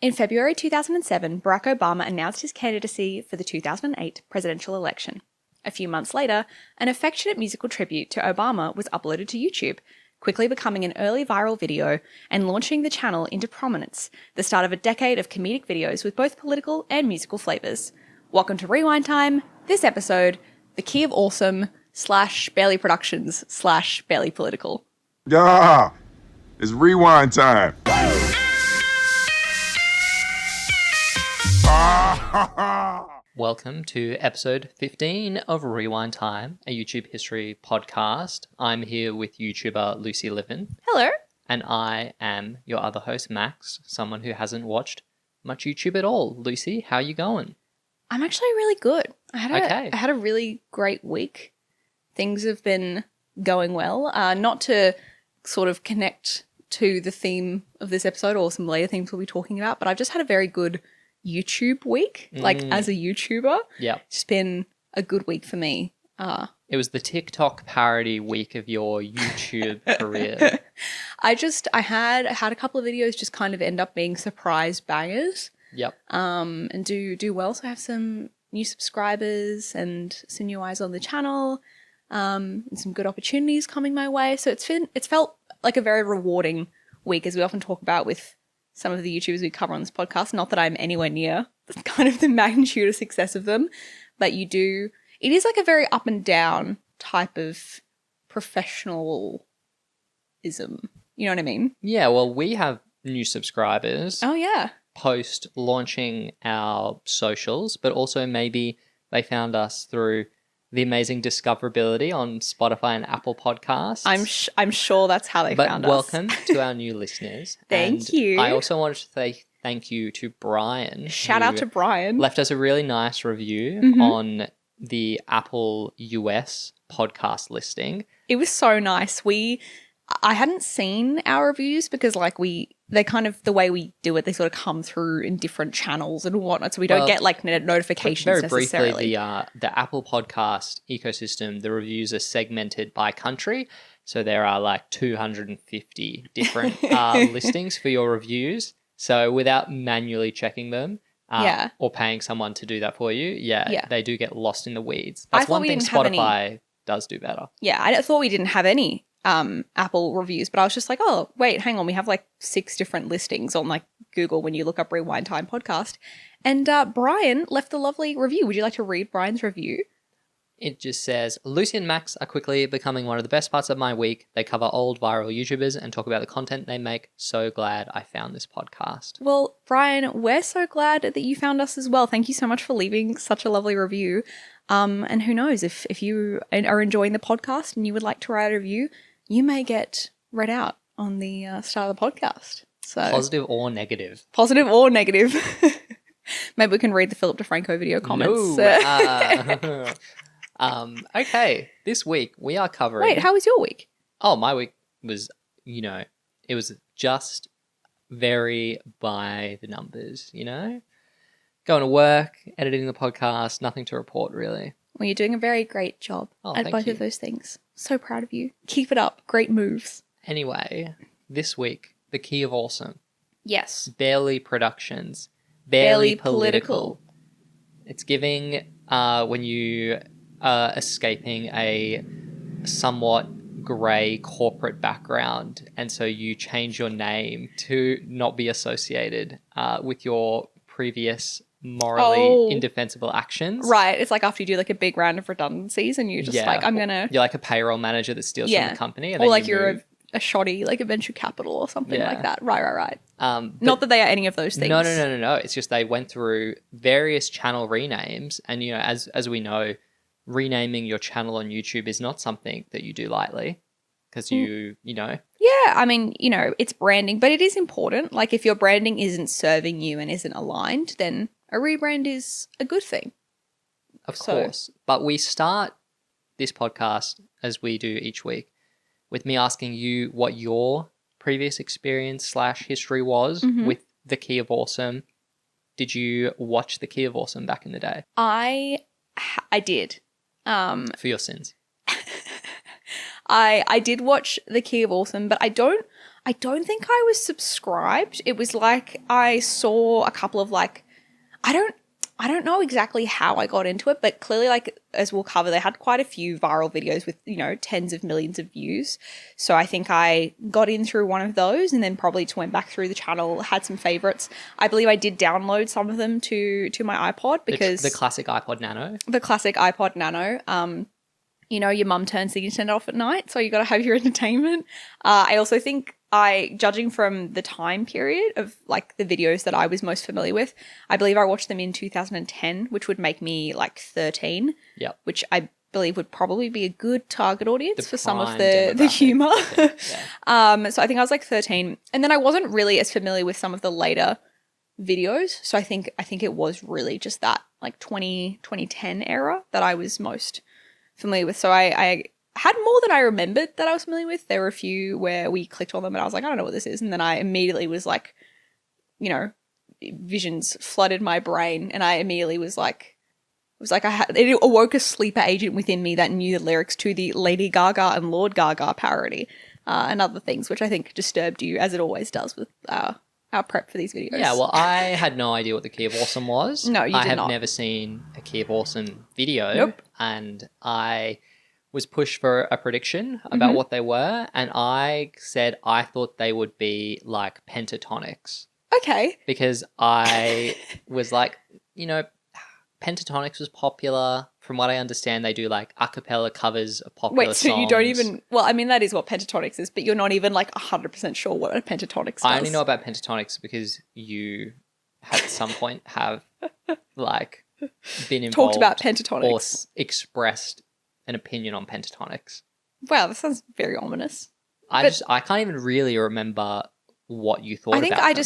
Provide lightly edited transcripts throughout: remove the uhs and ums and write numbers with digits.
In February 2007, Barack Obama announced his candidacy for the 2008 presidential election. A few months later, an affectionate musical tribute to Obama was uploaded to YouTube, quickly becoming an early viral video and launching the channel into prominence, the start of a decade of comedic videos with both political and musical flavours. Welcome to Rewind Time. This episode, The Key of Awesome / Barely Productions / Barely Political. Yeah, it's Rewind Time. Welcome to episode 15 of Rewind Time, a YouTube history podcast. I'm here with YouTuber Lucy Livin. Hello. And I am your other host, Max, someone who hasn't watched much YouTube at all. Lucy, how are you going? I'm actually really good. I had a really great week. Things have been going well. Not to sort of connect to the theme of this episode or some later things we'll be talking about, but I've just had a very good YouTube week, like as a YouTuber. Yeah. It's been a good week for me. It was the TikTok parody week of your YouTube career. I had a couple of videos just kind of end up being surprise bangers. Yep. And do well. So I have some new subscribers and some new eyes on the channel, and some good opportunities coming my way. So it's felt like a very rewarding week, as we often talk about with some of the YouTubers we cover on this podcast. Not that I'm anywhere near kind of the magnitude of success of them, but it is like a very up and down type of professionalism. You know what I mean? Yeah, well, we have new subscribers. Oh, yeah. Post launching our socials, but also maybe they found us through the amazing discoverability on Spotify and Apple Podcasts. I'm sure that's how they found us. Welcome to our new listeners. Thank you. I also wanted to say thank you to Brian. Shout out to Brian. Left us a really nice review on the Apple US podcast listing. It was so nice. I hadn't seen our reviews because they kind of, the way we do it, they sort of come through in different channels and whatnot, so we don't get like notifications necessarily. Very briefly, the Apple podcast ecosystem, the reviews are segmented by country, so there are like 250 different listings for your reviews. So without manually checking them or paying someone to do that for you, they do get lost in the weeds. That's one thing Spotify does do better. Yeah, I thought we didn't have any Apple reviews, but I was just like, oh wait, hang on, we have like 6 different listings on like Google when you look up Rewind Time podcast, and Brian left a lovely review. Would you like to read Brian's review? It just says, Lucy and Max are quickly becoming one of the best parts of my week. They cover old viral YouTubers and talk about the content they make. So glad I found this podcast. Well, Brian, we're so glad that you found us as well. Thank you so much for leaving such a lovely review. And who knows, if you are enjoying the podcast and you would like to write a review, you may get read out on the start of the podcast. So positive or negative. Positive or negative. Maybe we can read the Philip DeFranco video comments. No. Okay, this week we are covering... Wait, how was your week? Oh, my week was, it was just very by the numbers, Going to work, editing the podcast, nothing to report really. Well, you're doing a very great job at both you. of those things. So proud of you. Keep it up. Great moves. Anyway, this week, The Key of Awesome. Yes. Barely Productions. Barely Political. It's giving when you are escaping a somewhat grey corporate background, and so you change your name to not be associated with your previous morally indefensible actions. Right. It's like after you do like a big round of redundancies and you're just like, You're like a payroll manager that steals from the company. And or like you're a shoddy, like a venture capital or something like that. Right. Not that they are any of those things. No. It's just they went through various channel renames, and as we know, renaming your channel on YouTube is not something that you do lightly, because you know. Yeah, I mean, it's branding, but it is important. Like if your branding isn't serving you and isn't aligned, then a rebrand is a good thing. Of course. But we start this podcast, as we do each week, with me asking you what your previous experience / history was with The Key of Awesome. Did you watch The Key of Awesome back in the day? I did. For your sins. I did watch The Key of Awesome, but I don't I don't think I was subscribed. It was like I saw a couple of like, I don't know exactly how I got into it, but clearly, like, as we'll cover, they had quite a few viral videos with, you know, tens of millions of views. So I think I got in through one of those and then probably went back through the channel, had some favorites. I believe I did download some of them to my iPod because... The classic iPod Nano. The classic iPod Nano. You know, your mum turns the internet off at night, so you got to have your entertainment. I also think judging from the time period of like the videos that I was most familiar with, I believe I watched them in 2010, which would make me like 13. Yeah. Which I believe would probably be a good target audience for some of prime the humor. Yeah. So I think I was like 13, and then I wasn't really as familiar with some of the later videos. So I think it was really just that like 2010 era that I was most familiar with. So I had more than I remembered that I was familiar with. There were a few where we clicked on them and I was like, I don't know what this is. And then I immediately was like, you know, visions flooded my brain and I immediately was like, it awoke a sleeper agent within me that knew the lyrics to the Lady Gaga and Lord Gaga parody and other things, which I think disturbed you, as it always does with our prep for these videos. Yeah, well, I had no idea what the Key of Awesome was. No, you did not. I have never seen a Key of Awesome video. Nope. And I was pushed for a prediction about what they were, and I said I thought they would be like pentatonics. Okay. Because I was like, you know, pentatonics was popular. From what I understand, they do like a cappella covers of popular songs. Wait, so you don't even... Well, I mean, that is what pentatonics is, but you're not even like 100% sure what a pentatonics does. I only know about pentatonics because you at some point have like been involved... Talked about pentatonics. Or expressed an opinion on pentatonics. Wow, that sounds very ominous. I can't even really remember what you thought about them.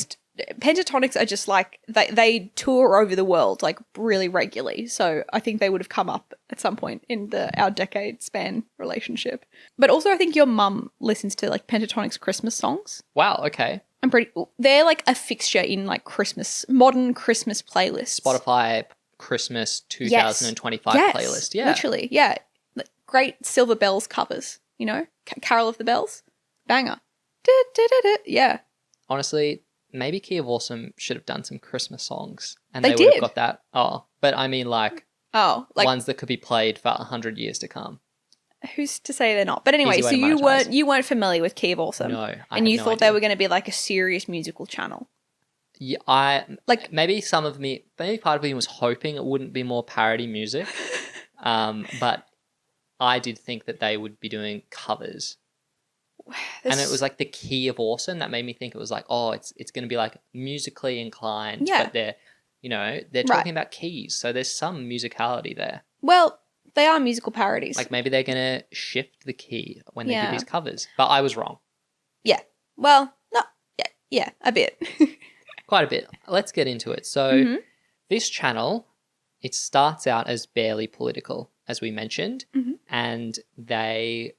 Pentatonics are just like, they tour over the world like really regularly. So I think they would have come up at some point in our decade span relationship. But also I think your mum listens to like Pentatonics Christmas songs. Wow, okay. They're like a fixture in like modern Christmas playlists. Spotify Christmas 2025 playlist. Yeah. Literally, yeah. Great Silver Bells covers, you know? Carol of the Bells. Banger. Yeah. Honestly, maybe Key of Awesome should have done some Christmas songs. And they would did. have got that. Oh, but I mean like ones that could be played for 100 years to come. Who's to say they're not? But anyway, so you weren't familiar with Key of Awesome. No, and you thought they were going to be like a serious musical channel. Yeah, maybe part of me was hoping it wouldn't be more parody music. But I did think that they would be doing covers. And it was like the Key of Awesome that made me think it was like, oh, it's going to be like musically inclined, but they're talking about keys, so there's some musicality there. Well, they are musical parodies. Like maybe they're going to shift the key when they do these covers, but I was wrong. Yeah. Well, no. Yeah, a bit. Quite a bit. Let's get into it. So this channel, it starts out as barely political, as we mentioned, and they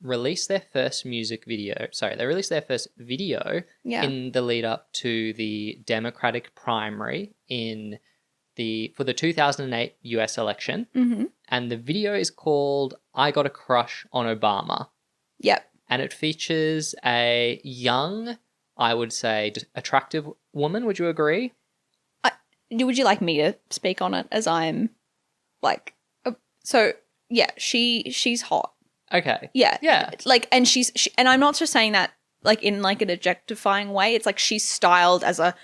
released their first video in the lead up to the Democratic primary for the 2008 US election. And the video is called I Got a Crush on Obama. Yep. And it features a young, I would say, attractive woman. Would you agree? Would you like me to speak on it, as I'm like... So, yeah, she's hot. Okay. Yeah. Yeah. Like, and and I'm not just saying that like in like an objectifying way. It's like she's styled as a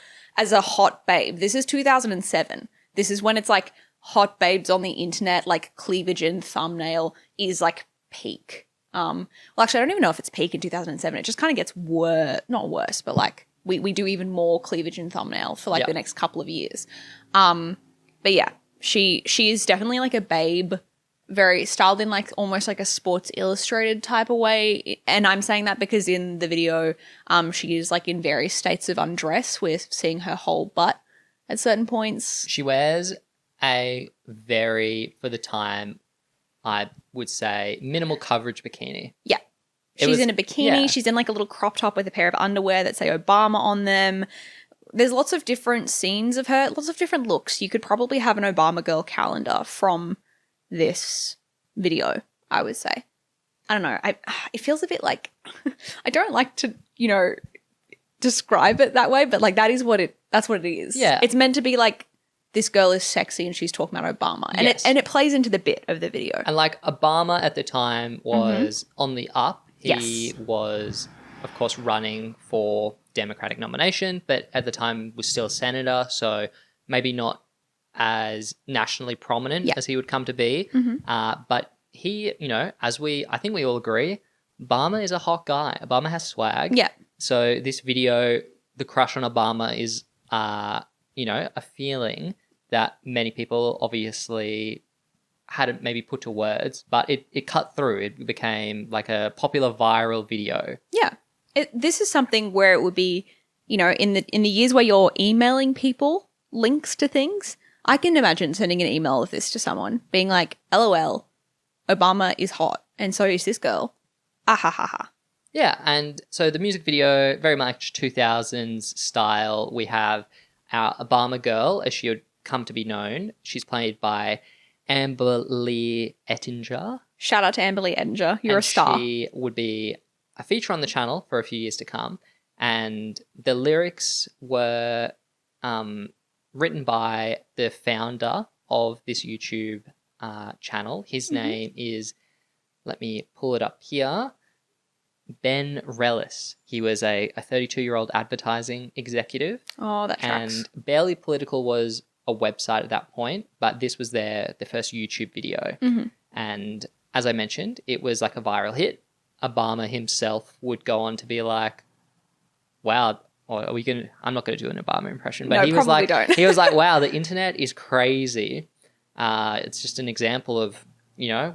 hot babe. This is 2007. This is when it's like hot babes on the internet, like cleavage and thumbnail is like peak. Well, actually, I don't even know if it's peak in 2007. It just kind of gets not worse, but like we do even more cleavage and thumbnail for like the next couple of years. But yeah, she is definitely like a babe. Very styled in like almost like a Sports Illustrated type of way. And I'm saying that because in the video, she is like in various states of undress. We're seeing her whole butt at certain points. She wears a very, for the time, I would say, minimal coverage bikini. Yeah. She's in a bikini. Yeah. She's in like a little crop top with a pair of underwear that say Obama on them. There's lots of different scenes of her, lots of different looks. You could probably have an Obama girl calendar from this video, I would say. I don't know. It feels a bit like I don't like to, describe it that way, but like that's what it is. Yeah. It's meant to be like this girl is sexy and she's talking about Obama. And Yes. it plays into the bit of the video. And like Obama at the time was on the up. He Yes. was, of course, running for Democratic nomination, but at the time was still a senator, so maybe not as nationally prominent as he would come to be. But he, I think we all agree, Obama is a hot guy. Obama has swag. Yeah. So this video, the crush on Obama is, a feeling that many people obviously hadn't maybe put to words, but it cut through. It became like a popular viral video. Yeah. This is something where it would be, in the years where you're emailing people links to things, I can imagine sending an email of this to someone, being like, LOL, Obama is hot, and so is this girl. Ah ha ha ha. Yeah, and so the music video, very much 2000s style. We have our Obama girl, as she would come to be known. She's played by Amber Lee Ettinger. Shout out to Amber Lee Ettinger. You're a star. She would be a feature on the channel for a few years to come. And the lyrics were written by the founder of this YouTube channel. His name is, let me pull it up here, Ben Relis. He was a 32-year-old advertising executive. Oh, that tracks. And Barely Political was a website at that point, but this was their first YouTube video. And as I mentioned, it was like a viral hit. Obama himself would go on to be like, wow, or are we going to, I'm not going to do an Obama impression, but No, he was like, don't. he was like, wow, the internet is crazy. It's just an example of,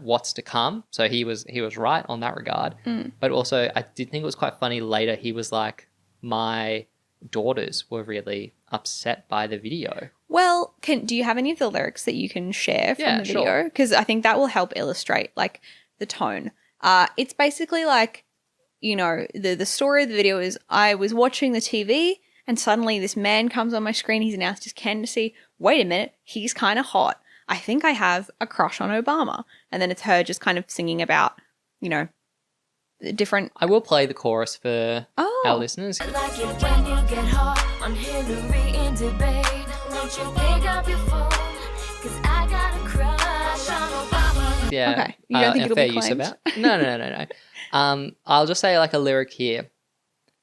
what's to come. So he was right on that regard. But also I did think it was quite funny later. He was like, my daughters were really upset by the video. Well, do you have any of the lyrics that you can share from the video? Sure. Because I think that will help illustrate like the tone. It's basically like, the story of the video is I was watching the TV and suddenly this man comes on my screen. He's announced his candidacy. Wait a minute, he's kind of hot. I think I have a crush on Obama. And then it's her just kind of singing about, the different. I will play the chorus for our listeners. Like it when you get hot on Hillary in debate. Won't you pick up your phone? 'Cause I got a crush on Obama. Yeah. Okay. You don't think it'll fair be use claimed? about. No. I'll just say like a lyric here.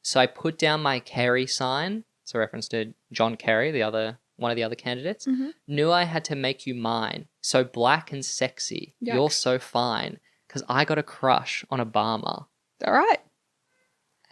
So I put down my Kerry sign. It's a reference to John Kerry, one of the other candidates. Knew I had to make you mine. So black and sexy. Yikes. You're so fine. 'Cause I got a crush on Obama. All right.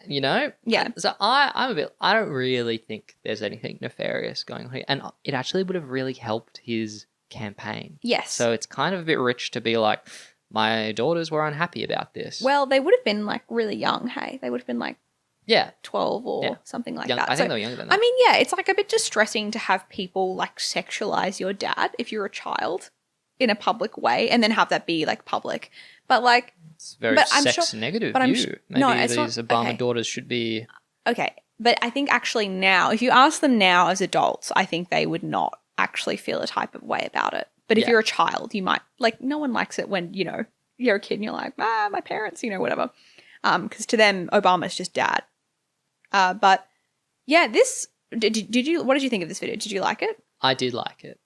Yeah. So I don't really think there's anything nefarious going on here. And it actually would have really helped his campaign. Yes. So it's kind of a bit rich to be like, my daughters were unhappy about this. Well, they would have been like really young, hey? They would have been like yeah. 12 or something like Young, that. I think they were younger than that. I mean, yeah, it's like a bit distressing to have people like sexualize your dad if you're a child in a public way and then have that be like public. But like, it's a very sex negative view. Maybe these Obama daughters should be. Okay. But I think actually now, if you ask them now as adults, I think they would not actually feel a type of way about it. But if you're a child, you might, like, no one likes it when, you're a kid and you're like, my parents, whatever. Because to them, Obama's just dad. But yeah, did you, what did you think of this video? Did you like it? I did like it.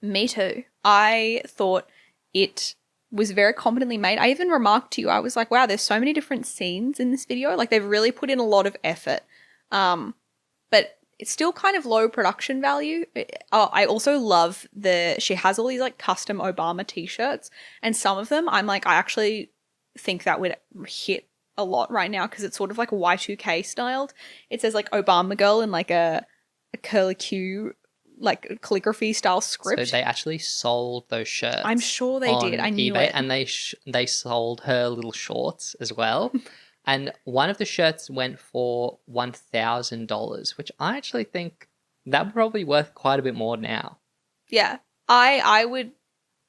Me too. I thought it was very competently made. I even remarked to you, I was like, wow, there's so many different scenes in this video. Like, they've really put in a lot of effort. But it's still kind of low production value. I also love she has all these like custom Obama t-shirts, and some of them I'm like, I actually think that would hit a lot right now because it's sort of like Y2K styled. It says like Obama girl in like a curly Q like calligraphy style script. So they actually sold those shirts. I'm sure they did. I knew eBay, it. And they sold her little shorts as well. And one of the shirts went for $1,000, which I actually think that would probably be worth quite a bit more now. Yeah. I would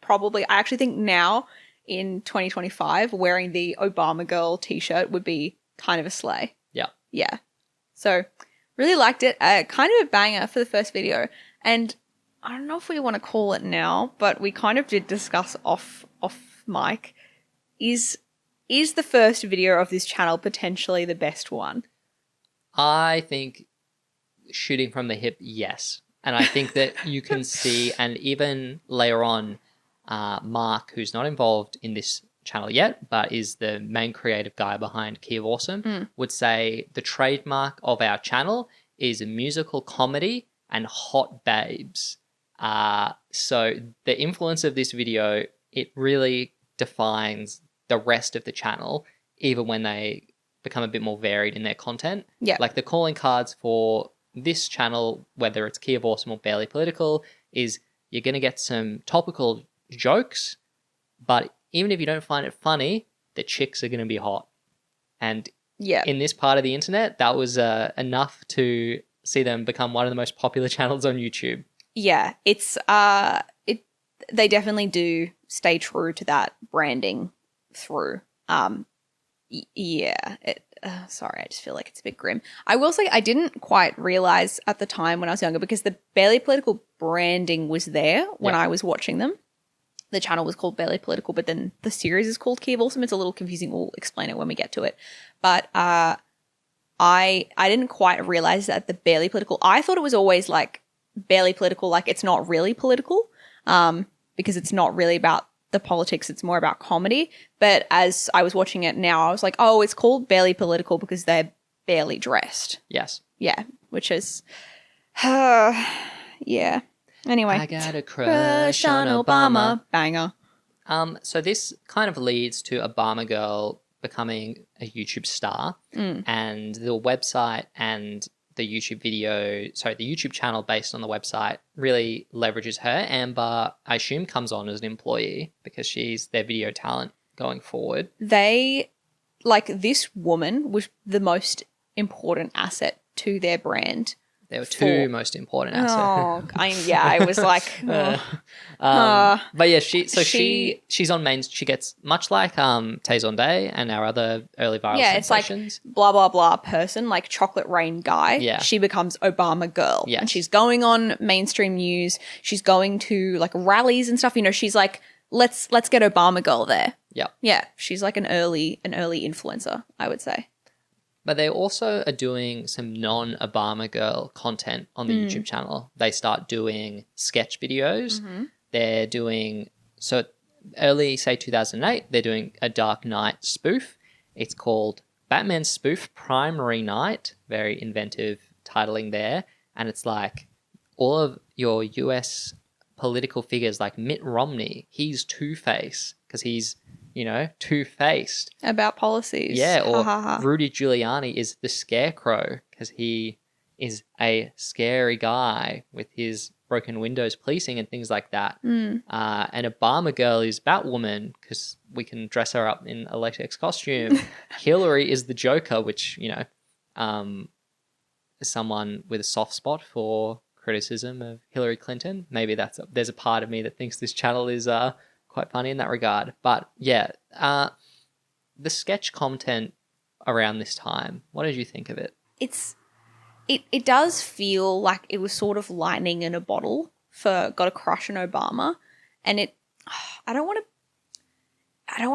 probably, I actually think now in 2025, wearing the Obama girl t-shirt would be kind of a slay. Yeah. Yeah. So really liked it. Kind of a banger for the first video. And I don't know if we want to call it now, but we kind of did discuss off mic. Is is the first video of this channel potentially the best one? I think shooting from the hip, yes. And I think that you can see, and even later on, Mark, who's not involved in this channel yet, but is the main creative guy behind Key of Awesome, would say the trademark of our channel is a musical comedy and hot babes. So the influence of this video, it really defines the rest of the channel, even when they become a bit more varied in their content. Yeah. Like the calling cards for this channel, whether it's Key of Awesome or Barely Political, is you're going to get some topical jokes, but even if you don't find it funny, the chicks are going to be hot. And in this part of the internet, that was enough to see them become one of the most popular channels on YouTube. Yeah, it's they definitely do stay true to that branding through. Sorry, I just feel like it's a bit grim. I will say I didn't quite realize at the time when I was younger, because the Barely Political branding was there when I was watching them. The channel was called Barely Political, but then the series is called Key of Awesome. It's a little confusing. We'll explain it when we get to it. But I didn't quite realize that the Barely Political, I thought it was always like Barely Political, like it's not really political, because it's not really about the politics, it's more about comedy. But as I was watching it now, I was like, oh, it's called Barely Political because they're barely dressed. Yes. Yeah, which is, yeah. Anyway. I got a crush on Obama. Banger. So this kind of leads to Obama Girl becoming a YouTube star, and the website and the YouTube channel based on the website really leverages her. Amber, I assume, comes on as an employee because she's their video talent going forward. This woman was the most important asset to their brand. There were two most important assets. I was like, but yeah, she's on main. She gets much like Tay Zonday and our other early viral sensations. It's like blah blah blah person, like Chocolate Rain guy. Yeah, she becomes Obama Girl. Yeah, and she's going on mainstream news. She's going to like rallies and stuff. You know, she's like, let's get Obama Girl there. Yeah, yeah. She's like an early influencer, I would say. But they also are doing some non-Obama Girl content on the YouTube channel. They start doing sketch videos. They're doing, so early, say 2008, they're doing a Dark Knight spoof. It's called Batman Spoof Primary Night. Very inventive titling there. And it's like all of your US political figures like Mitt Romney, he's Two-Face because he's, two-faced. About policies. Yeah, or Rudy Giuliani is the Scarecrow because he is a scary guy with his broken windows policing and things like that. And Obama Girl is Batwoman because we can dress her up in a latex costume. Hillary is the Joker, which, is someone with a soft spot for criticism of Hillary Clinton. Maybe there's a part of me that thinks this channel is quite funny in that regard. But yeah, the sketch content around this time, what did you think of it? It does feel like it was sort of lightning in a bottle for Got a Crush on Obama. And I don't want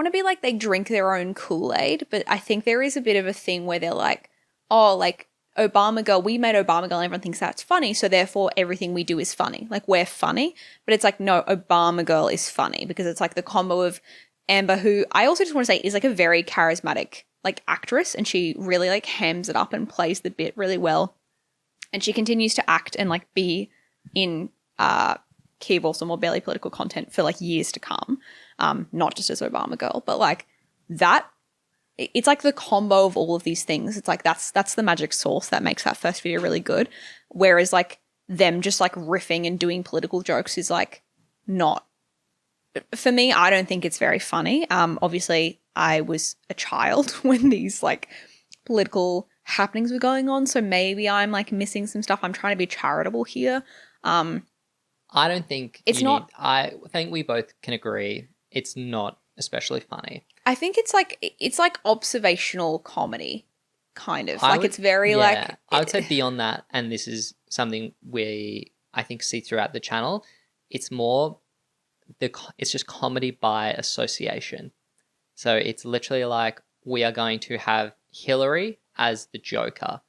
to be like they drink their own Kool-Aid, but I think there is a bit of a thing where they're like, oh, like Obama Girl, we made Obama Girl and everyone thinks that's funny, so therefore everything we do is funny. Like, we're funny. But it's like, no, Obama Girl is funny because it's like the combo of Amber, who I also just want to say is like a very charismatic like actress, and she really like hams it up and plays the bit really well. And she continues to act and like be in Key of Awesome or Barely Political content for like years to come. Not just as Obama Girl, but like that. It's like the combo of all of these things. It's like that's the magic sauce that makes that first video really good. Whereas like them just like riffing and doing political jokes is like not, for me, I don't think it's very funny. Obviously I was a child when these like political happenings were going on, so maybe I'm like missing some stuff. I'm trying to be charitable here. I don't think it's not. I think we both can agree it's not especially funny. I think it's like observational comedy, kind of. Like it's very like... I would say beyond that, and this is something I think see throughout the channel, it's more, it's just comedy by association. So it's literally like, we are going to have Hillary as the Joker,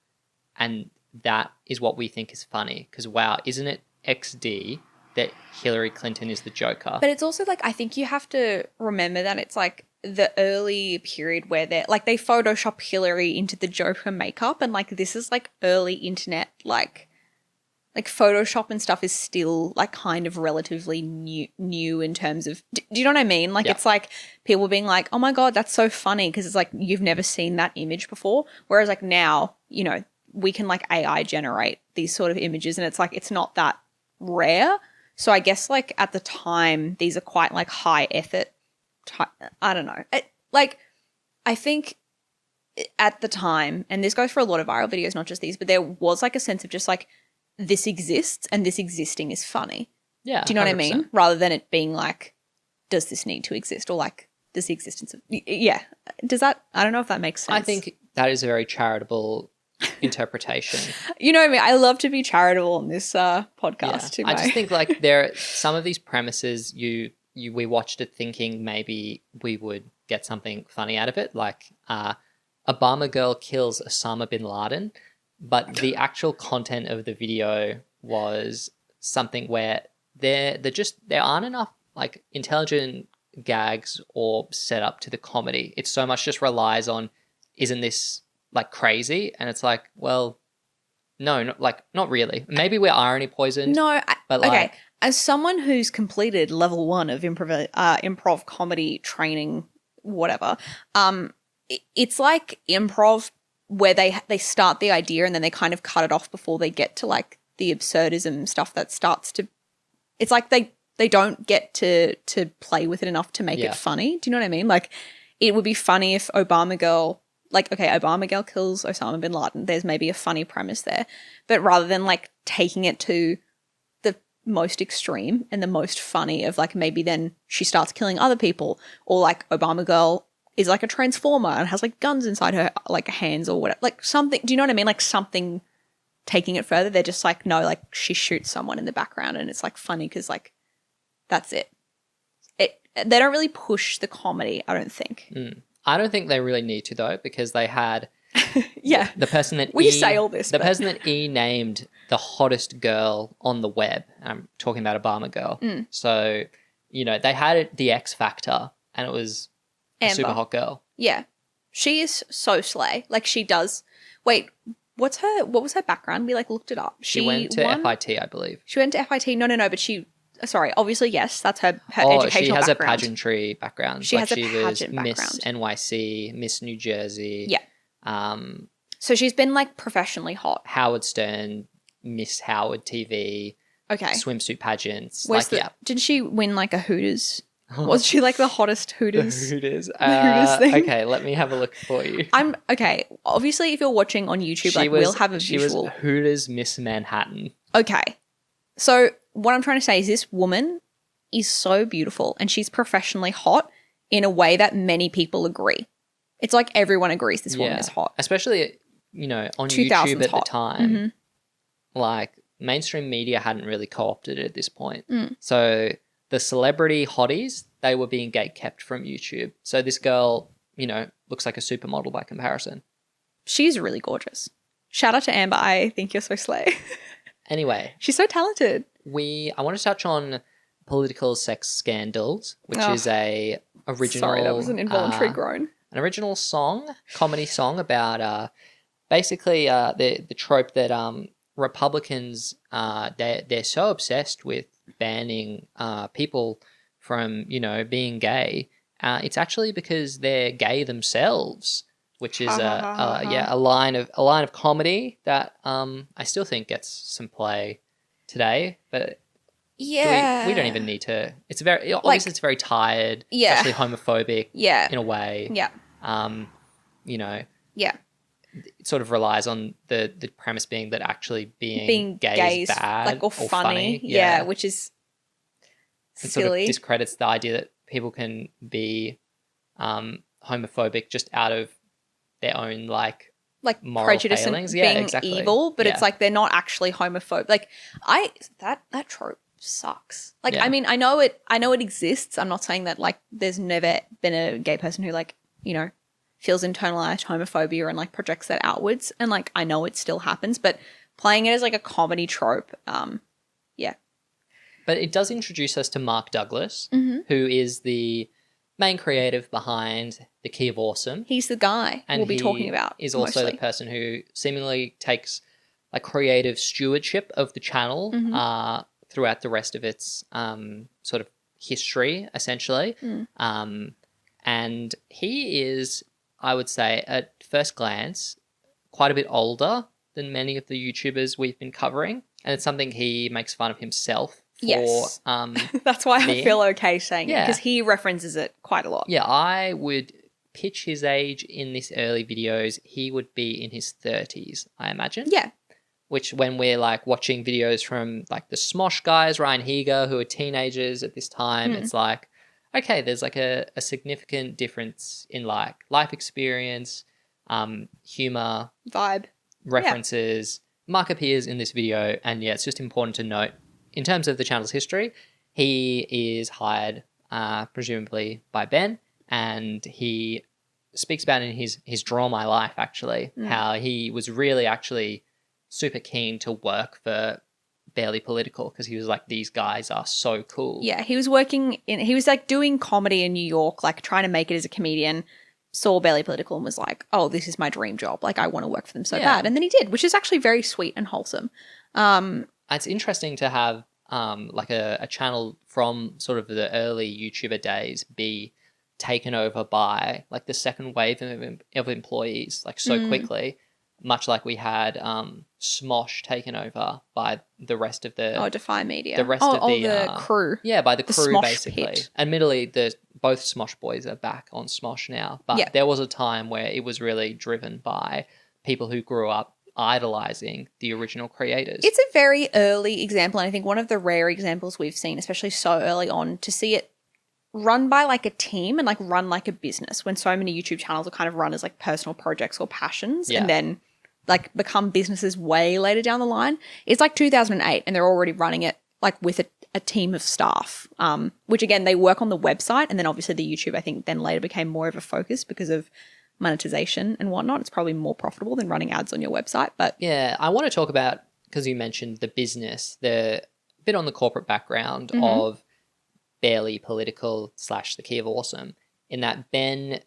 and that is what we think is funny. Because, wow, isn't it XD that Hillary Clinton is the Joker? But it's also like, I think you have to remember that it's like the early period where they Photoshop Hillary into the Joker makeup, and like this is like early internet, like Photoshop and stuff is still like kind of relatively new in terms of, do you know what I mean? Like It's like people being like, oh my God, that's so funny, because it's like you've never seen that image before. Whereas like now, you know, we can like AI generate these sort of images, and it's like it's not that rare. So I guess like at the time, these are quite like high effort. I don't know. I think at the time, and this goes for a lot of viral videos, not just these, but there was like a sense of just like, this exists and this existing is funny. Yeah. Do you know 100%. what I mean? Rather than it being like, does this need to exist? Or like, does the existence of, yeah. Does that, I don't know if that makes sense. I think that is a very charitable interpretation. You know what I mean? I love to be charitable on this podcast too. I just think like there are some of these premises we watched it thinking maybe we would get something funny out of it. Like Obama girl kills Osama bin Laden. But the actual content of the video was something where there aren't enough like intelligent gags or set up to the comedy. It so much just relies on, isn't this like crazy? And it's like, well, no, not really. Maybe we're irony poisoned. No, but okay. like, As someone who's completed level 1 of improv comedy training, whatever, it's like improv where they start the idea and then they kind of cut it off before they get to like the absurdism stuff that starts to, it's like they don't get to play with it enough to make it funny. Do you know what I mean? Like it would be funny if Obama girl kills Osama bin Laden. There's maybe a funny premise there, but rather than like taking it to the most extreme and the most funny of like, maybe then she starts killing other people, or like Obama girl is like a transformer and has like guns inside her like hands or whatever, like something. Do you know what I mean? Like something taking it further. They're just like, no, like she shoots someone in the background and it's like funny because like that's it. They don't really push the comedy, I don't think. I don't think they really need to though, because they had the person that say all this, person that named the hottest girl on the web. I'm talking about Obama girl. So you know they had the X Factor, and it was Amber. Super hot girl. Yeah. She is so slay. Like she does. Wait, what was her background? We like looked it up. She went to FIT, I believe. She went to FIT. No, but obviously, yes, that's her educational background. She has a pageantry background. She was Miss NYC, Miss New Jersey. Yeah. So she's been like professionally hot. Howard Stern, Miss Howard TV. Okay. Swimsuit pageants. Did she win like a Hooters? Was she like the hottest Hooters? The Hooters. Hooters thing? Okay, let me have a look for you. Okay. Obviously, if you're watching on YouTube, we'll have a visual. She was Hooters Miss Manhattan. Okay. So what I'm trying to say is this woman is so beautiful and she's professionally hot in a way that many people agree. It's like everyone agrees this woman is hot. Especially, you know, on YouTube at the time. Mm-hmm. Like, mainstream media hadn't really co-opted it at this point. So the celebrity hotties, they were being gatekept from YouTube. So this girl, you know, looks like a supermodel by comparison. She's really gorgeous. Shout out to Amber. I think you're so slay. Anyway. She's so talented. I want to touch on political sex scandals, which is a original... Sorry, that was an involuntary groan. An original comedy song about basically the trope that Republicans, they're so obsessed with banning people from, you know, being gay. It's actually because they're gay themselves, which is a line of comedy that I still think gets some play today, but we don't even need to. It's very obviously it's very tired, especially homophobic, in a way. You know, it sort of relies on the premise being that actually being gay is bad, like, or funny. Which is silly. It sort of discredits the idea that people can be homophobic just out of their own like moral prejudice failings. And being evil, but it's like they're not actually homophobic. Like that trope sucks. Like, Yeah. I mean, I know it exists. I'm not saying that like there's never been a gay person who like, you know, feels internalized homophobia and like projects that outwards. And like, I know it still happens, but playing it as like a comedy trope, yeah. But it does introduce us to Mark Douglas, Mm-hmm. who is the main creative behind The Key of Awesome. He's the guy And we'll be he talking about. is also mostly. the person who seemingly takes like creative stewardship of the channel Mm-hmm. throughout the rest of its sort of history, essentially. And he is, I would say, at first glance, quite a bit older than many of the YouTubers we've been covering. And it's something he makes fun of himself for. Yes. That's why I being. feel okay saying it, Yeah. because he references it quite a lot. Yeah, I would pitch his age in this early videos. He would be in his 30s, I imagine. Yeah. Which, when we're like watching videos from like the Smosh guys, Ryan Higa, who are teenagers at this time, it's like, okay, there's like a significant difference in like life experience, humor, Vibe. references. Mark appears in this video, and yeah, it's just important to note in terms of the channel's history, he is hired presumably by Ben, and he speaks about in his Draw My Life actually how he was really actually super keen to work for Barely Political because he was like, these guys are so cool. Yeah, he was like doing comedy in New York, like trying to make it as a comedian, saw Barely Political and was like, oh, this is my dream job. Like, I want to work for them so bad. And then he did, which is actually very sweet and wholesome. It's interesting to have like a channel from sort of the early YouTuber days be taken over by like the second wave of employees like so quickly, much like we had Smosh taken over by the rest of the Defy Media. the rest of the crew. Yeah, by the crew Smosh basically. pit. Admittedly, both Smosh boys are back on Smosh now, but there was a time where it was really driven by people who grew up idolizing the original creators. It's a very early example, and I think one of the rare examples we've seen, especially so early on, to see it run by like a team and like run like a business, when so many YouTube channels are kind of run as like personal projects or passions and then like become businesses way later down the line. It's like 2008 and they're already running it like with a team of staff, which again, they work on the website, and then obviously the YouTube I think then later became more of a focus because of monetization and whatnot. It's probably more profitable than running ads on your website. But yeah, I want to talk about, because you mentioned the business, the bit on the corporate background of Barely Political / The Key of Awesome, in that Ben,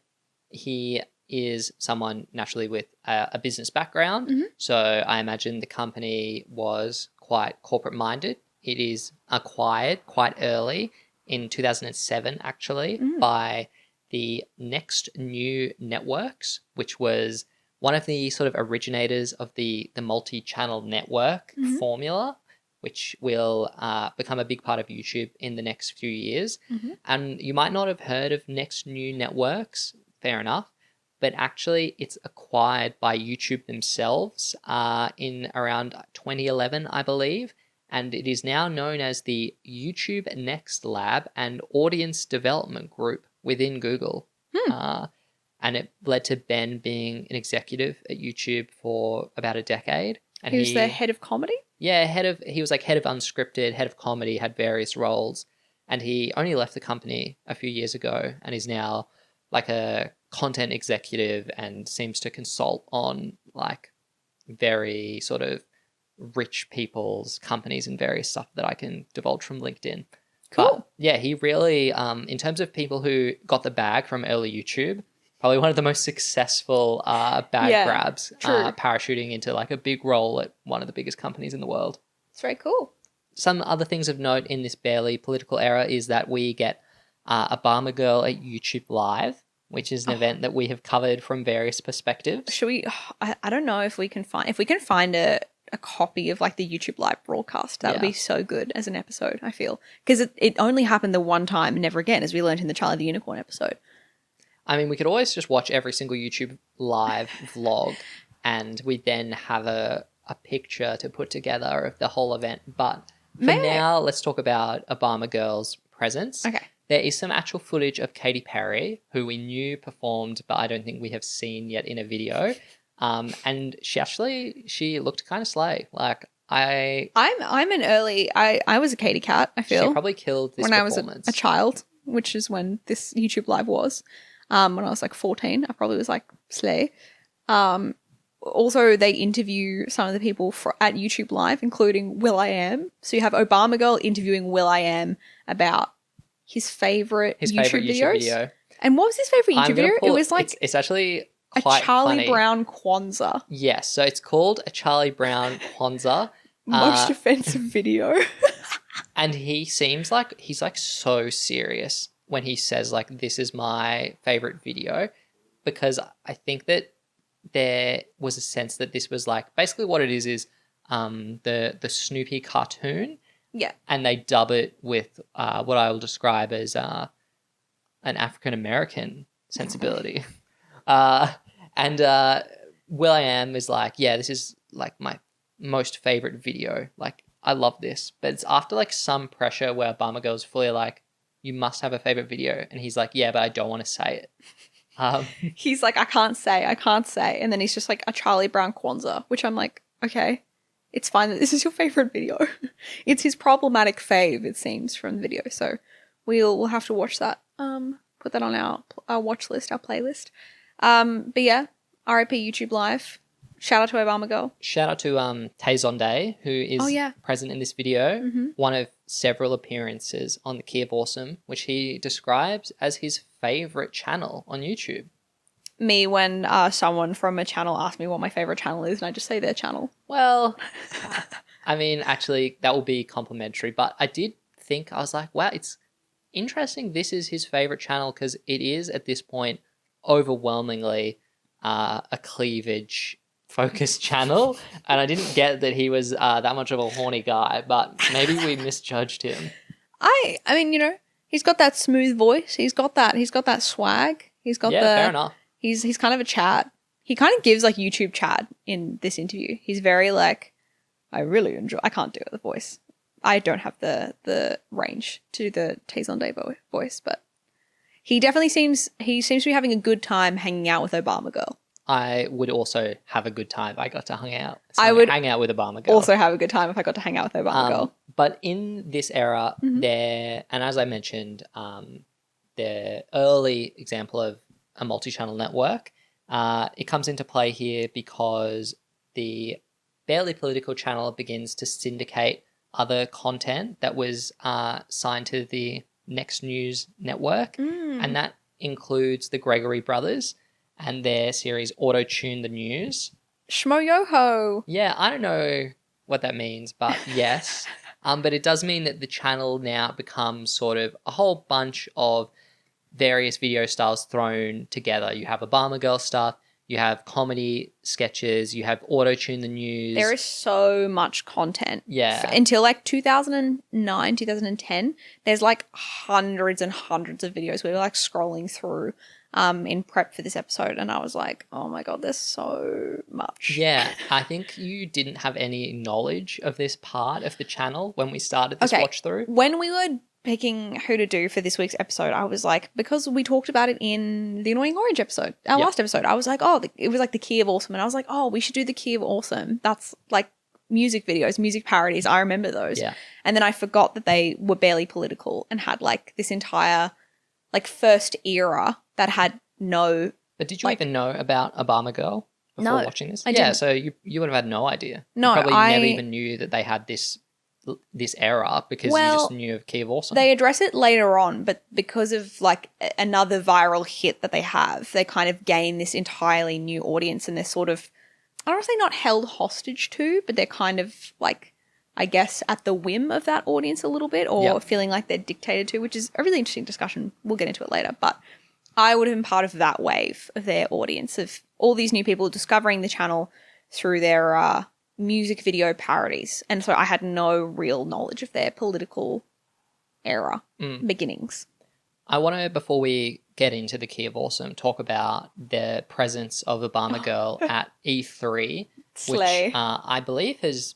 he is someone naturally with a business background. So I imagine the company was quite corporate minded. It is acquired quite early in 2007 actually by the Next New Networks, which was one of the sort of originators of the multi-channel network formula, which will become a big part of YouTube in the next few years. And you might not have heard of Next New Networks, fair enough, but actually it's acquired by YouTube themselves in around 2011, I believe. And it is now known as the YouTube Next Lab and Audience Development Group within Google. And it led to Ben being an executive at YouTube for about a decade. And he was the head of comedy? Yeah, he was like head of unscripted, head of comedy, had various roles. And he only left the company a few years ago and is now like a content executive and seems to consult on like very sort of rich people's companies and various stuff that I can divulge from LinkedIn. Cool. But yeah, he really, in terms of people who got the bag from early YouTube, probably one of the most successful bag grabs, parachuting into like a big role at one of the biggest companies in the world. It's very cool. Some other things of note in this Barely Political era is that we get Obama Girl at YouTube Live, which is an event that we have covered from various perspectives. Should we? I don't know if we can find a copy of like the YouTube Live broadcast. That would be so good as an episode, I feel. Because it only happened the one time and never again, as we learned in the Charlie the Unicorn episode. I mean, we could always just watch every single YouTube Live vlog and we then have a picture to put together of the whole event. But for now, let's talk about Obama Girl's presence. Okay. There is some actual footage of Katy Perry, who we knew performed, but I don't think we have seen yet in a video. And she looked kind of slay. Like, I'm an early. I was a Katy cat. I She feel probably killed this when I was performance. a child, which is when this YouTube live was. When I was like 14, I probably was like slay. Also, they interview some of the people at YouTube Live, including will.i.am. So you have Obama Girl interviewing will.i.am about his favorite YouTube video. And what was his favorite YouTube video? It was like it's actually a quite Charlie funny. Brown Kwanzaa. Yes, so it's called a Charlie Brown Kwanzaa. Most offensive video. And he seems like he's like so serious when he says like, this is my favorite video, because I think that there was a sense that this was like, basically what it is the Snoopy cartoon. Yeah. And they dub it with what I will describe as an African-American sensibility. And will.i.am is like, yeah, this is like my most favorite video. Like, I love this. But it's after like some pressure where Obama Girl's fully like, you must have a favorite video. And he's like, yeah, but I don't want to say it. He's like, I can't say. And then he's just like, a Charlie Brown Kwanzaa, which I'm like, okay, it's fine that this is your favorite video. It's his problematic fave, it seems, from the video. So we'll have to watch that. Put that on our watch list, our playlist. But yeah, RIP YouTube Live. Shout out to Obama Girl. Shout out to Tay Zonday, who is present in this video. Mm-hmm. One of several appearances on the Key of Awesome, which he describes as his favorite channel on YouTube. Me, when someone from a channel asks me what my favorite channel is, and I just say their channel. Well, I mean, actually, that will be complimentary. But I did think, I was like, wow, it's interesting. This is his favorite channel because it is, at this point, overwhelmingly a cleavage focused channel, and I didn't get that he was that much of a horny guy, but maybe we misjudged him. I mean, you know, he's got that smooth voice. He's got that swag. He's got fair enough. He's kind of a Chad. He kind of gives like YouTube Chad in this interview. He's very like, I really enjoy. I can't do it, the voice. I don't have the range to do the Tay Zonday voice, but he definitely seems to be having a good time hanging out with Obama Girl. I would also have a good time if I got to hang out with Obama Girl. Also have a good time if I got to hang out with Obama Girl. But in this era, and as I mentioned, the early example of a multi-channel network, it comes into play here because the Barely Political channel begins to syndicate other content that was signed to the Next News network, and that includes the Gregory brothers and their series Auto-Tune the News. Shmo-yo-ho. Yeah, I don't know what that means, but yes. But it does mean that the channel now becomes sort of a whole bunch of various video styles thrown together. You have Obama Girl stuff, you have comedy sketches, you have Auto-Tune the News. There is so much content. Yeah. Until like 2009, 2010, there's like hundreds and hundreds of videos. We were like scrolling through in prep for this episode, and I was like, oh my god, there's so much. Yeah, I think you didn't have any knowledge of this part of the channel when we started this watch through. When we were picking who to do for this week's episode, I was like, because we talked about it in the Annoying Orange episode, our last episode, I was like, oh, it was like the Key of Awesome, and I was like, oh, we should do the Key of Awesome. That's like music videos, music parodies. I remember those. Yeah. And then I forgot that they were Barely Political and had like this entire like first era that had no. But did you even know about Obama Girl before watching this? I didn't. So you would have had no idea. No, you probably never even knew that they had this era because you just knew of Key of Awesome. They address it later on, but because of like another viral hit that they have, they kind of gain this entirely new audience, and they're sort of, I don't want to say not held hostage to, but they're kind of like, I guess, at the whim of that audience a little bit, or feeling like they're dictated to, which is a really interesting discussion. We'll get into it later, but I would have been part of that wave of their audience, of all these new people discovering the channel through their music video parodies. And so I had no real knowledge of their political era beginnings. I want to, before we get into the Key of Awesome, talk about the presence of Obama Girl at E3, Slay. which I believe has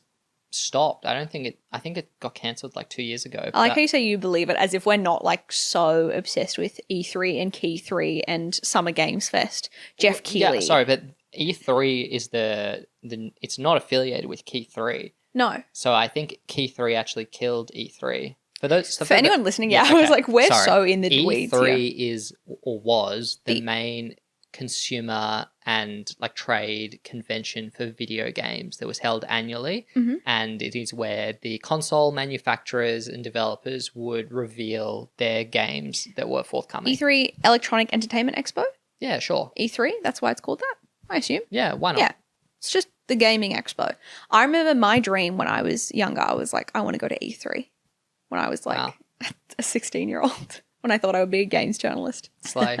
stopped. I think it got cancelled like 2 years ago. I like how you say you believe it, as if we're not like so obsessed with E3 and Key 3 and Summer Games Fest. Jeff Keighley. Yeah, sorry, but E3 is the it's not affiliated with Key 3. No. So I think Key 3 actually killed E3. For anyone listening, I was like, we're so in the weeds here. E3 is or was the main consumer and like trade convention for video games that was held annually, and it is where the console manufacturers and developers would reveal their games that were forthcoming. E3 Electronic Entertainment Expo? Yeah, sure. E3, that's why it's called that, I assume. Yeah, why not? Yeah, it's just the gaming expo. I remember my dream when I was younger, I was like, I want to go to E3 when I was like a 16-year-old. When I thought I would be a games journalist. Slay.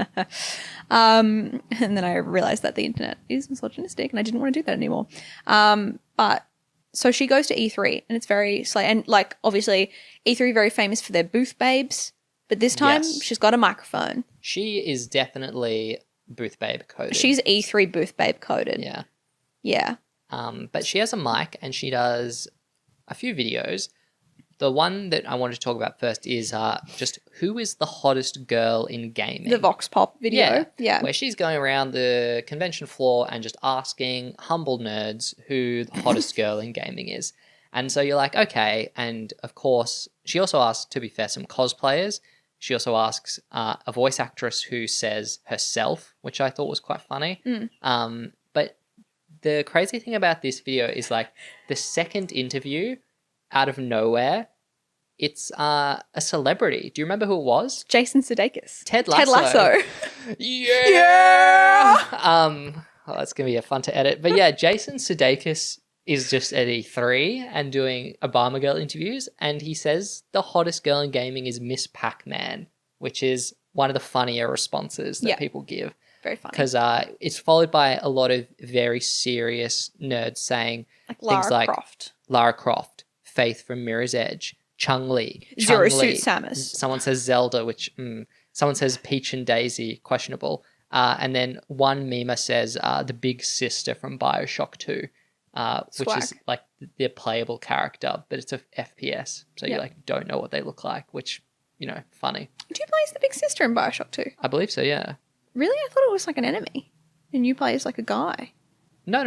And then I realized that the internet is misogynistic and I didn't want to do that anymore. But so she goes to E3 and it's very slay. And like, obviously, E3 very famous for their booth babes. But this time she's got a microphone. She is definitely booth babe coded. She's E3 booth babe coded. Yeah. Yeah. But she has a mic and she does a few videos. The one that I wanted to talk about first is just who is the hottest girl in gaming? The Vox Pop video. Yeah. Where she's going around the convention floor and just asking humble nerds who the hottest girl in gaming is. And so you're like, okay. And of course, she also asks, to be fair, some cosplayers. She also asks a voice actress who says herself, which I thought was quite funny. But the crazy thing about this video is like the second interview out of nowhere, it's a celebrity. Do you remember who it was? Jason Sudeikis. Ted Lasso. Ted Lasso. Yeah. Oh, that's going to be a fun to edit. But yeah, Jason Sudeikis is just at E3 and doing Obama Girl interviews. And he says the hottest girl in gaming is Miss Pac-Man, which is one of the funnier responses that people give. Very funny. Because it's followed by a lot of very serious nerds saying things like Lara Croft, Faith from Mirror's Edge, Chung-Li, Zero Suit Samus. Someone says Zelda, which someone says Peach and Daisy, questionable. And then one memer says the big sister from Bioshock 2, which is like the playable character, but it's a FPS. So you like don't know what they look like, which, you know, funny. Do you play as the big sister in Bioshock 2? I believe so, yeah. Really? I thought it was like an enemy. And you play as like a guy. No.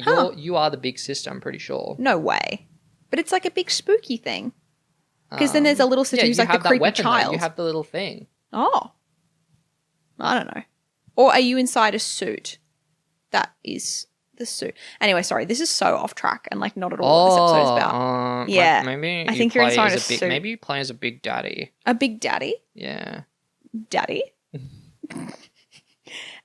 Huh. You are the big sister, I'm pretty sure. No way. But it's like a big spooky thing. Because then there's a little sister who's like the creepy child. You have the little thing. Oh. I don't know. Or are you inside a suit? That is the suit. Anyway, sorry. This is so off track and like not at all what this episode is about. Yeah. Maybe I think you're inside a suit. Maybe you play as a big daddy. A big daddy? Yeah. Daddy?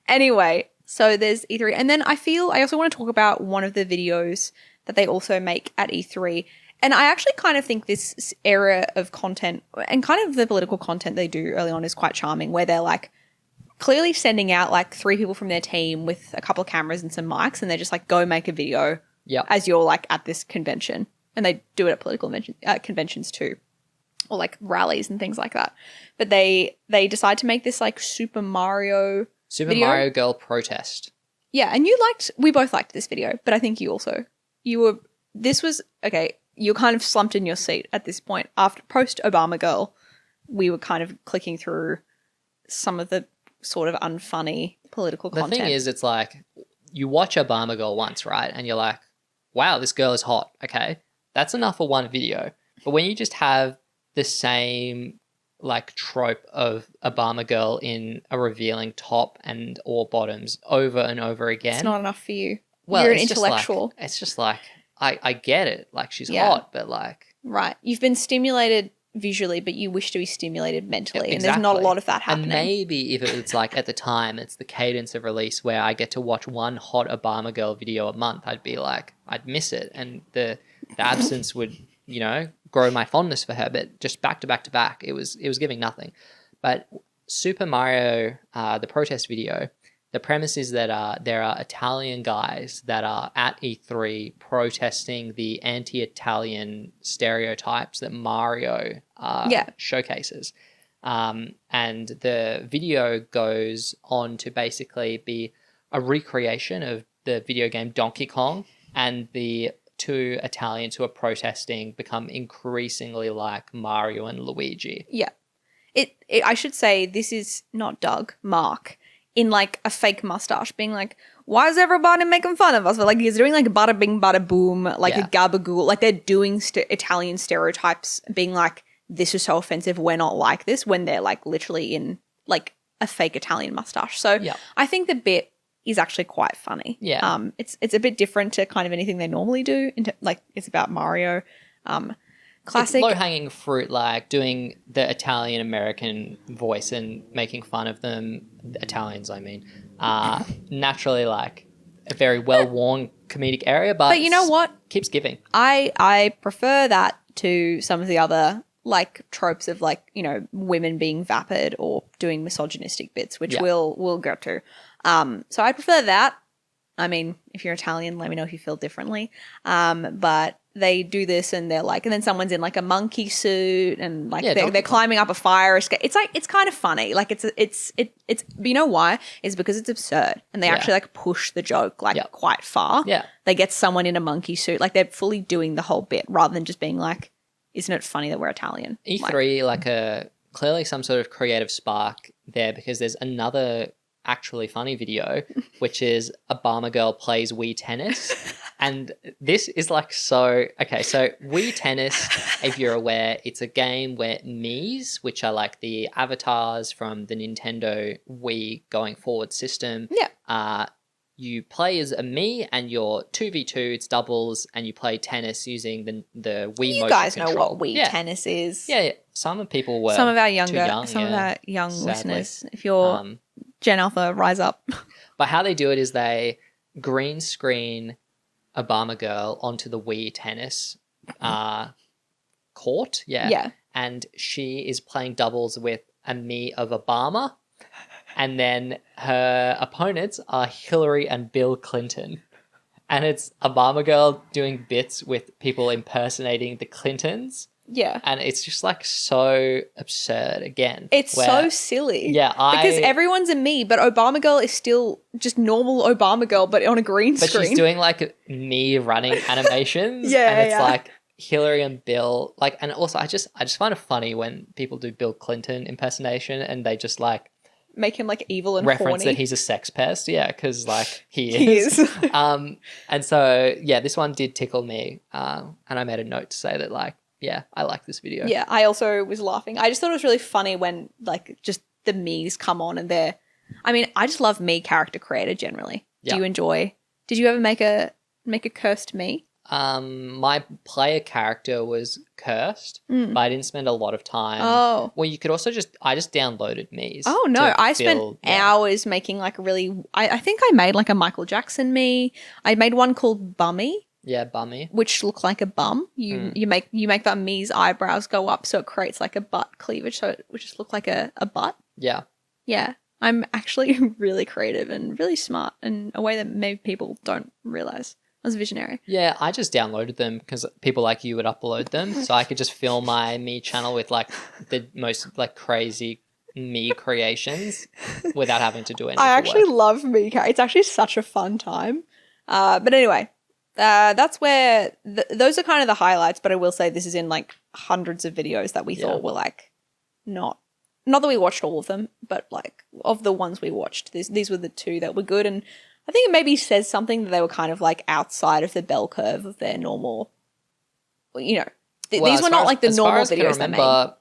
Anyway, so there's E3. And then I also want to talk about one of the videos that they also make at E3. And I actually kind of think this era of content and kind of the political content they do early on is quite charming, where they're like clearly sending out like 3 people from their team with a couple of cameras and some mics, and they're just like, go make a video as you're like at this convention. And they do it at political conventions too, or like rallies and things like that. But they decide to make this like Super Mario Girl protest. Yeah, and we both liked this video, but I think you kind of slumped in your seat at this point. After post-Obama Girl, we were kind of clicking through some of the sort of unfunny political content. The thing is, it's like, you watch Obama Girl once, right? And you're like, wow, this girl is hot. Okay, that's enough for one video. But when you just have the same like trope of Obama Girl in a revealing top and or bottoms over and over again. It's not enough for you. Well, you're an intellectual. It's just like, I get it. Like, she's hot, but like... Right. You've been stimulated visually, but you wish to be stimulated mentally. Exactly. And there's not a lot of that happening. And maybe if it's like at the time, it's the cadence of release where I get to watch one hot Obama Girl video a month, I'd be like, I'd miss it. And the absence would, you know, grow my fondness for her. But just back to back to back, it was giving nothing. But Super Mario, the protest video, the premise is that there are Italian guys that are at E3 protesting the anti-Italian stereotypes that Mario showcases. And the video goes on to basically be a recreation of the video game Donkey Kong, and the 2 Italians who are protesting become increasingly like Mario and Luigi. Yeah. I should say this is not Doug, Mark in like a fake mustache being like, why is everybody making fun of us? But like he's doing like bada bing bada boom, like a gabagool. Like they're doing Italian stereotypes being like, this is so offensive, we're not like this, when they're like literally in like a fake Italian mustache. So I think the bit is actually quite funny. Yeah. It's a bit different to kind of anything they normally do. Like it's about Mario. Classic. Low hanging fruit, like doing the Italian American voice and making fun of them. Italians, I mean, naturally like a very well worn comedic area, but you know what? Keeps giving. I prefer that to some of the other like tropes of like, you know, women being vapid or doing misogynistic bits, which we'll go to. So I prefer that. I mean, if you're Italian, let me know if you feel differently. But they do this and they're like, and then someone's in like a monkey suit and like they're climbing up a fire escape. It's like, it's kind of funny. Like it's, but you know why? It's because it's absurd and they actually like push the joke like quite far. Yeah. They get someone in a monkey suit. Like they're fully doing the whole bit rather than just being like, isn't it funny that we're Italian? E3, like a clearly some sort of creative spark there because there's another actually funny video, which is Obama Girl plays Wii Tennis. And this is like so... Okay, so Wii Tennis, if you're aware, it's a game where Miis, which are like the avatars from the Nintendo Wii going forward system, you play as a Mii and you're 2v2, it's doubles, and you play tennis using the Wii motion You guys know control. what Wii Tennis is. Yeah. Some people were Some of our too young, some of our young sadly. listeners. If you're Gen Alpha, rise up. But how they do it is they green screen Obama Girl onto the Wii Tennis court. Yeah. And she is playing doubles with a Mii of Obama. And then her opponents are Hillary and Bill Clinton. And it's Obama Girl doing bits with people impersonating the Clintons. Yeah. And it's just like so absurd again. It's so silly. Yeah. Because everyone's a me, but Obama Girl is still just normal Obama Girl, but on a green screen. But she's doing like me running animations. Yeah. And it's like Hillary and Bill. Like, and also I just find it funny when people do Bill Clinton impersonation and they just like make him like evil and reference horny. that he's a sex pest. Yeah, because like he is. And so yeah, this one did tickle me. And I made a note to say that like, yeah, I like this video. Yeah, I also was laughing. I just thought it was really funny when like just the Miis come on and they're, I mean, I just love me character creator generally. Yeah. Do you enjoy, did you ever make a cursed me? My player character was cursed, but I didn't spend a lot of time. Oh. Well, you could also I just downloaded Miis. Oh, no. I spent hours making like a really, I think I made like a Michael Jackson me. I made one called Bummy. Yeah, Bummy. Which looked like a bum. You make that Mii's eyebrows go up so it creates like a butt cleavage, so it would just look like a butt. Yeah. Yeah. I'm actually really creative and really smart in a way that maybe people don't realize. I was a visionary. Yeah, I just downloaded them because people like you would upload them, so I could just fill my me channel with like the most like crazy me creations without having to do anything. I actually love me. It's actually such a fun time. But anyway, that's where those are kind of the highlights. But I will say this is in like hundreds of videos that we thought were like not that we watched all of them, but like of the ones we watched, these were the two that were good. And I think it maybe says something that they were kind of like outside of the bell curve of their normal, you know, these were not like the normal videos they made.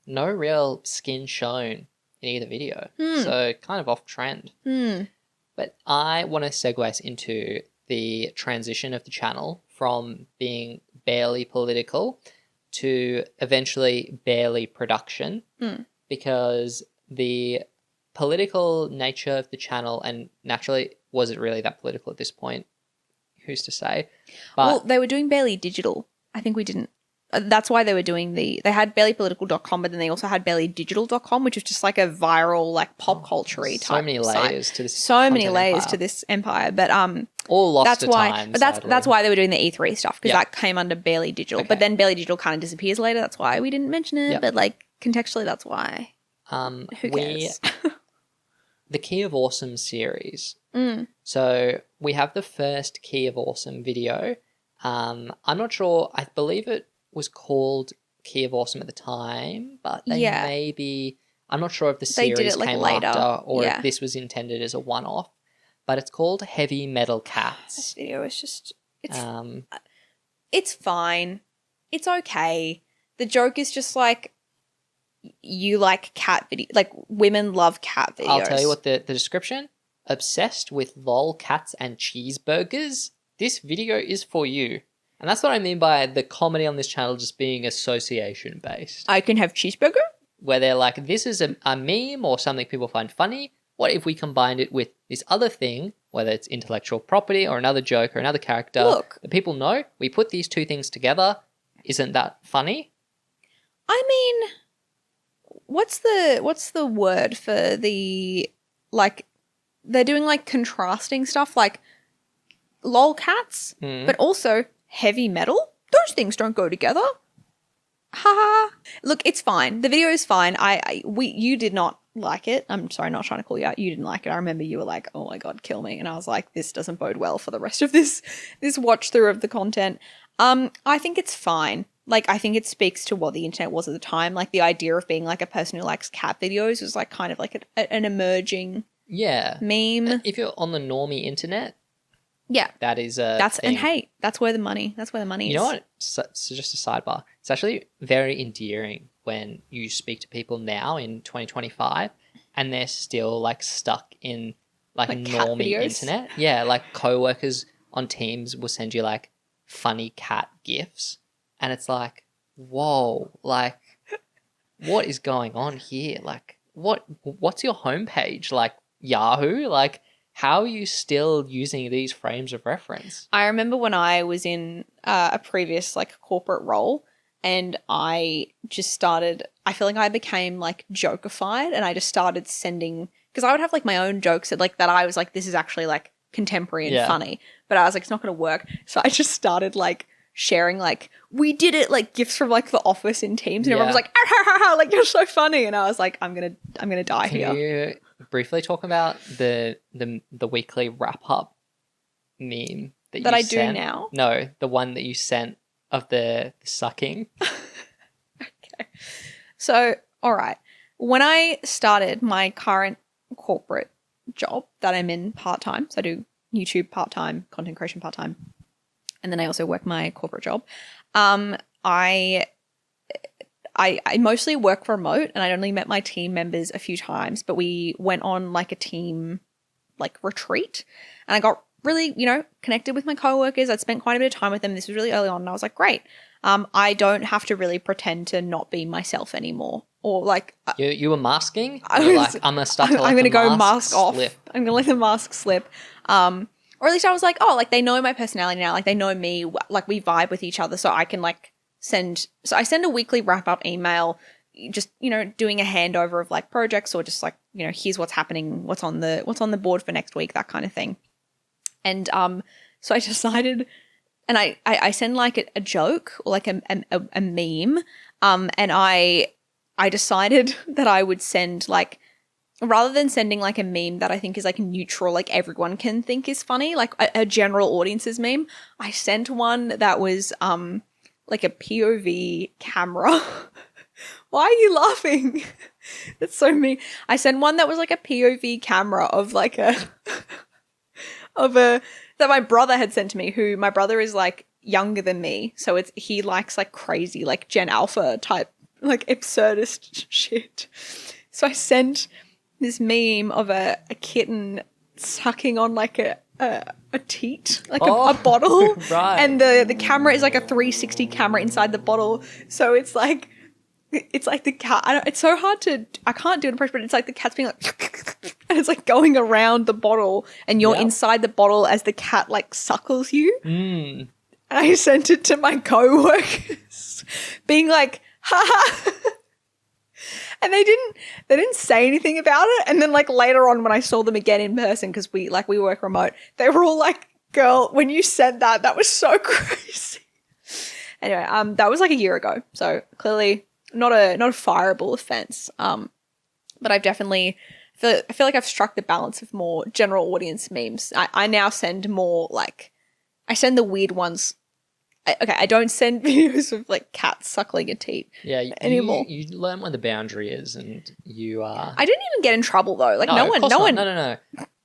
No real skin shown in either video. So kind of off trend. But I want to segue us into the transition of the channel from being barely political to eventually barely production because the political nature of the channel, and naturally, was it really that political at this point? Who's to say? But well, they were doing barely digital. I think we didn't. That's why they were doing they had barelypolitical.com, but then they also had barelydigital.com, which was just like a viral, like pop culture-y type so many layers site. to this. So many layers empire. To this empire, but all lost that's to why. time. But that's why they were doing the E3 stuff because that came under barely digital. Okay. But then barely digital kind of disappears later. That's why we didn't mention it. Yep. But like contextually, that's why. Who cares? The Key of Awesome series. So we have the first Key of Awesome video. I'm not sure. I believe it was called Key of Awesome at the time, but they maybe I'm not sure if the They series did it, like, came later. after or Yeah. if this was intended as a one-off, but it's called Heavy Metal This Cats. video is just Um, it's fine. It's okay. The joke is just like you like cat video, like women love cat videos. I'll tell you what the description: obsessed with lol cats and cheeseburgers. This video is for you. And that's what I mean by the comedy on this channel just being association based. I can have cheeseburger. Where they're like, this is a meme or something people find funny. What if we combined it with this other thing, whether it's intellectual property or another joke or another character Look. that people know? We put these two things together. Isn't that funny? I mean, what's the word for the, like, they're doing like contrasting stuff like lol cats, but also heavy metal. Those things don't go together. Ha. Look, it's fine. The video is fine. You did not like it. I'm sorry, not trying to call you out. You didn't like it. I remember you were like, "Oh my god, kill me," and I was like, "This doesn't bode well for the rest of this watch through of the content." I think it's fine. Like, I think it speaks to what the internet was at the time. Like, the idea of being like a person who likes cat videos was like kind of like an emerging meme. If you're on the normie internet, Yeah, that is a that's thing. and hey, that's where the money is. You know what? So just a sidebar. It's actually very endearing when you speak to people now in 2025 and they're still like stuck in like a Like cat normie videos? internet. Yeah, like coworkers on Teams will send you like funny cat gifs, and it's like, whoa, like what is going on here? Like what's your homepage? Like Yahoo? Like how are you still using these frames of reference? I remember when I was in a previous like corporate role, and I just started. I feel like I became like jokeified, and I just started sending, because I would have like my own jokes that I was like, this is actually like contemporary and funny, but I was like, it's not going to work. So I just started like sharing like, we did it, like gifs from like The Office in Teams, and everyone was like, ah, ha, ha, ha, like you're so funny, and I was like, I'm gonna die Can here. you briefly talk about the weekly wrap up meme that you I do sent? now? No, the one that you sent of the sucking. Okay. So, all right. When I started my current corporate job that I'm in part-time, so I do YouTube part-time, content creation part-time, and then I also work my corporate job. I mostly work remote, and I only met my team members a few times, but we went on like a team like retreat, and I got really, connected with my coworkers. I'd spent quite a bit of time with them. This was really early on, and I was like, great. I don't have to really pretend to not be myself anymore, or like You were masking? I You're was- like, I'm gonna start to let I'm the gonna go mask off. slip. I'm gonna let the mask slip. Or at least I was like, oh, like they know my personality now. Like they know me. Like we vibe with each other, so I can like send. So I send a weekly wrap up email, just doing a handover of like projects, or just like here's what's happening, what's on the board for next week, that kind of thing. And so I decided, and I send like a joke or like a meme, and I decided that I would send like, rather than sending like a meme that I think is like neutral, like everyone can think is funny, like a general audience's meme, I sent one that was like a POV camera. Why are you laughing? That's so mean. I sent one that was like a POV camera of like that my brother had sent to me, who my brother is like younger than me, so he likes like crazy like Gen Alpha type like absurdist shit. So I sent this meme of a kitten sucking on like a teat, like a bottle, right. and the camera is like a 360 camera inside the bottle, so it's like the cat. It's so hard I can't do an impression, but it's like the cat's being like, and it's like going around the bottle, and you're inside the bottle as the cat like suckles you. And I sent it to my co-workers, being like, ha. And they didn't say anything about it. And then like later on when I saw them again in person, because we work remote, they were all like, girl, when you said that was so crazy. Anyway, that was like a year ago. So clearly not a fireable offense. But I've definitely I feel like I've struck the balance of more general audience memes. I now send more like, I send the weird ones I don't send videos of like cats suckling a teat anymore. You learn what the boundary is, and you I didn't even get in trouble though. Like no one.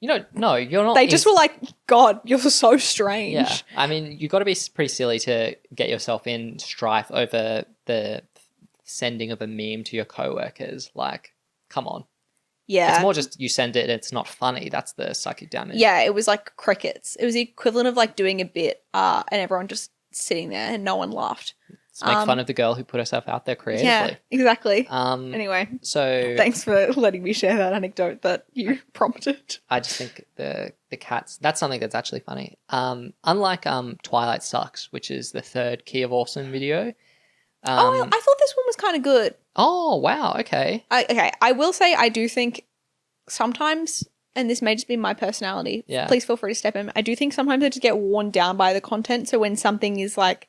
No. No, you're not. They just were like, God, you're so strange. Yeah, I mean, you got to be pretty silly to get yourself in strife over the sending of a meme to your coworkers. Like, come on. Yeah. It's more just you send it and it's not funny. That's the psychic damage. Yeah, it was like crickets. It was the equivalent of like doing a bit and everyone just sitting there and no one laughed. Let's make fun of the girl who put herself out there creatively. Yeah, exactly. Anyway, so thanks for letting me share that anecdote that you prompted. I just think the cats, that's something that's actually funny. Unlike Twilight Sucks, which is the third Key of Awesome video. I thought this one was kind of good. Oh, wow. Okay. I will say I do think sometimes, and this may just be my personality, please feel free to step in. I do think sometimes I just get worn down by the content. So when something is like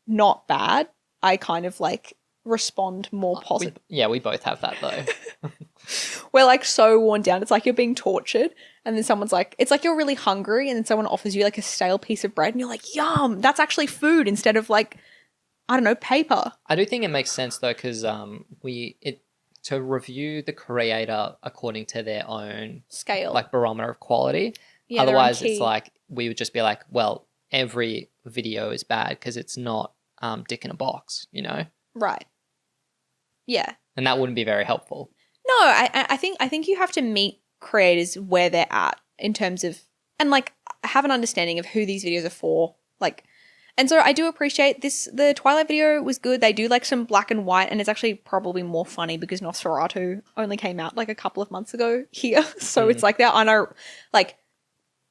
not bad, I kind of like respond more positive. We both have that though. We're like so worn down. It's like you're being tortured and then someone's like, it's like you're really hungry and then someone offers you like a stale piece of bread and you're like, yum, that's actually food instead of like, I don't know, paper. I do think it makes sense though, because to review the creator according to their own scale, like barometer of quality. Yeah, otherwise, it's like we would just be like, well, every video is bad because it's not dick in a box, you know? Right. Yeah. And that wouldn't be very helpful. No, I think you have to meet creators where they're at in terms of, and like have an understanding of who these videos are for, like. And so I do appreciate this. The Twilight video was good. They do like some black and white, and it's actually probably more funny because Nosferatu only came out like a couple of months ago here. So it's like that. I know, like,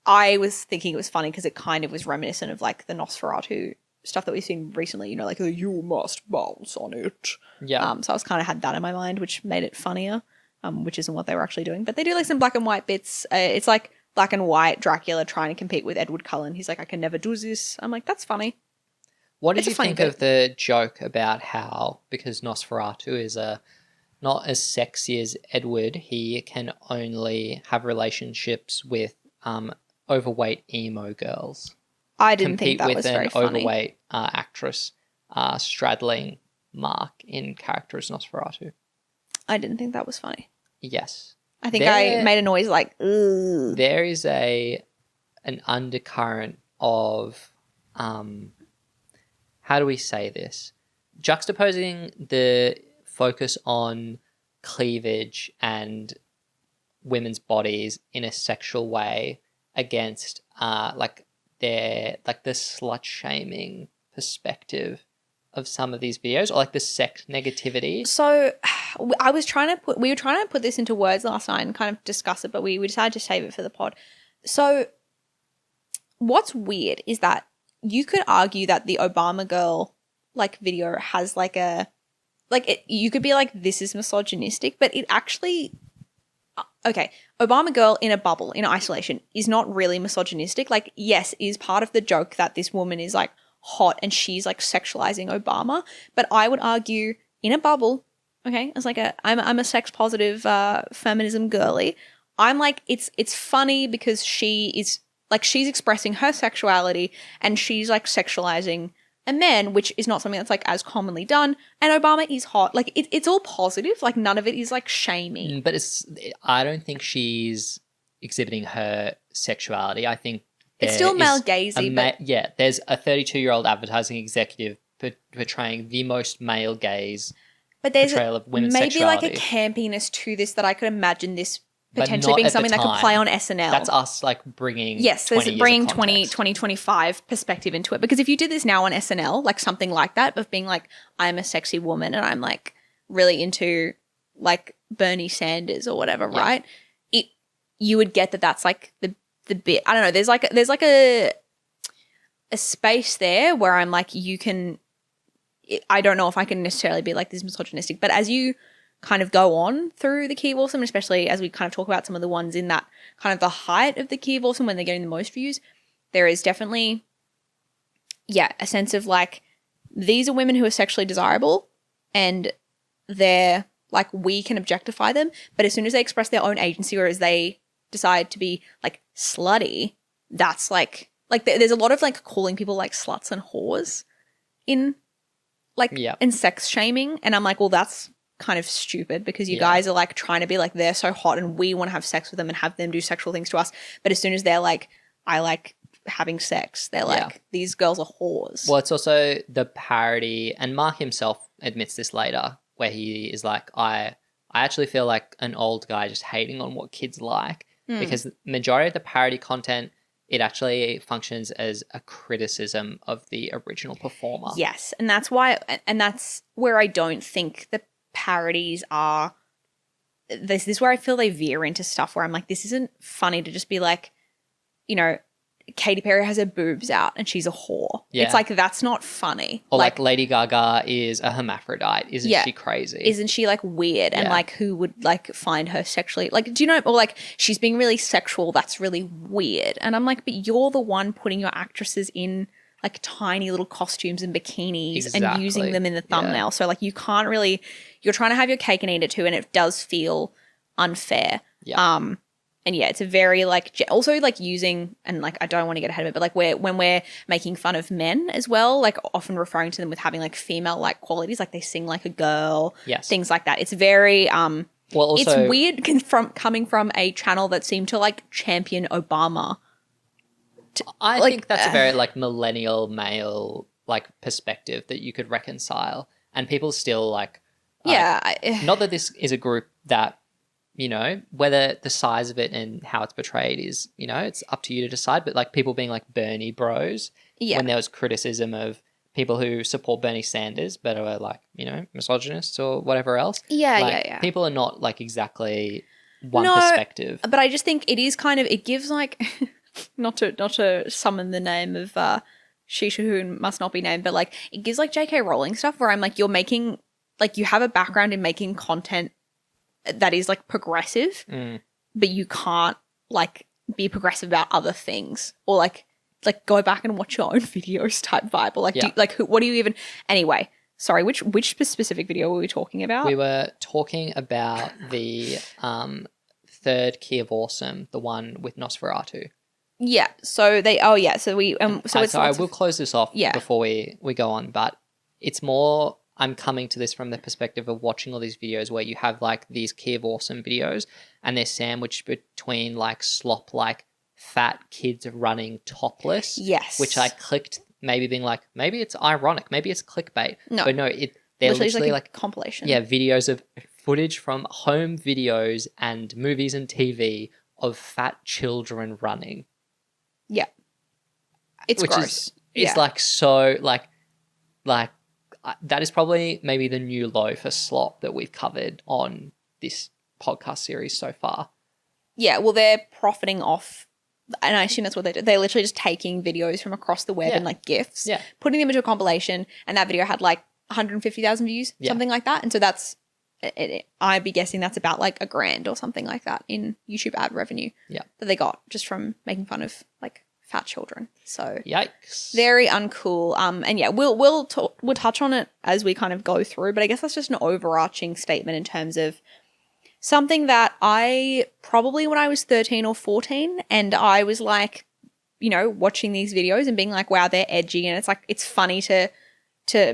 I was thinking it was funny because it kind of was reminiscent of like the Nosferatu stuff that we've seen recently, you know, like the you must bounce on it. Yeah. So I was kind of had that in my mind, which made it funnier, which isn't what they were actually doing. But they do like some black and white bits. It's like black and white Dracula trying to compete with Edward Cullen. He's like, I can never do this. I'm like, that's funny. What did you think of the joke about how, because Nosferatu is not as sexy as Edward, he can only have relationships with overweight emo girls? I didn't think that was very funny. Compete with an overweight actress straddling Mark in character as Nosferatu. I didn't think that was funny. Yes. I think I made a noise like, ugh. There is an undercurrent of, how do we say this? Juxtaposing the focus on cleavage and women's bodies in a sexual way against like the slut shaming perspective of some of these videos, or like the sex negativity. So we were trying to put this into words last night and kind of discuss it, but we decided to save it for the pod. So what's weird is that you could argue that the Obama girl like video has like you could be like, this is misogynistic, but it actually, okay, Obama girl in a bubble, in isolation, is not really misogynistic. Like, yes, is part of the joke that this woman is like hot and she's like sexualizing Obama, but I would argue in a bubble, okay, as like I'm a sex positive feminism girly, I'm like, it's funny because she's expressing her sexuality and she's like sexualizing a man, which is not something that's like as commonly done, and Obama is hot. Like it's all positive, like none of it is like shaming. But I don't think she's exhibiting her sexuality. I think it's still male gazy. There's a 32-year-old advertising executive portraying the most male gaze portrayal of women's sexuality. Maybe like a campiness to this that I could imagine this potentially being something that could play on SNL. That's us like bringing 2025 perspective into it. Because if you did this now on SNL, like something like that of being like, I'm a sexy woman and I'm like really into like Bernie Sanders or whatever, right? You would get that that's like the bit. I don't know. There's like a space there where I'm like, I don't know if I can necessarily be like this misogynistic, but as you kind of go on through the Key of Awesome, especially as we kind of talk about some of the ones in that kind of the height of the Key of Awesome when they're getting the most views, there is definitely, a sense of like, these are women who are sexually desirable and they're like, we can objectify them, but as soon as they express their own agency or as they decide to be like slutty, that's like like there's a lot of like calling people like sluts and whores in like in sex shaming, and I'm like, well, that's kind of stupid because you guys are like trying to be like they're so hot and we want to have sex with them and have them do sexual things to us, but as soon as they're like, I like having sex, they're like, these girls are whores. Well, it's also the parody, and Mark himself admits this later, where he is like, I actually feel like an old guy just hating on what kids like, because the majority of the parody content, it actually functions as a criticism of the original performer. Yes, and that's why, and that's where I don't think the parodies are. This is where I feel they veer into stuff where I'm like, this isn't funny to just be like, you know, Katy Perry has her boobs out and she's a whore. Yeah. It's like, that's not funny. Or like Lady Gaga is a hermaphrodite. Isn't she crazy? Isn't she like weird? And like, who would like find her sexually? Like, do you know, or like she's being really sexual. That's really weird. And I'm like, but you're the one putting your actresses in like tiny little costumes and bikinis and using them in the thumbnail. So like, you can't really, you're trying to have your cake and eat it too. And it does feel unfair. Yeah. And yeah, it's a very like also like using, and like I don't want to get ahead of it, but like when we're making fun of men as well, like often referring to them with having like female like qualities, like they sing like a girl, things like that. It's very well, also, it's weird coming from a channel that seemed to like champion Obama. I think that's a very like millennial male like perspective that you could reconcile, and people still like not that this is a group that, you know, whether the size of it and how it's portrayed is, you know, it's up to you to decide. But like people being like Bernie bros, when there was criticism of people who support Bernie Sanders but are like, you know, misogynists or whatever else. People are not like exactly one perspective. But I just think it is kind of, it gives like, not to summon the name of Shisha who must not be named, but like it gives like J.K. Rowling stuff where I'm like, you're making, like you have a background in making content that is like progressive, but you can't like be progressive about other things, or like go back and watch your own videos type vibe, or like what do you even, anyway, sorry, which specific video were we talking about? We were talking about the third Key of Awesome, the one with Nosferatu. Yeah, so they so it's sorry, we'll close this off before we go on, but it's more, I'm coming to this from the perspective of watching all these videos where you have like these Key of Awesome videos and they're sandwiched between like slop, like fat kids running topless. Yes. Which I clicked, maybe being like, maybe it's ironic, maybe it's clickbait. No. But no, they're literally like a compilation. Yeah, videos of footage from home videos and movies and TV of fat children running. Yeah. It's gross. It's like so like that is probably maybe the new low for slop that we've covered on this podcast series so far. Yeah, well, they're profiting off, and I assume that's what they do. They're literally just taking videos from across the web and like GIFs, putting them into a compilation, and that video had like 150,000 views, something like that. And so that's, I'd be guessing that's about like $1,000 or something like that in YouTube ad revenue that they got just from making fun of like fat children. So yikes, very uncool. And yeah, we'll touch on it as we kind of go through, but I guess that's just an overarching statement in terms of something that I probably, when I was 13 or 14, and I was like, you know, watching these videos and being like, wow, they're edgy, and it's like, it's funny to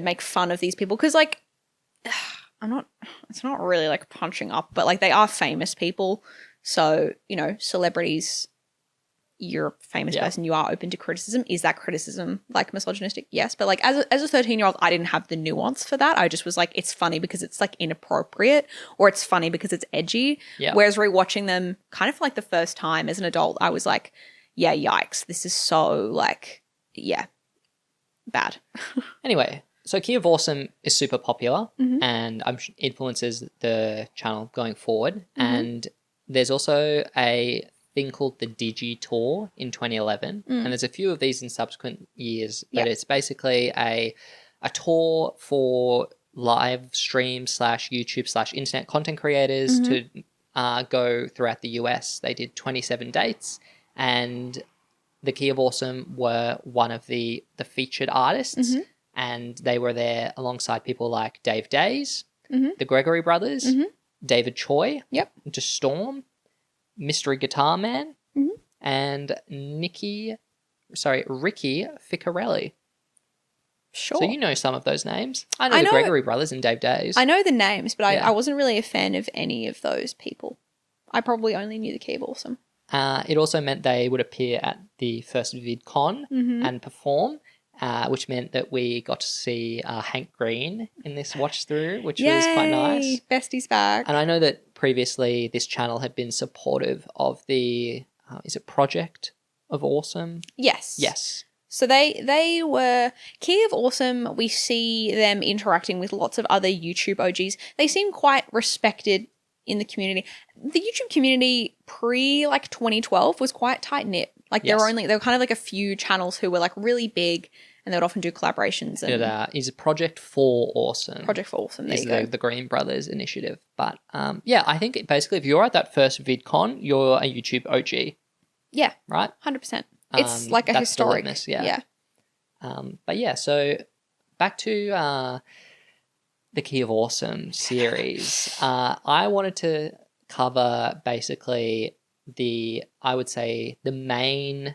make fun of these people, because like it's not really like punching up, but like they are famous people, so, you know, celebrities, you're a famous person, you are open to criticism. Is that criticism like misogynistic? Yes. But like as a 13-year-old, I didn't have the nuance for that. I just was like, it's funny because it's like inappropriate, or it's funny because it's edgy. Yeah. Whereas rewatching them kind of like the first time as an adult, I was like, yeah, yikes. This is so like, bad. Anyway, so Key of Awesome is super popular and influences the channel going forward. And there's also a thing called the Digi Tour in 2011, and there's a few of these in subsequent years, but it's basically a tour for live stream / YouTube / internet content creators to go throughout the US. They did 27 dates, and the Key of Awesome were one of the featured artists, and they were there alongside people like Dave Days, the Gregory Brothers, David Choi, Just Storm, Mystery Guitar Man, and Nikki Ricky Ficarelli. Sure. So you know some of those names. I know the Gregory brothers and Dave Days. I know the names, but Yeah. I wasn't really a fan of any of those people. I probably only knew the Key of Awesome. It also meant they would appear at the first VidCon and perform, which meant that we got to see Hank Green in this watch through, which was quite nice. Bestie's back. And I know that previously this channel had been supportive of the, is it Project of Awesome? Yes. Yes. So they were Key of Awesome. We see them interacting with lots of other YouTube OGs. They seem quite respected in the community. The YouTube community pre 2012 was quite tight knit. Like there were kind of like a few channels who were like really big, and they would often do collaborations. And It is a Project for Awesome. Project for Awesome. There is you go. the Green Brothers initiative. But I think basically if you're at that first VidCon, you're a YouTube OG. Yeah, right. 100%. It's like a that's the historic. litmus, Yeah. But yeah, so back to the Key of Awesome series. I wanted to cover basically the main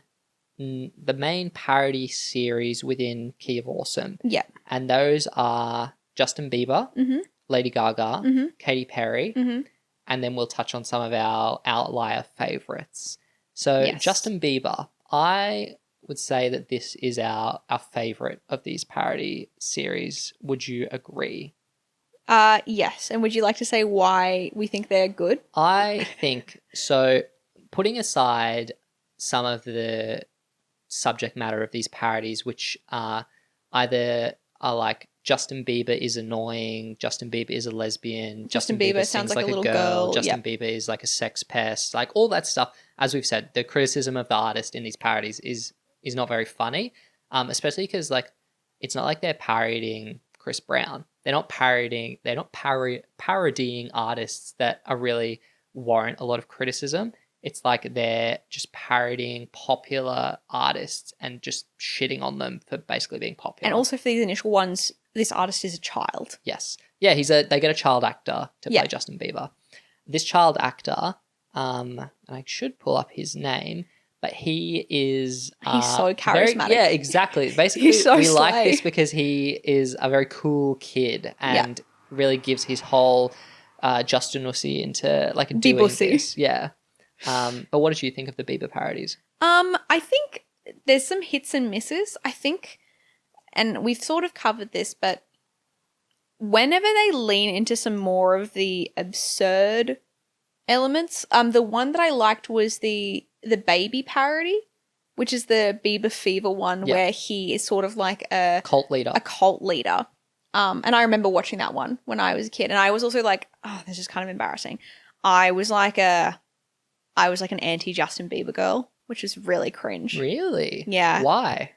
parody series within Key of Awesome. Yeah. And those are Justin Bieber, Lady Gaga, Katy Perry, and then we'll touch on some of our outlier favorites. So Justin Bieber, I would say that this is our favorite of these parody series. Would you agree? Yes. And would you like to say why we think they're good? I think so. Putting aside some of the subject matter of these parodies, which either are like Justin Bieber is annoying, Justin Bieber is a lesbian, Justin Bieber sounds like a little girl, Justin Bieber is like a sex pest, like all that stuff. As we've said, the criticism of the artist in these parodies is not very funny, especially because like it's not like they're parodying Chris Brown. They're not parodying artists that are really warrant a lot of criticism. It's like they're just parodying popular artists and just shitting on them for basically being popular. And also for these initial ones, this artist is a child. Yes. Yeah, they get a child actor to play Justin Bieber. This child actor, and I should pull up his name, but he is... he's so charismatic. Yeah, exactly. Basically, so we slay. like this because he is a very cool kid and really gives his whole Justin-ussy into like doing this. Yeah. But what did you think of the Bieber parodies? I think there's some hits and misses. I think, and we've sort of covered this, but whenever they lean into some more of the absurd elements, the one that I liked was the baby parody, which is the Bieber Fever one, where he is sort of like a cult leader. And I remember watching that one when I was a kid, and I was also like, oh, this is kind of embarrassing. I was like an anti Justin Bieber girl, which is really cringe. Really? Yeah. Why?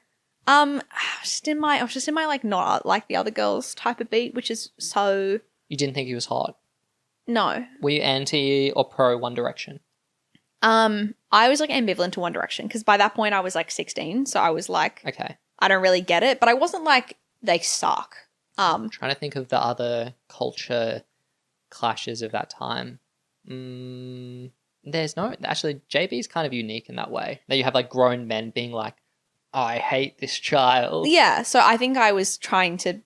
I was just in my like not like the other girls type of beat, which is so. You didn't think he was hot? No. Were you anti or pro One Direction? I was like ambivalent to One Direction because by that point I was like 16, so I was like, okay, I don't really get it, but I wasn't like they suck. I'm trying to think of the other culture clashes of that time. There's no, actually, JB is kind of unique in that way. That you have like grown men being like, oh, I hate this child. Yeah, so I think I was trying to,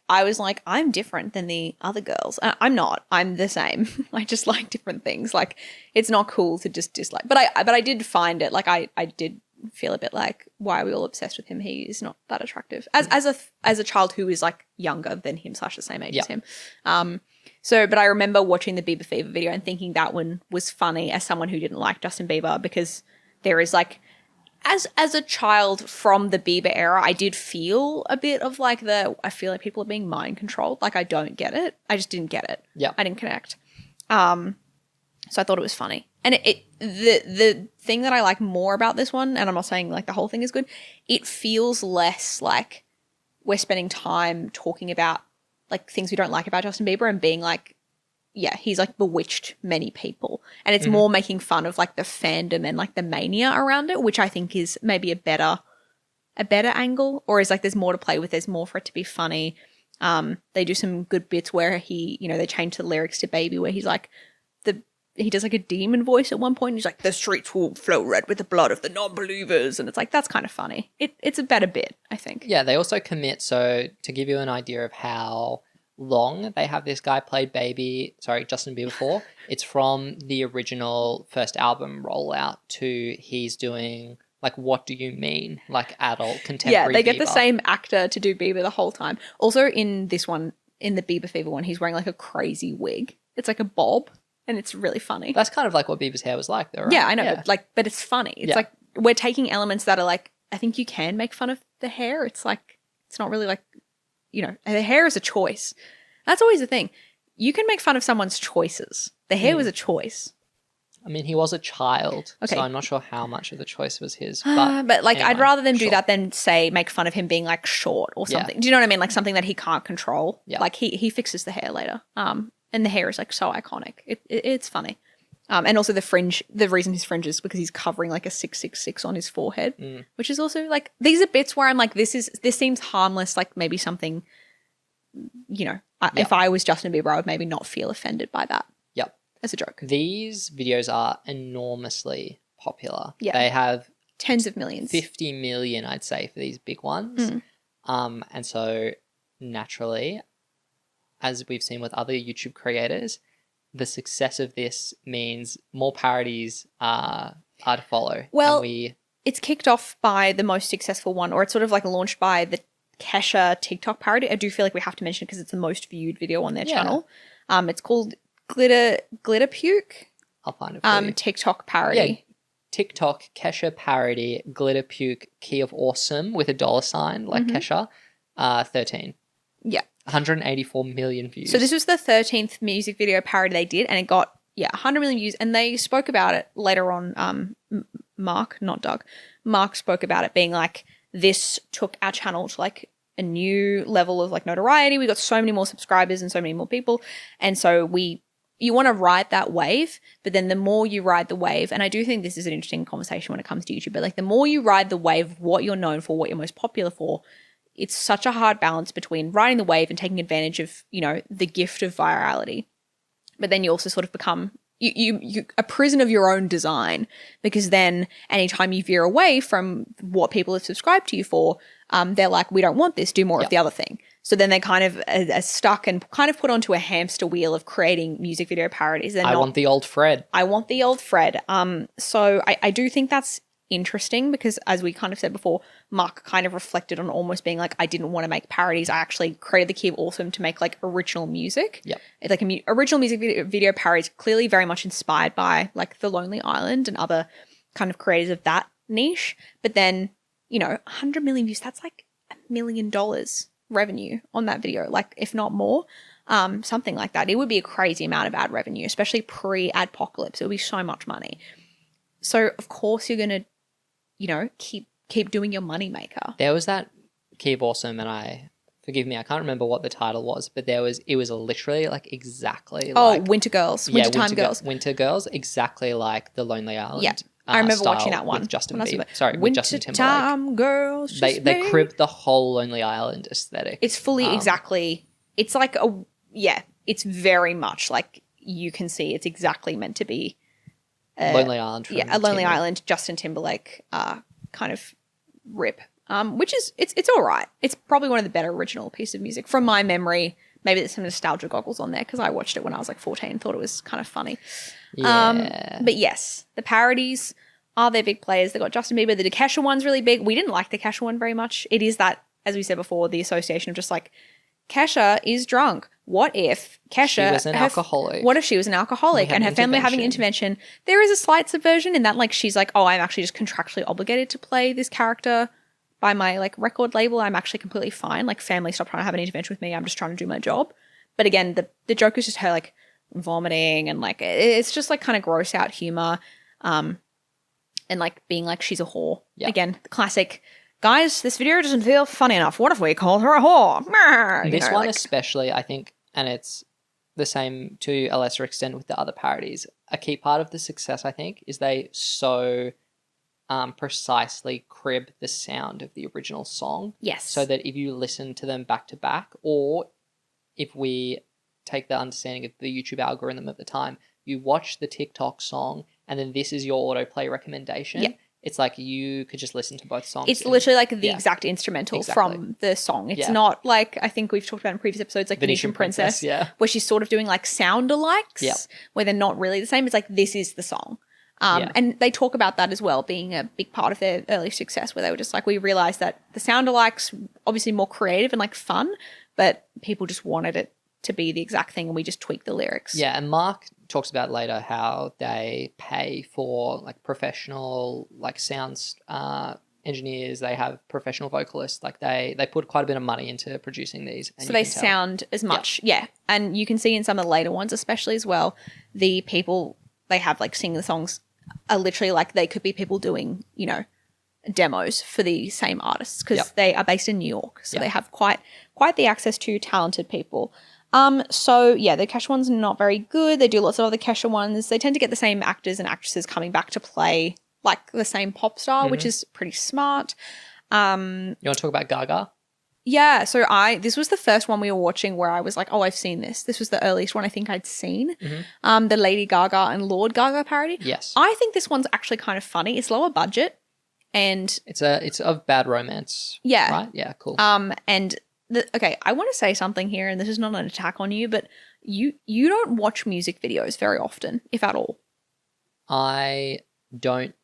I was like, I'm different than the other girls. I'm not. I'm the same. I just like different things. Like, it's not cool to just dislike. But I did find it, I did feel a bit like, why are we all obsessed with him? He is not that attractive. As a child who is like younger than him / the same age as him. But I remember watching the Bieber Fever video and thinking that one was funny as someone who didn't like Justin Bieber, because there is like, as a child from the Bieber era, I did feel a bit of like I feel like people are being mind controlled. Like, I don't get it. I just didn't get it. Yeah. I didn't connect. So I thought it was funny. And the thing that I like more about this one, and I'm not saying like the whole thing is good, it feels less like we're spending time talking about like things we don't like about Justin Bieber and being like, yeah, he's like bewitched many people. And it's more making fun of like the fandom and like the mania around it, which I think is maybe a better angle, or is like there's more to play with, there's more for it to be funny. They do some good bits where they change the lyrics to Baby, where he's like, he does like a demon voice at one point. He's like, the streets will flow red with the blood of the non-believers. And it's like, that's kind of funny. It's a better bit, I think. Yeah, they also commit. So to give you an idea of how long they have this guy played Justin Bieber for, it's from the original first album rollout to he's doing like What Do You Mean? Like adult contemporary. Yeah, they get Bieber. the same actor to do Bieber the whole time. Also in this one, in the Bieber Fever one, he's wearing like a crazy wig. It's like a bob and it's really funny. That's kind of like what Bieber's hair was like though, right? Yeah, I know. But it's funny. It's like we're taking elements that are like, I think you can make fun of the hair. It's like, it's not really like, you know, the hair is a choice. That's always the thing. You can make fun of someone's choices. The hair was a choice. I mean, he was a child, Okay. so I'm not sure how much of the choice was his. But like, anyway, I'd rather them do sure. that than say make fun of him being like short or something. Do you know what I mean? Like something that he can't control. Yeah. Like he fixes the hair later. And the hair is like so iconic. It's funny. And also the fringe. The reason his fringe is because he's covering like a 666 on his forehead, which is also like, these are bits where I'm like, this seems harmless. Like maybe something, you know, if I was Justin Bieber, I would maybe not feel offended by that. Yep. As a joke. These videos are enormously popular. Yeah. They have Tens of millions. 50 million, I'd say, for these big ones. And so naturally, as we've seen with other YouTube creators, the success of this means more parodies are to follow. Well, and it's kicked off by the most successful one, or it's sort of like launched by the Kesha TikTok parody. I do feel like we have to mention it because it's the most viewed video on their channel. It's called Glitter Puke. I'll find it for you. TikTok parody. Yeah, TikTok Kesha parody Glitter Puke Key of Awesome with a $sign like Kesha. 13. Yeah. 184 million views. So this was the 13th music video parody they did, and it got 100 million views. And they spoke about it later on. Mark, not Doug. Mark spoke about it being like, this took our channel to like a new level of like notoriety. We got so many more subscribers and so many more people, and so you want to ride that wave, but then the more you ride the wave, and I do think this is an interesting conversation when it comes to YouTube, but like the more you ride the wave of what you're known for, what you're most popular for, it's such a hard balance between riding the wave and taking advantage of, you know, the gift of virality. But then you also sort of become you a prison of your own design, because then anytime you veer away from what people have subscribed to you for, they're like, we don't want this, do more of the other thing. So then they kind of are stuck and kind of put onto a hamster wheel of creating music video parodies. I want the old Fred. I want the old Fred. So I do think that's interesting because, as we kind of said before, Mark kind of reflected on almost being like, I didn't want to make parodies. I actually created the Key of Awesome to make like original music. Yeah. It's like original music video parodies, clearly very much inspired by like The Lonely Island and other kind of creators of that niche. But then, you know, 100 million views, that's like $1 million revenue on that video, like if not more. Something like that. It would be a crazy amount of ad revenue, especially pre-adpocalypse. It would be so much money. So of course you're going to, you know, keep doing your money maker. There was that Key of Awesome, and forgive me, I can't remember what the title was, but it was literally like exactly like Winter Girls, Wintertime Girls. Winter Girls, exactly like The Lonely Island. Yeah, I remember style watching that one with Justin when I was Bieber. Sorry, with Justin Timberlake. Wintertime Girls. They cribbed the whole Lonely Island aesthetic. It's fully exactly. It's like it's very much like you can see it's exactly meant to be. Lonely Island. A Lonely Island, Justin Timberlake kind of rip. Which is, it's all right. It's probably one of the better original pieces of music from my memory. Maybe there's some nostalgia goggles on there because I watched it when I was like 14 and thought it was kind of funny. Yeah. But yes, the parodies are their big players. They got Justin Bieber. The Kesha one's really big. We didn't like the Kesha one very much. It is that, as we said before, the association of just like, Kesha is drunk. What if Kesha was an alcoholic? What if she was an alcoholic and her family having intervention? There is a slight subversion in that, like, she's like, oh, I'm actually just contractually obligated to play this character by my like record label. I'm actually completely fine. Like, family, stop trying to have an intervention with me. I'm just trying to do my job. But again, the joke is just her like vomiting and like it's just like kind of gross out humor, and like being like she's a whore. Yeah. Again, the classic. Guys, this video doesn't feel funny enough. What if we call her a whore? This one especially, I think, and it's the same to a lesser extent with the other parodies. A key part of the success, I think, is they so precisely crib the sound of the original song. Yes. So that if you listen to them back to back, or if we take the understanding of the YouTube algorithm at the time, you watch the TikTok song and then this is your autoplay recommendation. Yeah. It's like you could just listen to both songs. It's literally like the exact instrumental from the song. It's not like, I think we've talked about in previous episodes, like Venetian Princess, where she's sort of doing like sound-alikes where they're not really the same. It's like, this is the song. And they talk about that as well, being a big part of their early success, where they were just like, we realized that the sound-alikes obviously more creative and like fun, but people just wanted it to be the exact thing and we just tweaked the lyrics. Yeah, and Mark talks about later how they pay for like professional like sounds engineers. They have professional vocalists. Like they put quite a bit of money into producing these. And so they sound as much. Yeah. And you can see in some of the later ones, especially as well, the people they have like singing the songs are literally like they could be people doing, you know, demos for the same artists because they are based in New York. So they have quite the access to talented people. So yeah, the Kesha one's not very good. They do lots of other Kesha ones. They tend to get the same actors and actresses coming back to play like the same pop star, which is pretty smart. You want to talk about Gaga? Yeah, so this was the first one we were watching where I was like, oh, I've seen this. This was the earliest one I think I'd seen. The Lady Gaga and Lord Gaga parody. Yes. I think this one's actually kind of funny. It's lower budget and it's of Bad Romance. Yeah. Right? Yeah, cool. And okay, I want to say something here, and this is not an attack on you, but you don't watch music videos very often, if at all. I don't.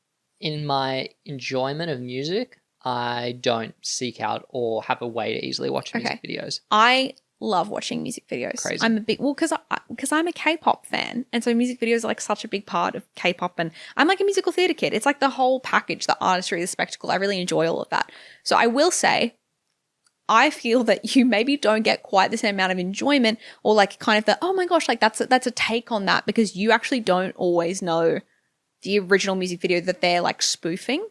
In my enjoyment of music, I don't seek out or have a way to easily watch music videos. I love watching music videos. Crazy. I'm a big because I'm a K-pop fan, and so music videos are like such a big part of K-pop, and I'm like a musical theater kid. It's like the whole package, the artistry, the spectacle. I really enjoy all of that. So I will say, I feel that you maybe don't get quite the same amount of enjoyment or like kind of the, oh my gosh, like that's a take on that because you actually don't always know the original music video that they're like spoofing.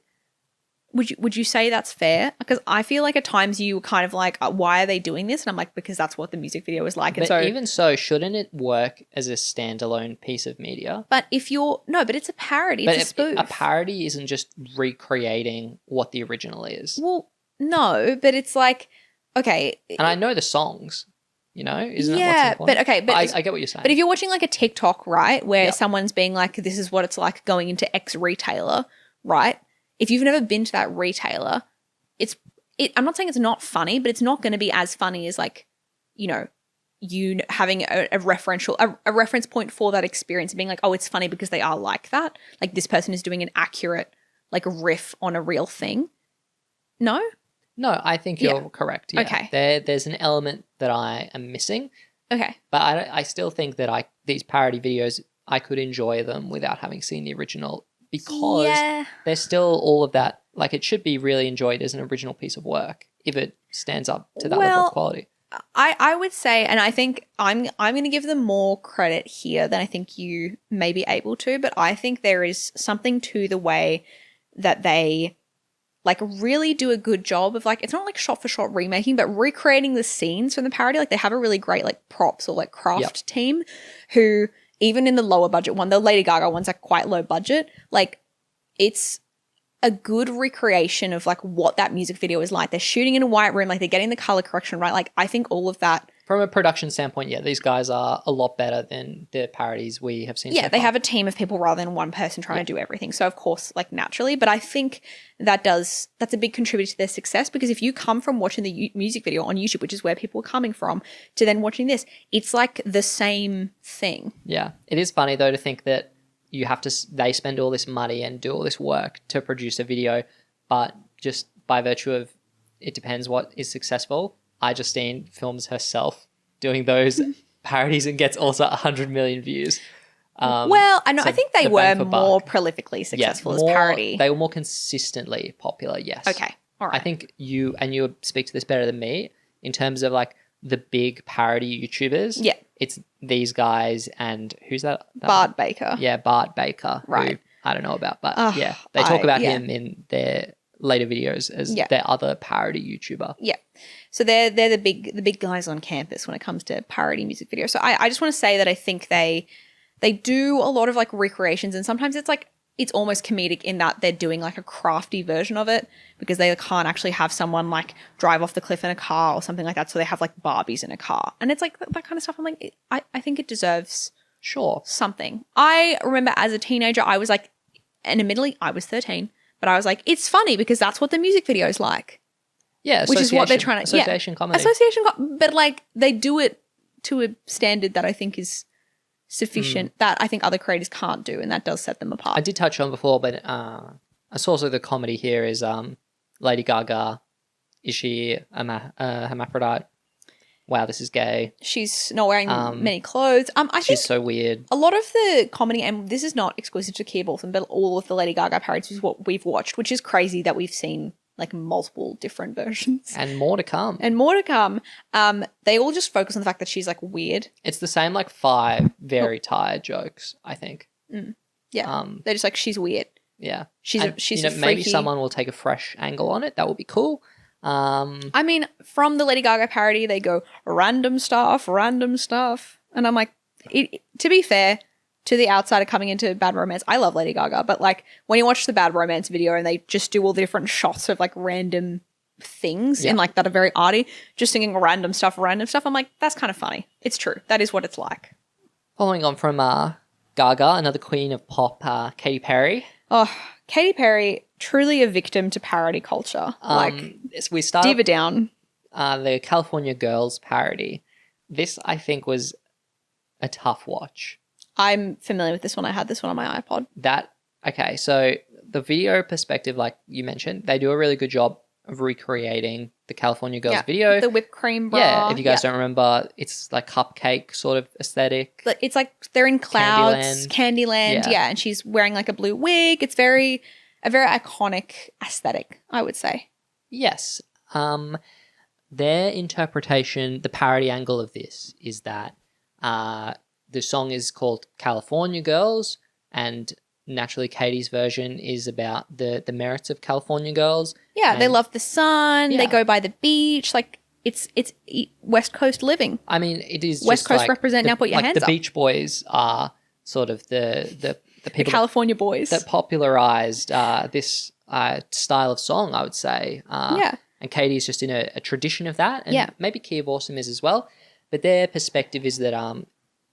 Would you say that's fair? Because I feel like at times you kind of like, why are they doing this? And I'm like, because that's what the music video is like. But even so, shouldn't it work as a standalone piece of media? But but it's a parody. It's a spoof. A parody isn't just recreating what the original is. Well, no, but it's like, okay. And I know the songs, you know? Isn't that what's important? but I get what you're saying. But if you're watching like a TikTok, right, where someone's being like, this is what it's like going into X retailer, right? If you've never been to that retailer, I'm not saying it's not funny, but it's not going to be as funny as like, you know, you having a reference point for that experience and being like, oh, it's funny because they are like that. Like this person is doing an accurate like riff on a real thing. No? No, I think you're correct. Yeah. Okay. There's an element that I am missing. Okay. But I still think that these parody videos, I could enjoy them without having seen the original because there's still all of that. Like it should be really enjoyed as an original piece of work if it stands up to that level of quality. I would say, and I think I'm going to give them more credit here than I think you may be able to, but I think there is something to the way that they like really do a good job of like, it's not like shot for shot remaking, but recreating the scenes from the parody. Like they have a really great like props or like craft team who even in the lower budget one, the Lady Gaga one's like quite low budget. Like it's a good recreation of like what that music video is like. They're shooting in a white room, like they're getting the color correction right. Like I think all of that. From a production standpoint, these guys are a lot better than the parodies we have seen. Yeah, they have a team of people rather than one person trying to do everything. So of course, like naturally, but I think that's a big contributor to their success because if you come from watching the music video on YouTube, which is where people are coming from, to then watching this, it's like the same thing. Yeah, it is funny though to think that they spend all this money and do all this work to produce a video, but just by virtue of it depends what is successful. Justine films herself doing those parodies and gets also 100 million views. Well, I know. So I think they were more prolifically successful as parody. They were more consistently popular, yes. Okay, all right. I think you speak to this better than me in terms of like the big parody YouTubers. Yeah. It's these guys and who's that? Bart Baker. Yeah, Bart Baker. Right. Who I don't know about, but they talk about him in their later videos as their other parody YouTuber. Yeah. So they're the big guys on campus when it comes to parody music videos. So I just want to say that I think they do a lot of like recreations and sometimes it's like it's almost comedic in that they're doing like a crafty version of it because they can't actually have someone like drive off the cliff in a car or something like that. So they have like Barbies in a car. And it's like that kind of stuff. I'm like, I think it deserves something. I remember as a teenager, I was like, and admittedly I was 13, but I was like, it's funny because that's what the music video is like. Yeah. Which is what they're trying to, association comedy. But like they do it to a standard that I think is sufficient that I think other creators can't do, and that does set them apart. I did touch on before, but a source of the comedy here is Lady Gaga. Is she a hermaphrodite? Wow, this is gay. She's not wearing many clothes. I think she's so weird. A lot of the comedy, and this is not exclusive to Kia Balsam, but all of the Lady Gaga parodies is what we've watched, which is crazy that we've seen like multiple different versions. And more to come. They all just focus on the fact that she's like weird. It's the same like 5 very tired jokes, I think. Yeah. They're just like, she's weird. Yeah. She's a maybe someone will take a fresh angle on it. That would be cool. I mean, from the Lady Gaga parody, they go random stuff. And I'm like, to be fair, to the outsider coming into Bad Romance, I love Lady Gaga, but like when you watch the Bad Romance video and they just do all the different shots of like random things in like that are very arty, just singing random stuff, I'm like, that's kind of funny. It's true. That is what it's like. Following on from Gaga, another queen of pop, Katy Perry. Oh, Katy Perry, truly a victim to parody culture. We started diva down. The California Girls parody. This, I think, was a tough watch. I'm familiar with this one. I had this one on my iPod. Okay, so the video perspective, like you mentioned, they do a really good job of recreating the California Girls video. The whipped cream bra. Yeah, if you guys don't remember, it's like cupcake sort of aesthetic. It's like they're in clouds, Candyland, and she's wearing like a blue wig. It's a very iconic aesthetic, I would say. Yes. Their interpretation, the parody angle of this is that the song is called California Girls, and naturally Katie's version is about the merits of California girls. Yeah, they love the sun, they go by the beach, like it's West Coast living. I mean, it is West just Coast like represent, now put your hands the up. The Beach Boys are sort of the people California boys that popularized this style of song, I would say. And Katie's just in a tradition of that, and maybe Kia Balsam is as well. But their perspective is that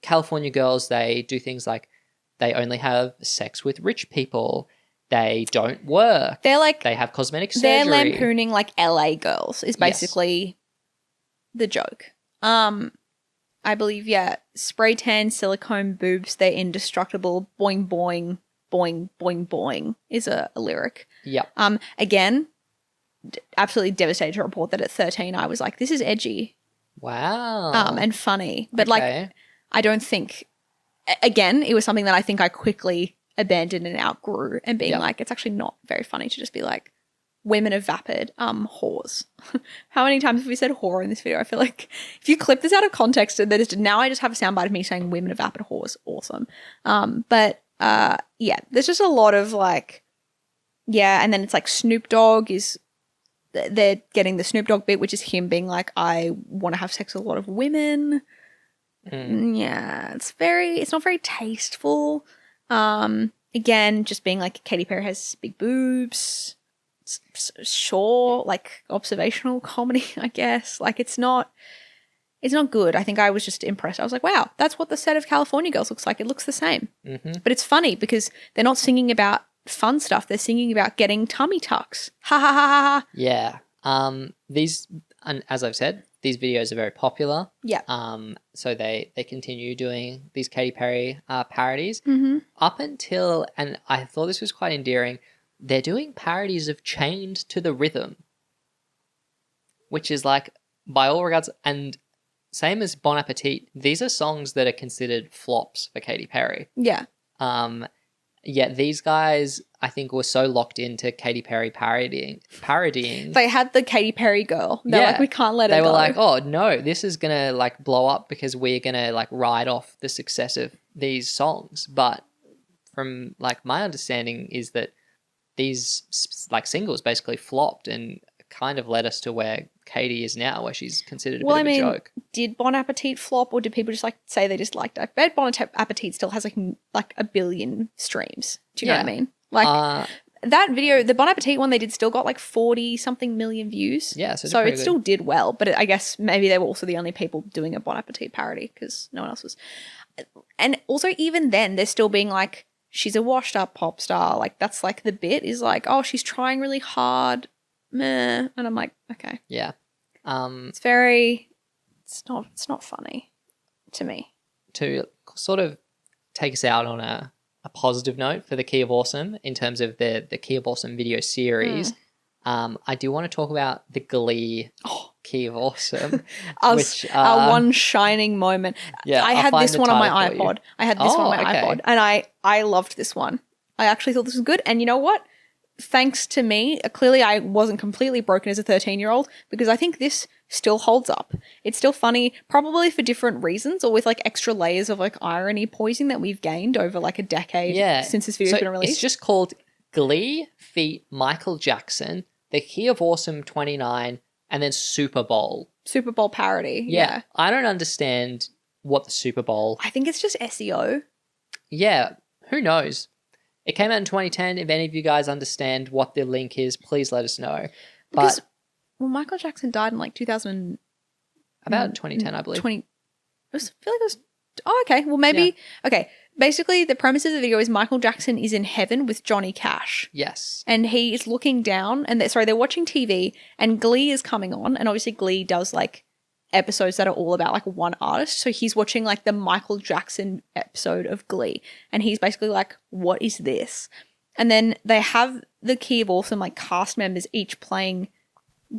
California girls, they do things like they only have sex with rich people. They don't work. They have cosmetic surgery. They're lampooning like LA girls is basically the joke. I believe, spray tan, silicone boobs, they're indestructible. Boing, boing, boing, boing, boing is a lyric. Yep. Again, absolutely devastated to report that at 13 I was like, this is edgy. Wow. And funny. But like, I don't think, again, it was something that I think I quickly abandoned and outgrew, and being like, it's actually not very funny to just be like, women are vapid, whores. How many times have we said whore in this video? I feel like if you clip this out of context, now I just have a soundbite of me saying women are vapid whores. Awesome. There's just a lot of like, and then it's like Snoop Dogg they're getting the Snoop Dogg bit, which is him being like, I want to have sex with a lot of women. Yeah, it's not very tasteful. Again, just being like, Katy Perry has big boobs. Sure, like observational comedy, I guess. Like it's not good. I think I was just impressed. I was like, wow, that's what the set of California Girls looks like. It looks the same. But it's funny because they're not singing about fun stuff. They're singing about getting tummy tucks. Ha ha ha ha. Yeah. These, and as I've said, these videos are very popular. Yeah. So they continue doing these Katy Perry parodies up until, and I thought this was quite endearing, they're doing parodies of Chained to the Rhythm, which is like, by all regards, and same as Bon Appetit, these are songs that are considered flops for Katy Perry. Yeah. Yet these guys, I think, were so locked into Katy Perry parodying. They had the Katy Perry girl. They're like, we can't let her go. They were like, oh, no, this is going to like blow up because we're going to like ride off the success of these songs. But from like my understanding is that these like singles basically flopped and kind of led us to where Katy is now, where she's considered a Well, bit I of mean, a joke. did Bon Appetit flop, or did people just like say they just liked it? I bet Bon Appetit still has like a billion streams. Do you know what I mean? Like that video, the Bon Appetit one they did still got like 40 something million views. Yeah, so it still did well. But I guess maybe they were also the only people doing a Bon Appetit parody because no one else was. And also even then, they're still being like, she's a washed up pop star. Like that's like the bit is like, oh, she's trying really hard. Meh. And I'm like, okay. Yeah. It's not funny to me. To sort of take us out on a positive note for the Key of Awesome in terms of the Key of Awesome video series, I do want to talk about the Glee Key of Awesome. Our one shining moment. Yeah, I had this one on my iPod. iPod, and I loved this one. I actually thought this was good. And you know what? Thanks to me, clearly I wasn't completely broken as a 13-year-old because I think this still holds up. It's still funny, probably for different reasons or with like extra layers of like irony poisoning that we've gained over like a decade since this video's been released. It's just called Glee feat Michael Jackson, the Key of Awesome 29, and then Super Bowl. Super Bowl parody. Yeah. I don't understand what the Super Bowl... I think it's just SEO. Yeah, who knows? It came out in 2010. If any of you guys understand what the link is, please let us know. Because, Michael Jackson died in like 2000. About 2010, I believe. I feel like it was. Oh, okay. Well, maybe. Yeah. Okay. Basically, the premise of the video is Michael Jackson is in heaven with Johnny Cash. Yes. And he is looking down, and they're watching TV, and Glee is coming on, and obviously Glee does like episodes that are all about like one artist. So he's watching like the Michael Jackson episode of Glee, and he's basically like, what is this? And then they have the Key of Awesome like cast members each playing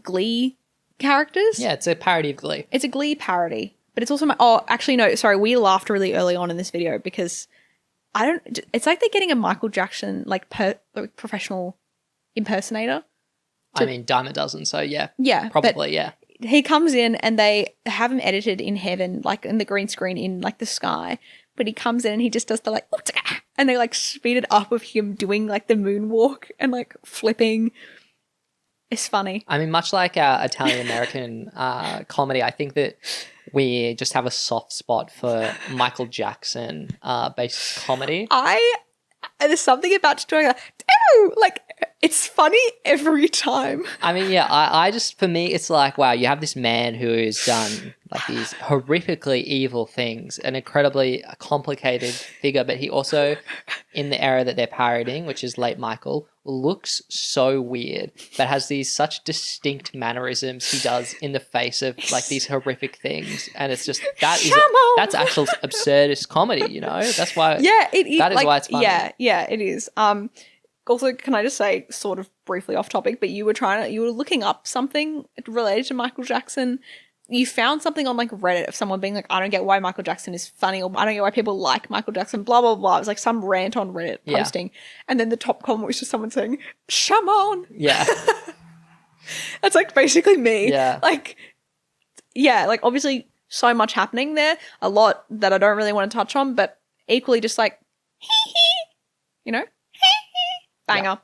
Glee characters. Yeah, it's a parody of Glee. It's a Glee parody, but it's also we laughed really early on in this video because it's like they're getting a Michael Jackson like professional impersonator. I mean, dime a dozen, so yeah. Yeah. Probably, yeah. He comes in and they have him edited in heaven, like in the green screen in like the sky. But he comes in and he just does the like, and they like speed it up of him doing like the moonwalk and like flipping. It's funny. I mean, much like our Italian-American comedy, I think that we just have a soft spot for Michael Jackson based comedy. There's something about just doing like it's funny every time. I mean, yeah, I just, for me, it's like, wow, you have this man who has done like these horrifically evil things, an incredibly complicated figure, but he also, in the era that they're parodying, which is late Michael, looks so weird, but has these such distinct mannerisms he does in the face of like these horrific things. And it's just, that's actual absurdist comedy, you know? That's why, that is like, why it's funny. Yeah, it is. Also, can I just say, sort of briefly off topic, but you were looking up something related to Michael Jackson. You found something on like Reddit of someone being like, I don't get why Michael Jackson is funny, or I don't get why people like Michael Jackson, blah, blah, blah. It was like some rant on Reddit posting. And then the top comment was just someone saying, Shamon. Yeah. That's like basically me. Yeah. Like obviously so much happening there, a lot that I don't really want to touch on, but equally just like, you know? Banger. Yeah.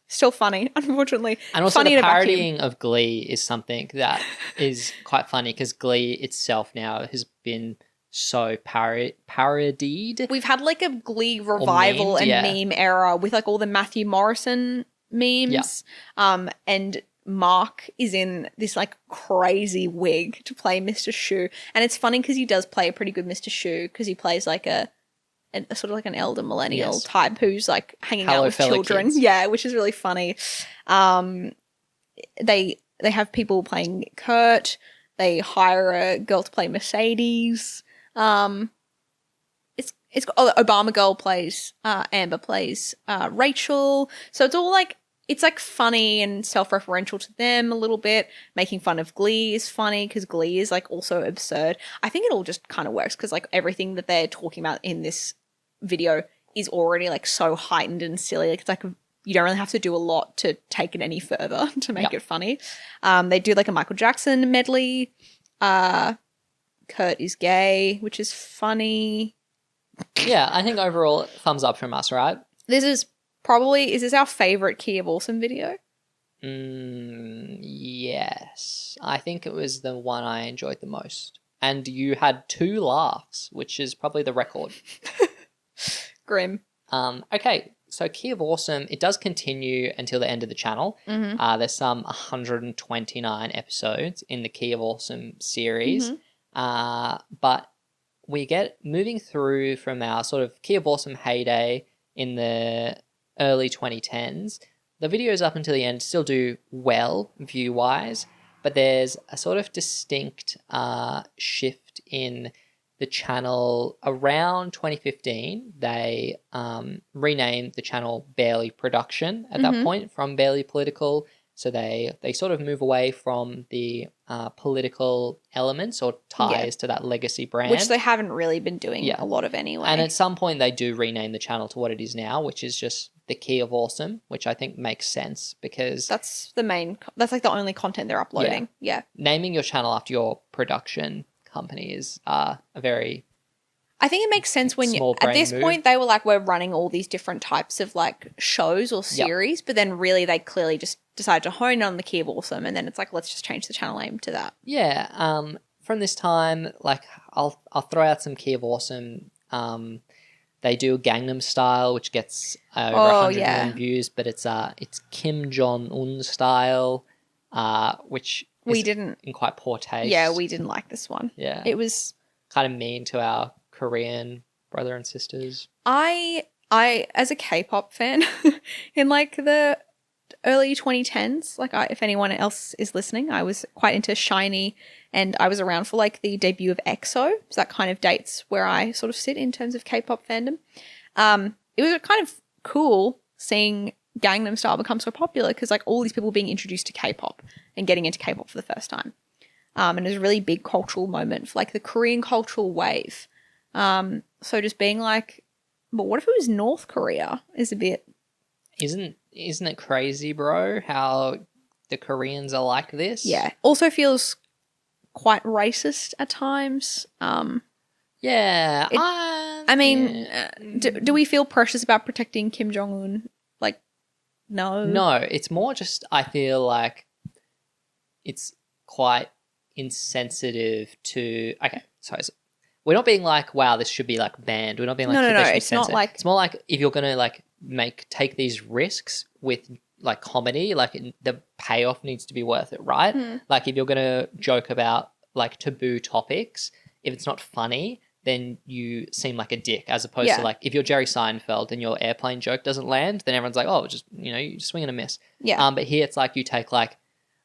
Still funny, unfortunately. And also funny the parodying of Glee is something that is quite funny because Glee itself now has been so parodied. We've had like a Glee revival and meme era with like all the Matthew Morrison memes. Yeah. And Mark is in this like crazy wig to play Mr. Shoe. And it's funny because he does play a pretty good Mr. Shoe because he plays like a sort of like an elder millennial type who's like hanging out with children. Kids. Yeah, which is really funny. They have people playing Kurt. They hire a girl to play Mercedes. It's Obama girl plays Amber plays Rachel. So it's all like it's like funny and self-referential to them a little bit. Making fun of Glee is funny because Glee is like also absurd. I think it all just kind of works because like everything that they're talking about in this video is already like so heightened and silly. Like it's like you don't really have to do a lot to take it any further to make it funny. They do like a Michael Jackson medley. Kurt is gay, which is funny. Yeah, I think overall thumbs up from us, right? This is this our favorite Key of Awesome video? Yeah. Yes. I think it was the one I enjoyed the most. And you had 2 laughs, which is probably the record. Grim. Okay, so Key of Awesome, it does continue until the end of the channel. Mm-hmm. There's some 129 episodes in the Key of Awesome series. But we get moving through from our sort of Key of Awesome heyday in the early 2010s. The videos up until the end still do well view-wise, but there's a sort of distinct shift in the channel around 2015. They renamed the channel Barely Production at that point from Barely Political. So they sort of move away from the political elements or ties to that legacy brand. Which they haven't really been doing a lot of anyway. And at some point they do rename the channel to what it is now, which is just the Key of Awesome, which I think makes sense because... That's like the only content they're uploading. Yeah. Naming your channel after your production company is a very... I think it makes sense when you, at this point, they were like, we're running all these different types of like shows or series, but then really they clearly just decided to hone in on the Key of Awesome, and then it's like, let's just change the channel name to that. Yeah. From this time, like I'll throw out some Key of Awesome. They do Gangnam Style, which gets over 100 million views, but it's Kim Jong-un style, which we didn't in quite poor taste. Yeah, we didn't like this one. Yeah, it was kind of mean to our Korean brother and sisters. I as a K-pop fan in like the early 2010s, like if anyone else is listening, I was quite into SHINee, and I was around for like the debut of EXO. So that kind of dates where I sort of sit in terms of K-pop fandom. It was kind of cool seeing Gangnam Style become so popular because like all these people being introduced to K-pop and getting into K-pop for the first time. And it was a really big cultural moment for like the Korean cultural wave. So just being like, but what if it was North Korea is a bit... Isn't it crazy, bro, how the Koreans are like this? Yeah. Also feels quite racist at times. Yeah. I mean, do we feel precious about protecting Kim Jong-un? Like, no. No, it's more just I feel like it's quite insensitive to... Okay, sorry. We're not being like, wow, this should be like banned. We're not being like, no. It's not like... It's more like if you're going to like take these risks with like comedy, like the payoff needs to be worth it, right? Like if you're going to joke about like taboo topics, if it's not funny, then you seem like a dick, as opposed to like if you're Jerry Seinfeld and your airplane joke doesn't land, then everyone's like, oh, just, you swing and a miss. Yeah. But here it's like you take like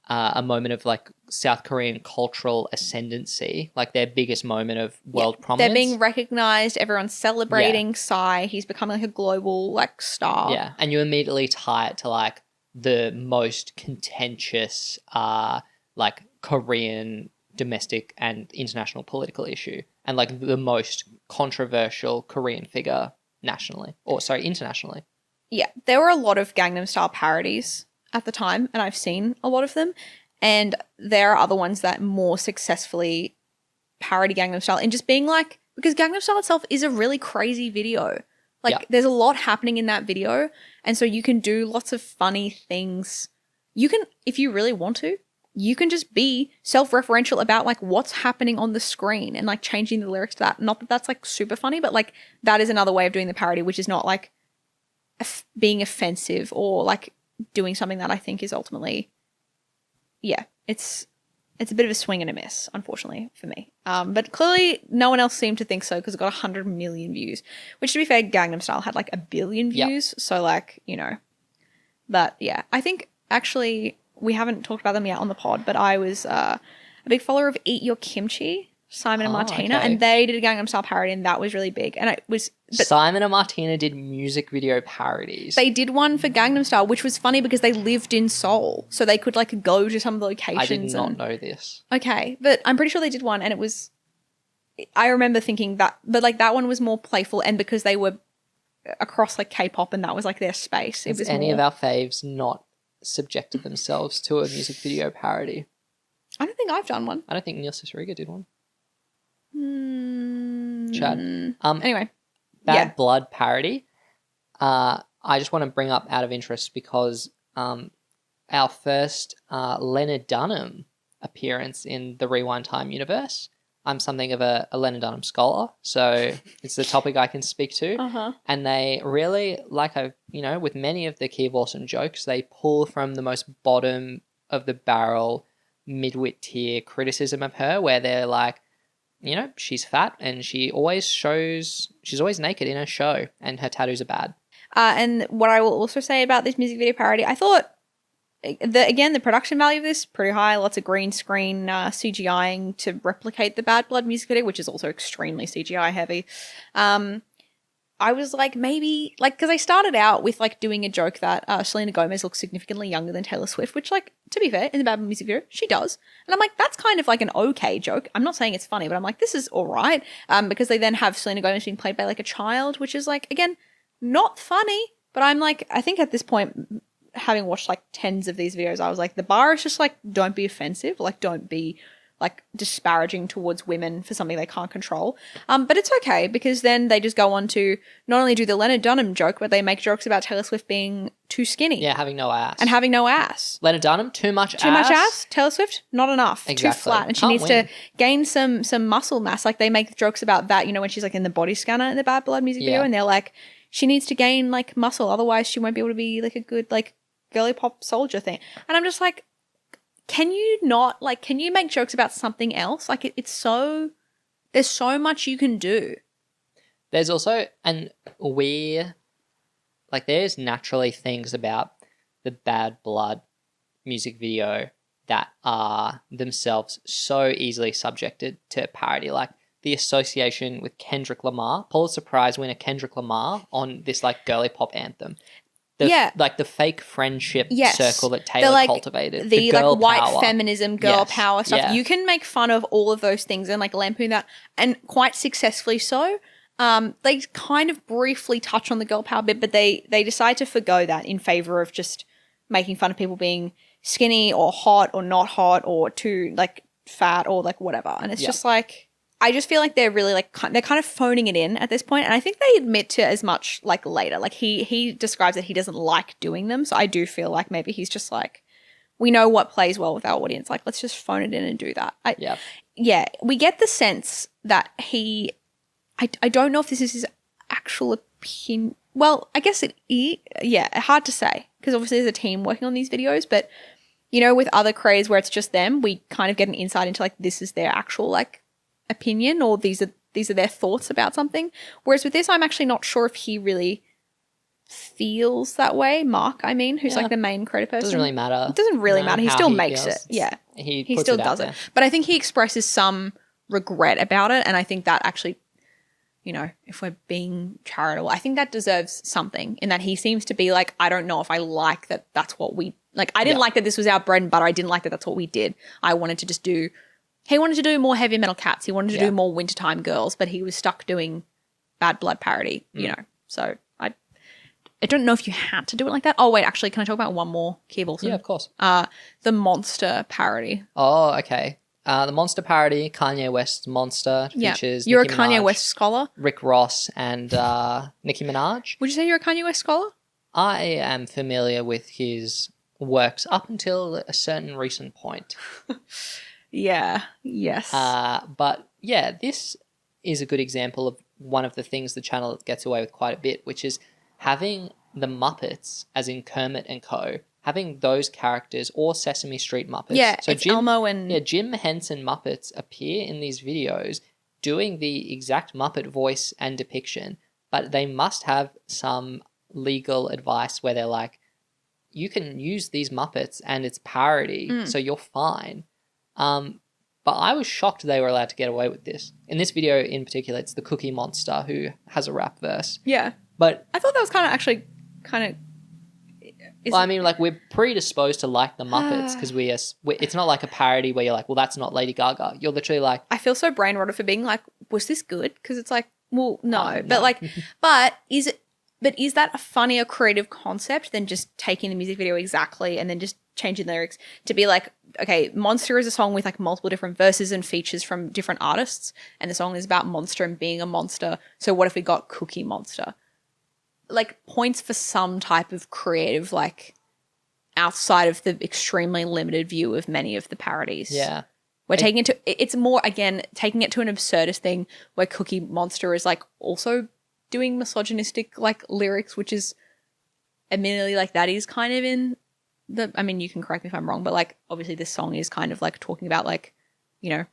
a moment of like South Korean cultural ascendancy, like their biggest moment of world prominence. They're being recognized. Everyone's celebrating Psy. He's becoming like a global like star. Yeah. And you immediately tie it to like the most contentious like Korean domestic and international political issue, and like the most controversial Korean figure internationally. Yeah. There were a lot of Gangnam Style parodies at the time, and I've seen a lot of them, and there are other ones that more successfully parody Gangnam Style, and just being like, because Gangnam Style itself is a really crazy video. Like there's a lot happening in that video, and so you can do lots of funny things. You can, if you really want to, you can just be self-referential about like what's happening on the screen and like changing the lyrics to that. Not that that's like super funny, but like that is another way of doing the parody, which is not like being offensive or like doing something that I think is ultimately, it's a bit of a swing and a miss, unfortunately, for me. But clearly no one else seemed to think so because it got 100 million views, which, to be fair, Gangnam Style had like 1 billion views. So like, but yeah, I think actually we haven't talked about them yet on the pod, but I was a big follower of Eat Your Kimchi, Simon and Martina, and they did a Gangnam Style parody, and that was really big. And it was... Simon and Martina did music video parodies. They did one for Gangnam Style, which was funny because they lived in Seoul, so they could like go to some of the locations. I did not know this. Okay, but I'm pretty sure they did one, and it was... I remember thinking that, but like that one was more playful, and because they were across like K-pop, and that was like their space. Has any of our faves not subjected themselves to a music video parody? I don't think I've done one. I don't think Neil Cicerega did one. Chad. Anyway. Bad Blood parody. I just want to bring up out of interest because our first Leonard Dunham appearance in the Rewind Time universe. I'm something of a Leonard Dunham scholar, so it's the topic I can speak to. Uh-huh. And they really, with many of the Key of Awesome jokes, they pull from the most bottom of the barrel, midwit tier criticism of her, where they're like, she's fat and she's always naked in her show and her tattoos are bad. And what I will also say about this music video parody, I thought, the production value of this pretty high. Lots of green screen CGIing to replicate the Bad Blood music video, which is also extremely CGI heavy. I was like, maybe, because I started out with doing a joke that Selena Gomez looks significantly younger than Taylor Swift, which, to be fair, in the Bad Blood music video, she does. And I'm like, that's kind of an okay joke. I'm not saying it's funny, but I'm like, this is all right. Because they then have Selena Gomez being played by a child, which is again, not funny. But I'm I think at this point, having watched tens of these videos, I was like, the bar is just don't be offensive, don't be disparaging towards women for something they can't control. But it's okay, because then they just go on to not only do the Leonard Dunham joke, but they make jokes about Taylor Swift being too skinny. Yeah, having no ass. And having no ass. Leonard Dunham, too much ass. Too much ass. Taylor Swift, not enough. Exactly. Too flat. And she needs to gain some muscle mass. They make jokes about that, when she's in the body scanner in the Bad Blood music video, and they're like, she needs to gain muscle, otherwise she won't be able to be a good girly pop soldier thing. And I'm just like, can you not, can you make jokes about something else? It's so, there's so much you can do. There's also, there's naturally things about the Bad Blood music video that are themselves so easily subjected to parody, the association with Kendrick Lamar, Pulitzer Prize winner Kendrick Lamar on this girly pop anthem. The fake friendship circle that Taylor cultivated. The girl white power. feminism, girl power stuff. Yeah. You can make fun of all of those things and lampoon that, and quite successfully so. They kind of briefly touch on the girl power bit, but they decide to forgo that in favor of just making fun of people being skinny or hot or not hot or too fat or whatever. And it's just I just feel they're really they're kind of phoning it in at this point, and I think they admit to as much later. He describes that he doesn't like doing them, so I do feel maybe he's just we know what plays well with our audience. Let's just phone it in and do that. Yeah, we get the sense that I don't know if this is his actual opinion. Well, I guess it is. Yeah, hard to say, because obviously there's a team working on these videos, but with other creators where it's just them, we kind of get an insight into this is their actual opinion, or these are their thoughts about something. Whereas with this, I'm actually not sure if he really feels that way. Mark, who's the main creative person. Doesn't really matter. It doesn't really matter. He still makes feels. it. Yeah. He still does it. But I think he expresses some regret about it, and I think that actually, if we're being charitable, I think that deserves something, in that he seems to be I don't know if I like that that's what we I didn't like that this was our bread and butter. I didn't like that that's what we did. I wanted to just do He wanted to do more heavy metal cats. He wanted to do more wintertime girls, but he was stuck doing Bad Blood parody, So I don't know if you had to do it like that. Oh, wait, actually, can I talk about one more Key of Awesome? Yeah, of course. The Monster parody. Oh, okay. The Monster parody, Kanye West's Monster, features You're Nicki a Kanye Minaj, West scholar? Rick Ross, and Nicki Minaj. Would you say you're a Kanye West scholar? I am familiar with his works up until a certain recent point. Yeah, yes. But yeah, this is a good example of one of the things the channel gets away with quite a bit, which is having the Muppets, as in Kermit and Co., having those characters, or Sesame Street Muppets. Yeah, so it's Elmo and... Yeah, Jim Henson Muppets appear in these videos doing the exact Muppet voice and depiction, but they must have some legal advice where they're like, you can use these Muppets and it's parody, so you're fine. But I was shocked they were allowed to get away with this. In this video in particular, it's the Cookie Monster who has a rap verse. Yeah. But I thought that was we're predisposed to like the Muppets because it's not like a parody where you're like, well, that's not Lady Gaga. You're literally like... I feel so brain rotted for being like, was this good? Because it's like, well, no. No. But is that a funnier creative concept than just taking the music video exactly and then just changing the lyrics to be like, okay, Monster is a song with multiple different verses and features from different artists, and the song is about monster and being a monster. So what if we got Cookie Monster? Points for some type of creative outside of the extremely limited view of many of the parodies. Yeah. We're taking it to, it's more, again, taking it to an absurdist thing where Cookie Monster is like also doing misogynistic like lyrics, which is admittedly like that is kind of in the, I mean, you can correct me if I'm wrong, but like obviously this song is kind of like talking about like, you know,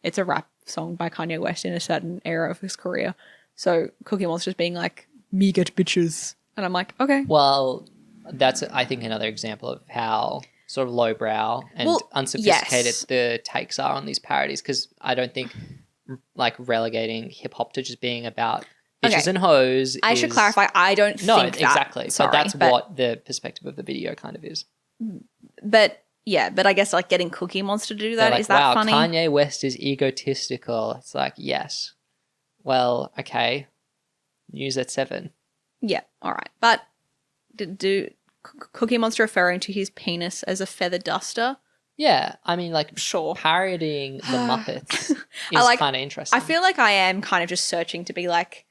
it's a rap song by Kanye West in a certain era of his career. So Cookie Monster's being like, me get bitches. And I'm like, okay. Well, that's, I think, another example of how sort of lowbrow and unsophisticated yes. the takes are on these parodies, because I don't think like relegating hip hop to just being about bitches and hoes. I should clarify, I don't think that. Exactly. Sorry, but that's what the perspective of the video kind of is. But yeah, but I guess like getting Cookie Monster to do that, Like, is that wow, funny? Kanye West is egotistical. It's like, yes. Well, okay. News at 7. Yeah, all right. But do Cookie Monster referring to his penis as a feather duster? Yeah, I mean, like, Sure. parodying the Muppets is like- kind of interesting. I feel like I am kind of just searching to be like,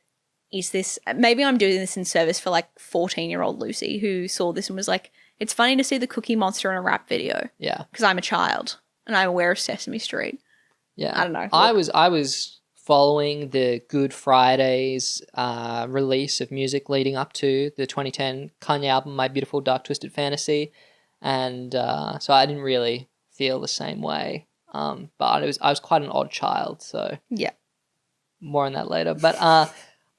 is this, maybe I'm doing this in service for like 14-year-old Lucy who saw this and was like, it's funny to see the Cookie Monster in a rap video Yeah, because I'm a child and I'm aware of Sesame Street. yeah. I don't know. I was following the Good Friday's release of music leading up to the 2010 Kanye album, My Beautiful Dark Twisted Fantasy, and so I didn't really feel the same way. But I was quite an odd child, so Yeah. more on that later. But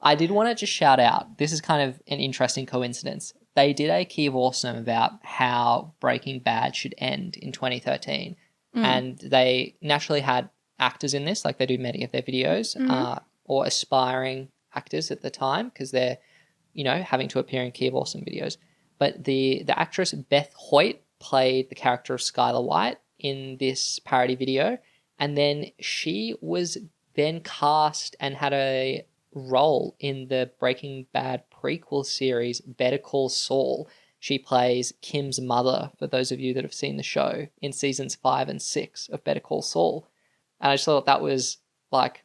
I did want to just shout out, this is kind of an interesting coincidence. They did a Key of Awesome about how Breaking Bad should end in 2013. And they naturally had actors in this, like they do many of their videos, or aspiring actors at the time, because they're, you know, having to appear in Key of Awesome videos. But the actress Beth Hoyt played the character of Skylar White in this parody video. And then she was then cast and had a role in the Breaking Bad prequel series Better Call Saul. She plays Kim's mother, for those of you that have seen the show, in seasons 5 and 6 of Better Call Saul. And I just thought that was like,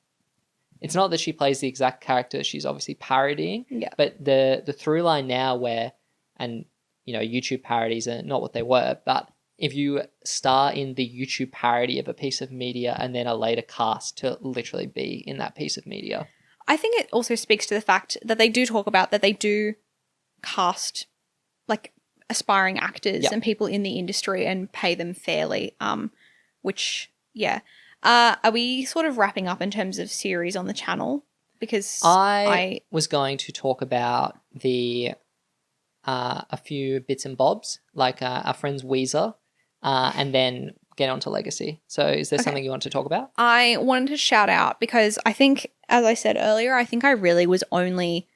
it's not that she plays the exact character she's obviously parodying, but the through line now where, and you know, YouTube parodies are not what they were, but if you star in the YouTube parody of a piece of media and then are later cast to literally be in that piece of media. I think it also speaks to the fact that they do talk about that they do cast like aspiring actors and people in the industry and pay them fairly, which, yeah. Are we sort of wrapping up in terms of series on the channel? Because I was going to talk about the a few bits and bobs, like our friends Weezer, and then get on to Legacy. So is there something you want to talk about? I wanted to shout out because I think, as I said earlier, I think I really was only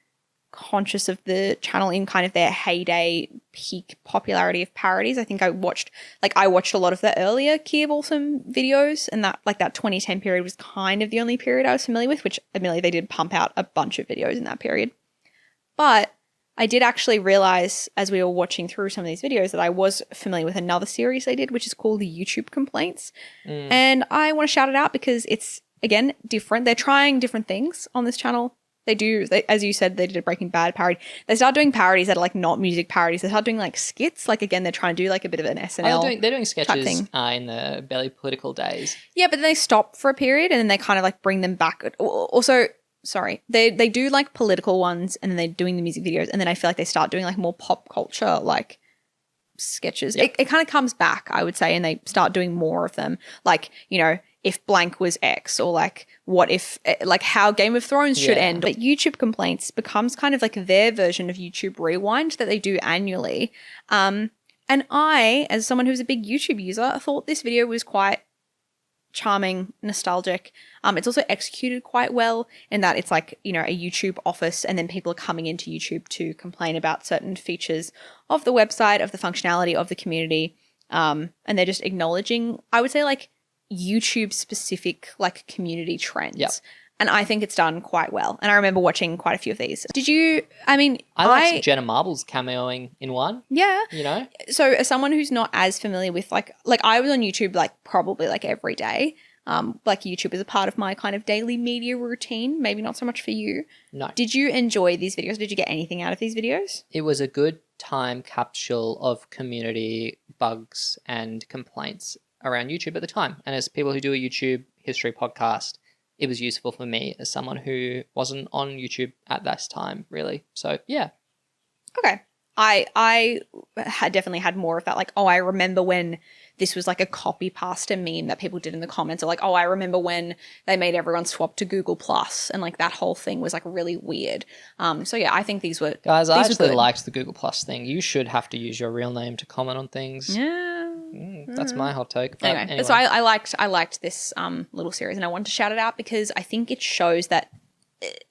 conscious of the channel in kind of their heyday peak popularity of parodies. I think I watched a lot of the earlier Key of Awesome videos, and that like that 2010 period was kind of the only period I was familiar with, which admittedly they did pump out a bunch of videos in that period. But I did actually realize as we were watching through some of these videos that I was familiar with another series they did, which is called the YouTube Complaints. And I want to shout it out because it's, again, different. They're trying different things on this channel. They, as you said, they did a Breaking Bad parody. They start doing parodies that are like not music parodies. They start doing like skits. Like, again, they're trying to do like a bit of an SNL. They're doing sketches thing. In the barely political days. Yeah, but then they stop for a period and then they kind of like bring them back. Also, sorry, they do like political ones and then they're doing the music videos and then I feel like they start doing like more pop culture like sketches. Yep. It kind of comes back, I would say, and they start doing more of them. Like, you know, if blank was X, or like what if, like how Game of Thrones should end. But YouTube Complaints becomes kind of like their version of YouTube Rewind that they do annually. And I, as someone who's a big YouTube user, thought this video was quite charming, nostalgic. It's also executed quite well in that it's like, you know, a YouTube office and then people are coming into YouTube to complain about certain features of the website, of the functionality of the community. And they're just acknowledging, I would say, like YouTube specific like community trends. And I think it's done quite well. And I remember watching quite a few of these. Did you, I mean, I liked Jenna Marbles cameoing in one. Yeah. You know? So as someone who's not as familiar with like I was on YouTube like probably like every day. Like YouTube is a part of my kind of daily media routine. Maybe not so much for you. No. Did you enjoy these videos? Did you get anything out of these videos? It was a good time capsule of community bugs and complaints around YouTube at the time. And as people who do a YouTube history podcast, it was useful for me as someone who wasn't on YouTube at that time, really. So, yeah. Okay. I had definitely had more of that, like, oh, I remember when this was like a copy pasta meme that people did in the comments, or like, oh, I remember when they made everyone swap to Google Plus, and like that whole thing was like really weird. So yeah, I think these were guys. I actually good. liked the Google Plus thing. You should have to use your real name to comment on things. Yeah, that's my hot take. But anyway. So I liked this little series, and I wanted to shout it out because I think it shows that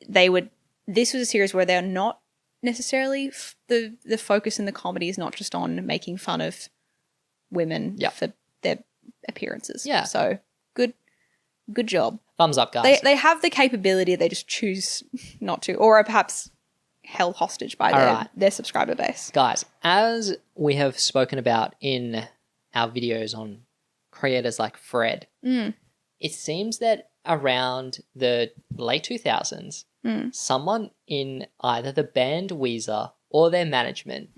this was a series where they're not necessarily the focus in the comedy is not just on making fun of women for their appearances. Yeah. So good job. Thumbs up, guys. They have the capability, they just choose not to, or are perhaps held hostage by their subscriber base. Guys, as we have spoken about in our videos on creators like Fred, it seems that around the late 2000s, someone in either the band Weezer or their management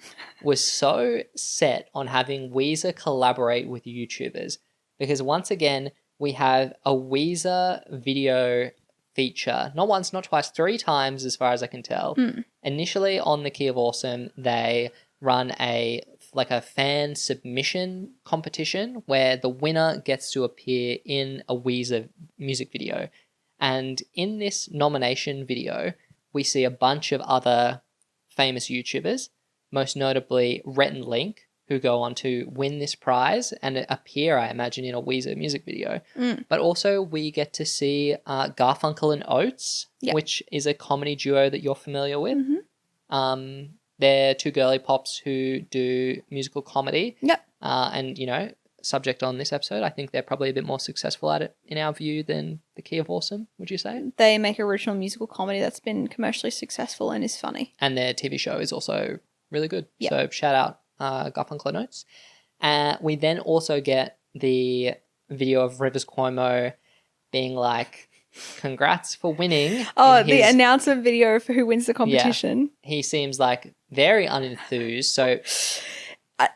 was so set on having Weezer collaborate with YouTubers, because once again, we have a Weezer video feature, not once, not twice, 3 times as far as I can tell. Initially on the Key of Awesome, they run a fan submission competition where the winner gets to appear in a Weezer music video. And in this nomination video, we see a bunch of other famous YouTubers, most notably Rhett and Link, who go on to win this prize and appear, I imagine, in a Weezer music video. But also we get to see Garfunkel and Oates, which is a comedy duo that you're familiar with. They're 2 girly pops who do musical comedy. And, you know, subject on this episode, I think they're probably a bit more successful at it, in our view, than the Key of Awesome, would you say? They make original musical comedy that's been commercially successful and is funny. And their TV show is also really good. So shout out Garfunkel and Oates. We then also get the video of Rivers Cuomo being like, congrats for winning. Oh, the announcement video for who wins the competition. Yeah, he seems like very unenthused. So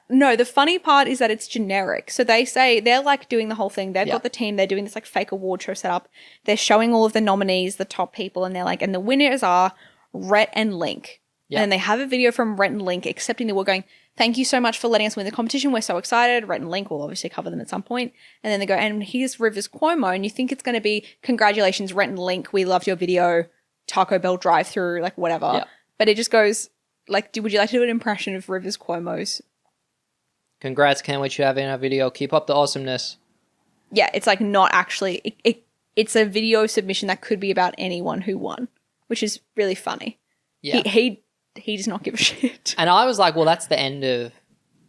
no, the funny part is that it's generic. So they say they're like doing the whole thing. They've got the team. They're doing this like fake award show setup. They're showing all of the nominees, the top people, and they're like, and the winners are Rhett and Link. And then they have a video from Rhett and Link accepting the award, going, thank you so much for letting us win the competition. We're so excited. Rhett and Link will obviously cover them at some point. And then they go, and here's Rivers Cuomo. And you think it's going to be, congratulations, Rhett and Link. We loved your video. Taco Bell drive-through, like whatever. But it just goes, like, would you like to do an impression of Rivers Cuomo's? Congrats, can't wait you have in our video. Keep up the awesomeness. Yeah, it's like not actually, it's a video submission that could be about anyone who won, which is really funny. Yeah. He does not give a shit. And I was like, well, that's the end of,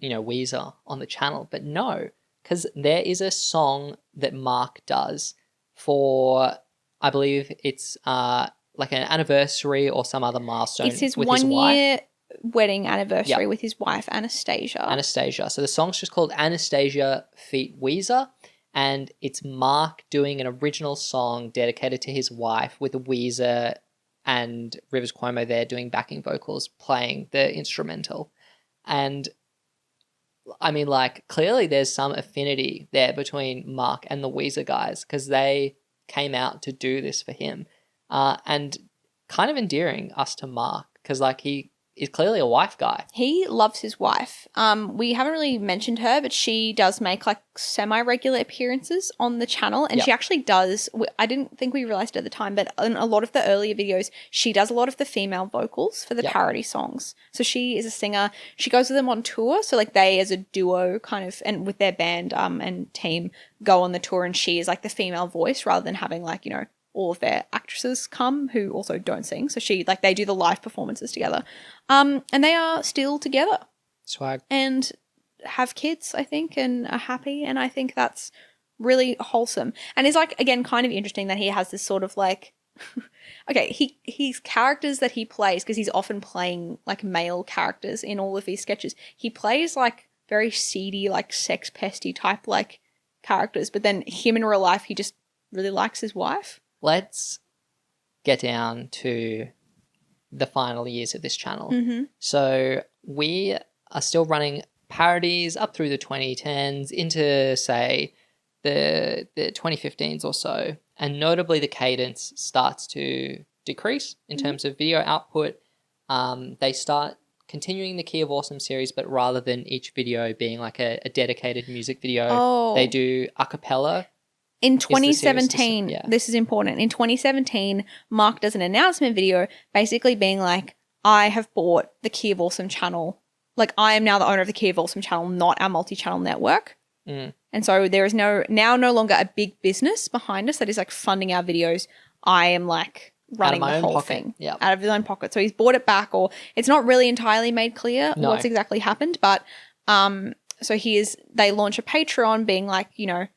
you know, Weezer on the channel. But no, because there is a song that Mark does for, I believe it's like an anniversary or some other milestone. It's his with 1 his wife. year wedding anniversary with his wife, Anastasia. So the song's just called Anastasia feat. Weezer. And it's Mark doing an original song dedicated to his wife with Weezer and Rivers Cuomo there doing backing vocals, playing the instrumental. And I mean, like, clearly there's some affinity there between Mark and the Weezer guys, because they came out to do this for him. And kind of endearing us to Mark, because, like, he is clearly a wife guy. He loves his wife. We haven't really mentioned her, but she does make like semi-regular appearances on the channel, and she actually does, I didn't think we realized it at the time, but in a lot of the earlier videos, she does a lot of the female vocals for the parody songs. So she is a singer. She goes with them on tour. So like they as a duo kind of, and with their band and team go on the tour, and she is like the female voice rather than having like, you know, all of their actresses come who also don't sing. So she, like, they do the live performances together. And they are still together. Swag. And have kids, I think, and are happy. And I think that's really wholesome. And it's like, again, kind of interesting that he has this sort of like, okay, he's characters that he plays, because he's often playing like male characters in all of these sketches. He plays like very seedy, like sex pesty type like characters. But then him in real life, he just really likes his wife. Let's get down to the final years of this channel. Mm-hmm. So we are still running parodies up through the 2010s into, say, the 2015s or so. And notably, the cadence starts to decrease in terms of video output. They start continuing the Key of Awesome series, but rather than each video being like a dedicated music video, they do a cappella. In 2017, this is important. In 2017, Mark does an announcement video basically being like, I have bought the Key of Awesome channel. Like, I am now the owner of the Key of Awesome channel, not our multi-channel network. And so there is no longer a big business behind us that is like funding our videos. I am like running the whole thing out of his own pocket. So he's bought it back, or it's not really entirely made clear what's exactly happened. But so they launch a Patreon being like, you know,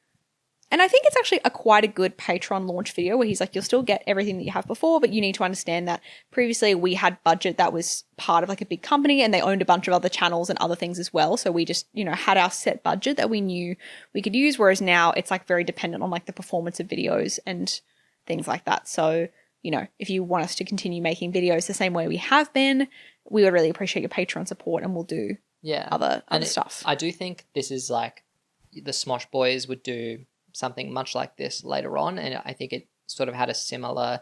and I think it's actually quite a good Patreon launch video where he's like, you'll still get everything that you have before, but you need to understand that previously we had budget that was part of like a big company and they owned a bunch of other channels and other things as well. So we just, you know, had our set budget that we knew we could use. Whereas now it's like very dependent on like the performance of videos and things like that. So, you know, if you want us to continue making videos the same way we have been, we would really appreciate your Patreon support and we'll do other stuff. I do think this is like the Smosh Boys would do something much like this later on, and I think it sort of had a similar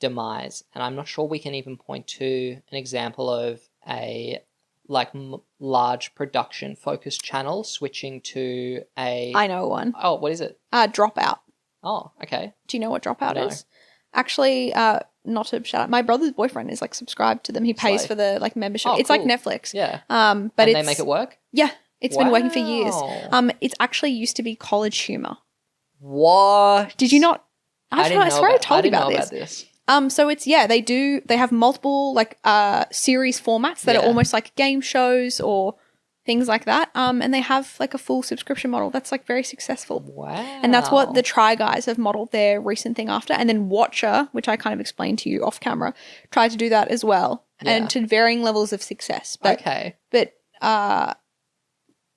demise. And I'm not sure we can even point to an example of a like large production focused channel switching to a. I know one. Oh, what is it? Dropout. Oh, okay. Do you know what Dropout is? Actually, not to shout out, my brother's boyfriend is like subscribed to them. He pays for the like membership. It's like Netflix. Yeah. But they make it work? Yeah. It's been working for years. It's actually used to be College Humor. What? Did you not? I swear I told you about this. So it's, they have multiple like series formats that are almost like game shows or things like that. And they have like a full subscription model that's like very successful. Wow. And that's what the Try Guys have modeled their recent thing after. And then Watcher, which I kind of explained to you off camera, tried to do that as well. And to varying levels of success. But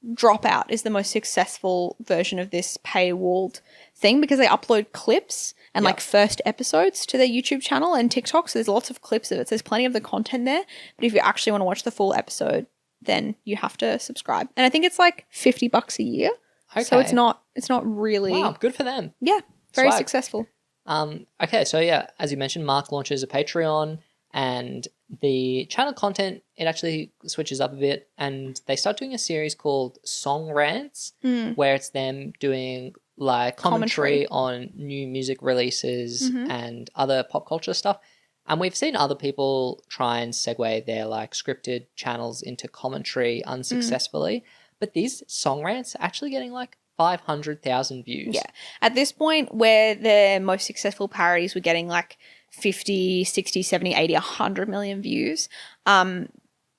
Dropout is the most successful version of this paywalled thing because they upload clips and like first episodes to their YouTube channel and TikTok. So there's lots of clips of it. So there's plenty of the content there. But if you actually want to watch the full episode, then you have to subscribe. And I think it's like $50 a year. Okay. So it's not really. Wow, good for them. Yeah, very successful. Okay, so yeah, as you mentioned, Mark launches a Patreon and the channel content, it actually switches up a bit and they start doing a series called Song Rants where it's them doing like commentary on new music releases and other pop culture stuff. And we've seen other people try and segue their like scripted channels into commentary unsuccessfully. But these Song Rants are actually getting like 500,000 views. Yeah. At this point where their most successful parodies were getting like 50, 60, 70, 80, 100 million views.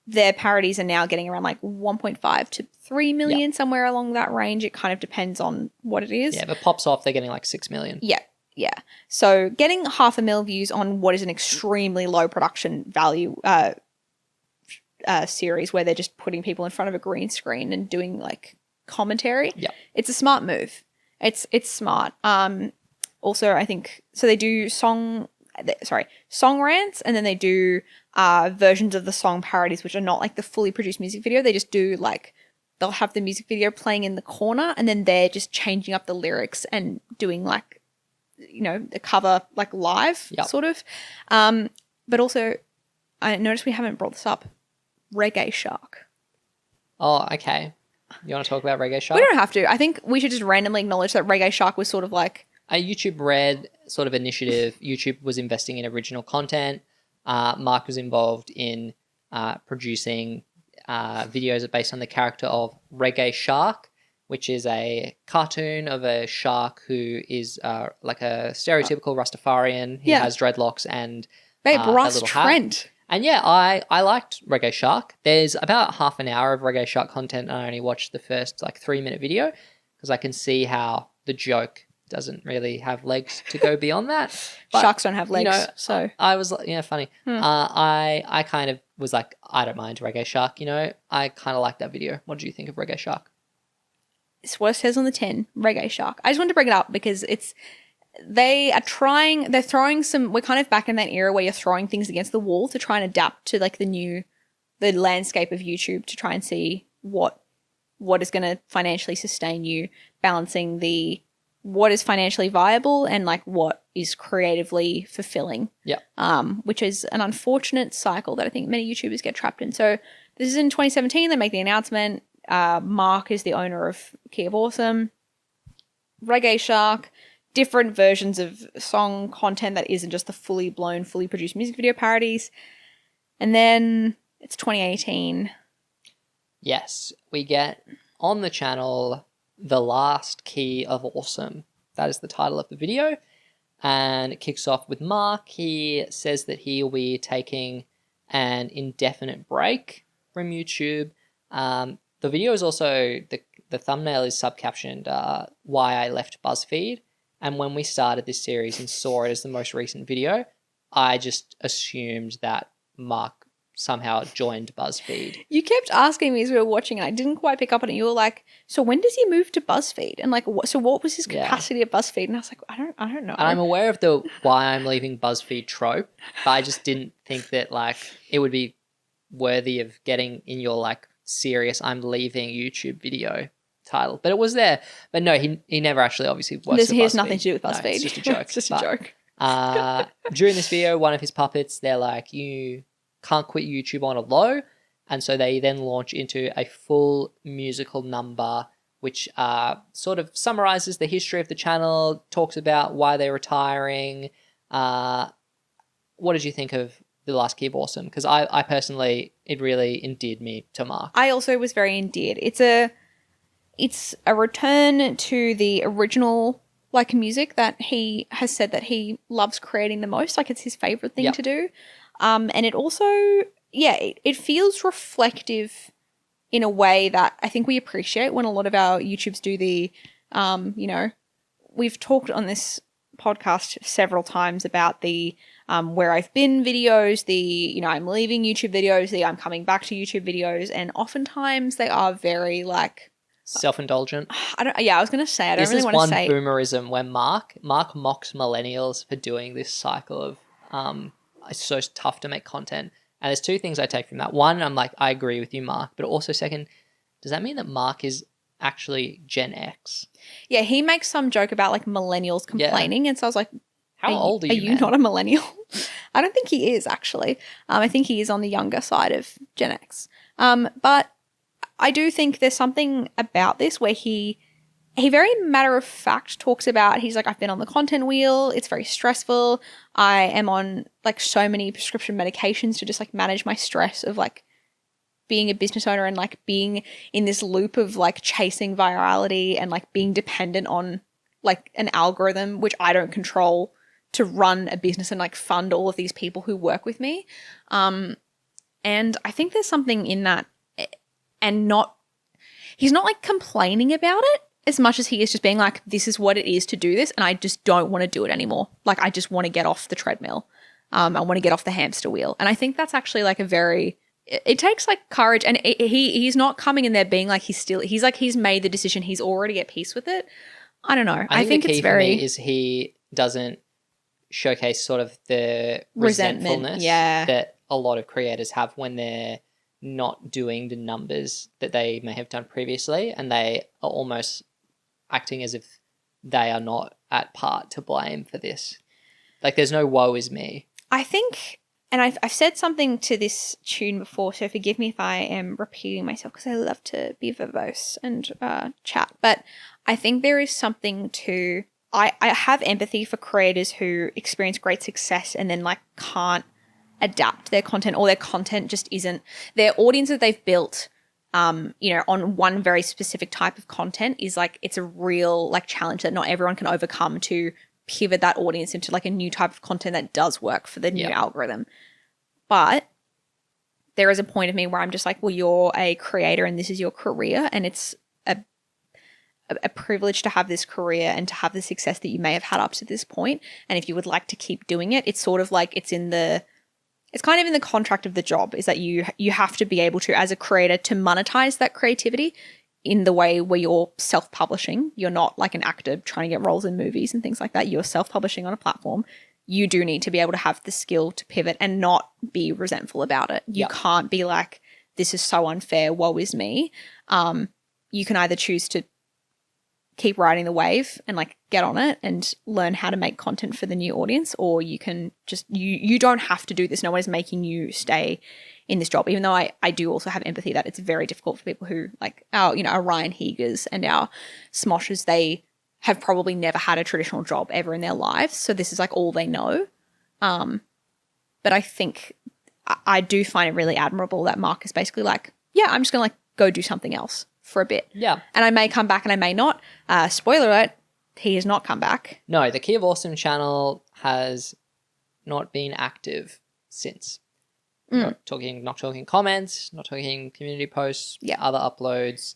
Their parodies are now getting around like 1.5 to 3 million, somewhere along that range. It kind of depends on what it is. Yeah, but pops off, they're getting like 6 million. Yeah. So getting 500,000 views on what is an extremely low production value series where they're just putting people in front of a green screen and doing like commentary. Yeah. It's a smart move. It's smart. Also, I think, so they do song rants, and then they do versions of the song parodies, which are not like the fully produced music video. They just do like, they'll have the music video playing in the corner and then they're just changing up the lyrics and doing like, you know, the cover like live sort of. But also, I noticed we haven't brought this up. Reggae Shark. Oh, okay. You want to talk about Reggae Shark? We don't have to. I think we should just randomly acknowledge that Reggae Shark was sort of like a YouTube Red sort of initiative. YouTube was investing in original content. Mark was involved in producing videos based on the character of Reggae Shark, which is a cartoon of a shark who is like a stereotypical Rastafarian. He has dreadlocks and Ross Trent. And yeah, I liked Reggae Shark. There's about half an hour of Reggae Shark content, and I only watched the first like 3-minute video because I can see how the joke doesn't really have legs to go beyond that. But, sharks don't have legs, you know, so I was like, funny. I kind of was like, I don't mind Reggae Shark. You know, I kind of like that video. What do you think of Reggae Shark? It's what it says on the tin. Reggae Shark. I just wanted to bring it up because they're throwing some, we're kind of back in that era where you're throwing things against the wall to try and adapt to like the the landscape of YouTube to try and see what is going to financially sustain you, balancing what is financially viable and like what is creatively fulfilling. Yeah. Which is an unfortunate cycle that I think many YouTubers get trapped in. So this is in 2017. They make the announcement. Mark is the owner of Key of Awesome, Reggae Shark, different versions of song content that isn't just the fully blown, fully produced music video parodies. And then it's 2018. Yes, we get on the channel The Last Key of Awesome. That is the title of the video. And it kicks off with Mark. He says that he will be taking an indefinite break from YouTube. The video is also, the thumbnail is subcaptioned, Why I Left BuzzFeed. And when we started this series and saw it as the most recent video, I just assumed that Mark somehow joined BuzzFeed. You kept asking me as we were watching and I didn't quite pick up on it. You were like, so when does he move to BuzzFeed? And like, what was his capacity at BuzzFeed? And I was like, I don't know. And I'm aware of the why I'm leaving BuzzFeed trope, but I just didn't think that like it would be worthy of getting in your like serious I'm leaving YouTube video title. But it was there. But no, he never actually obviously works He has nothing to do with BuzzFeed. No, it's just a joke. It's just a joke. During this video, one of his puppets, they're like, you can't quit YouTube on a low. And so they then launch into a full musical number, which sort of summarizes the history of the channel, talks about why they're retiring. What did you think of The Last Key of Awesome? Because I personally, it really endeared me to Mark. I also was very endeared. It's a return to the original like music that he has said that he loves creating the most. Like it's his favorite thing to do. And it also, it feels reflective in a way that I think we appreciate when a lot of our YouTubes do the, we've talked on this podcast several times about the where I've been videos, the, I'm leaving YouTube videos, the I'm coming back to YouTube videos. And oftentimes they are very like, self-indulgent. I was going to say, I don't really want to say. This is one boomerism where Mark mocks millennials for doing this cycle of, it's so tough to make content. And there's two things I take from that. One, I'm like, I agree with you, Mark. But also second, does that mean that Mark is actually Gen X? Yeah, he makes some joke about like millennials complaining. And so I was like, how old are you, Are you not a millennial? I don't think he is actually. I think he is on the younger side of Gen X. But I do think there's something about this where he very matter of fact talks about, he's like, I've been on the content wheel. It's very stressful. I am on like so many prescription medications to just like manage my stress of like being a business owner and like being in this loop of like chasing virality and like being dependent on like an algorithm, which I don't control, to run a business and like fund all of these people who work with me. And I think there's something in that, and he's not like complaining about it as much as he is just being like, this is what it is to do this, and I just don't want to do it anymore. Like, I just want to get off the treadmill. I want to get off the hamster wheel. And I think that's actually like it takes like courage, and he's not coming in there being like he's like he's made the decision. He's already at peace with it. I don't know. I think the key it's very for me is he doesn't showcase sort of the resentment resentfulness that a lot of creators have when they're not doing the numbers that they may have done previously, and they are almost acting as if they are not at part to blame for this. Like, there's no woe is me. I think, and I've said something to this tune before, so forgive me if I am repeating myself because I love to be verbose and chat, but I think there is something to, I have empathy for creators who experience great success and then like can't adapt their content, or their content just isn't, their audience that they've built on one very specific type of content is like, it's a real like challenge that not everyone can overcome to pivot that audience into like a new type of content that does work for the new algorithm. But there is a point of me where I'm just like, well, you're a creator and this is your career, and it's a privilege to have this career and to have the success that you may have had up to this point. And if you would like to keep doing it, it's sort of like it's kind of in the contract of the job, is that you have to be able to, as a creator, to monetize that creativity in the way where you're self-publishing. You're not like an actor trying to get roles in movies and things like that. You're self-publishing on a platform. You do need to be able to have the skill to pivot and not be resentful about it. You can't be like, this is so unfair, woe is me. You can either choose to keep riding the wave and like get on it and learn how to make content for the new audience, or you can just you don't have to do this. No one is making you stay in this job, even though I do also have empathy that it's very difficult for people who like our Ryan Heegers and our Smoshes. They have probably never had a traditional job ever in their lives, so this is like all they know. But I think I do find it really admirable that Mark is basically like, yeah, I'm just gonna like go do something else for a bit. Yeah. And I may come back and I may not. Spoiler alert, he has not come back. No, the Key of Awesome channel has not been active since. Not talking comments, not talking community posts, other uploads.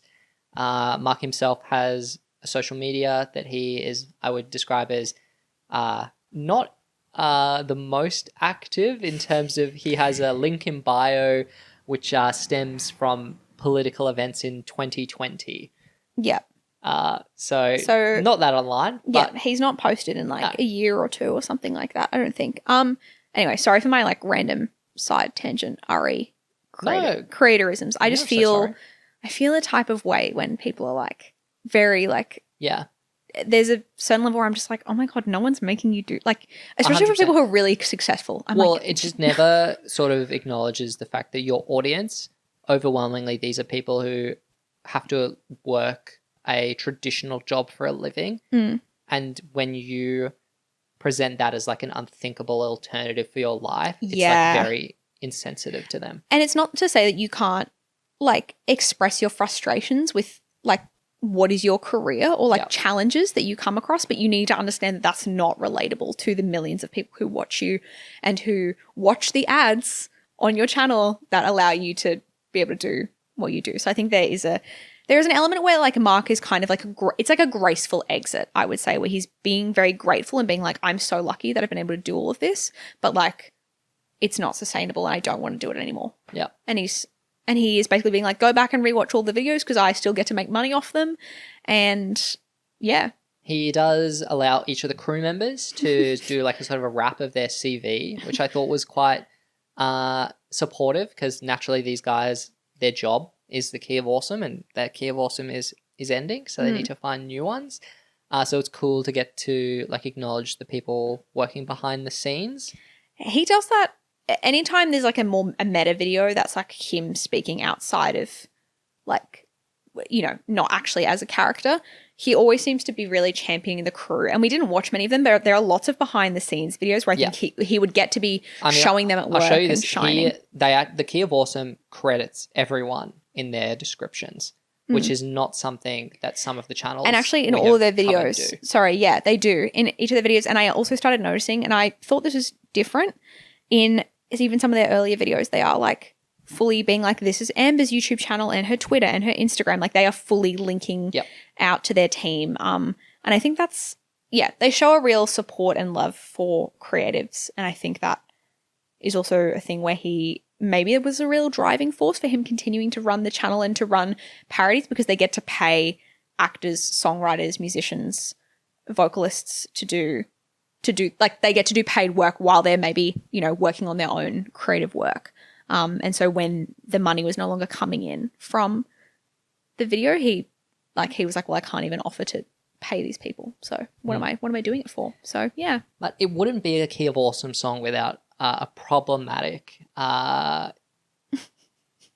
Mark himself has a social media that I would describe as not the most active in terms of he has a link in bio which stems from political events in 2020. Yeah. So not that online. But he's not posted in like a year or two or something like that, I don't think. Anyway, sorry for my like random side tangent, creatorisms. I just feel a type of way when people are like very like there's a certain level where I'm just like, oh my God, no one's making you do like, especially 100%. For people who are really successful. It just never sort of acknowledges the fact that your audience, overwhelmingly, these are people who have to work a traditional job for a living. And when you present that as like an unthinkable alternative for your life, it's like very insensitive to them. And it's not to say that you can't like express your frustrations with like what is your career or like challenges that you come across, but you need to understand that that's not relatable to the millions of people who watch you and who watch the ads on your channel that allow you to be able to do what you do. So I think there is an element where like Mark is kind of like it's like a graceful exit, I would say, where he's being very grateful and being like, I'm so lucky that I've been able to do all of this, but like it's not sustainable and I don't want to do it anymore. Yeah. And he is basically being like, go back and rewatch all the videos because I still get to make money off them. And yeah. He does allow each of the crew members to do like a sort of a wrap of their CV, which I thought was quite supportive because naturally these guys, their job is the Key of Awesome and that Key of Awesome is ending. So they need to find new ones. So it's cool to get to like acknowledge the people working behind the scenes. He does that anytime there's like a meta video that's like him speaking outside of like, not actually as a character. He always seems to be really championing the crew. And we didn't watch many of them, but there are lots of behind the scenes videos where I think he would get to be showing them at work. I'll show you this. Shining. The Key of Awesome credits everyone in their descriptions, which is not something that some of the channels and actually in all of their videos. They do in each of the videos. And I also started noticing, and I thought this was different in even some of their earlier videos, they are like fully being like, this is Amber's YouTube channel and her Twitter and her Instagram. Like they are fully linking out to their team. And I think that's, they show a real support and love for creatives. And I think that is also a thing where maybe it was a real driving force for him continuing to run the channel and to run parodies because they get to pay actors, songwriters, musicians, vocalists to do like they get to do paid work while they're maybe, working on their own creative work. And so when the money was no longer coming in from the video, he was like, well, I can't even offer to pay these people. So what am I doing it for? So yeah. But it wouldn't be a Key of Awesome song without a problematic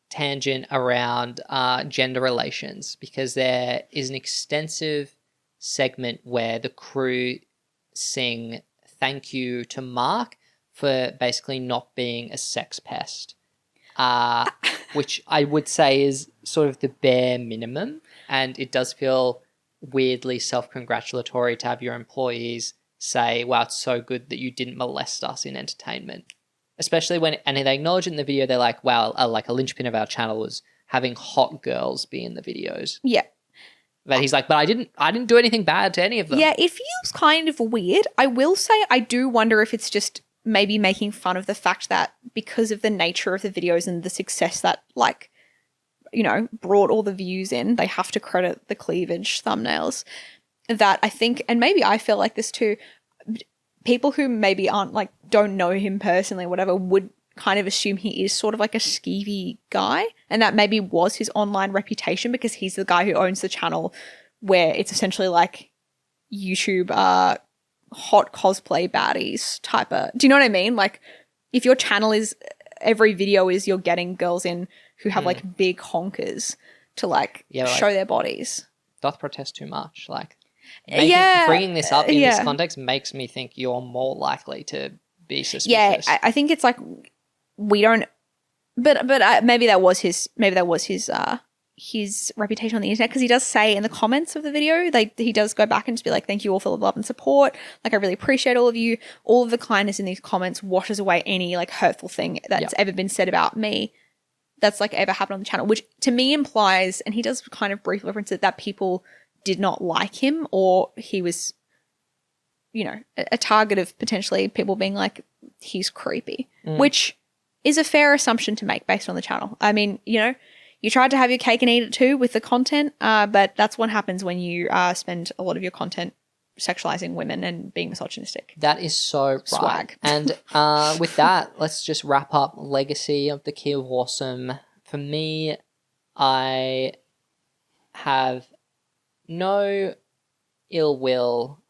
tangent around gender relations, because there is an extensive segment where the crew sing thank you to Mark for basically not being a sex pest, which I would say is sort of the bare minimum. And it does feel weirdly self-congratulatory to have your employees say, wow, it's so good that you didn't molest us in entertainment. Especially when, and they acknowledge it in the video, they're like, wow, like a linchpin of our channel was having hot girls be in the videos. Yeah. But he's like, but I didn't do anything bad to any of them. Yeah, it feels kind of weird. I will say I do wonder if it's just maybe making fun of the fact that because of the nature of the videos and the success that brought all the views in, they have to credit the cleavage thumbnails. That I think, and maybe I feel like this too, people who maybe aren't don't know him personally, whatever, would kind of assume he is sort of like a skeevy guy, and that maybe was his online reputation because he's the guy who owns the channel where it's essentially like YouTube hot cosplay baddies type of, do you know what I mean? Like if your channel is, every video is you're getting girls in who have like big honkers to like show their bodies. Doth protest too much. Like bringing this up in this context makes me think you're more likely to be suspicious. Yeah, I think it's like we don't, but maybe that was his reputation on the internet, because he does say in the comments of the video, like he does go back and just be like, thank you all for the love and support, like I really appreciate all of you. All of the kindness in these comments washes away any like hurtful thing that's ever been said about me that's like ever happened on the channel, which to me implies, and he does kind of briefly reference it, that people did not like him, or he was, you know, a target of potentially people being like, he's creepy, which is a fair assumption to make based on the channel. I mean, you know, you tried to have your cake and eat it too with the content, but that's what happens when you spend a lot of your content sexualizing women and being misogynistic. That is so swag. Right. And with that, let's just wrap up Legacy of the Key of Awesome. For me, I have no ill will.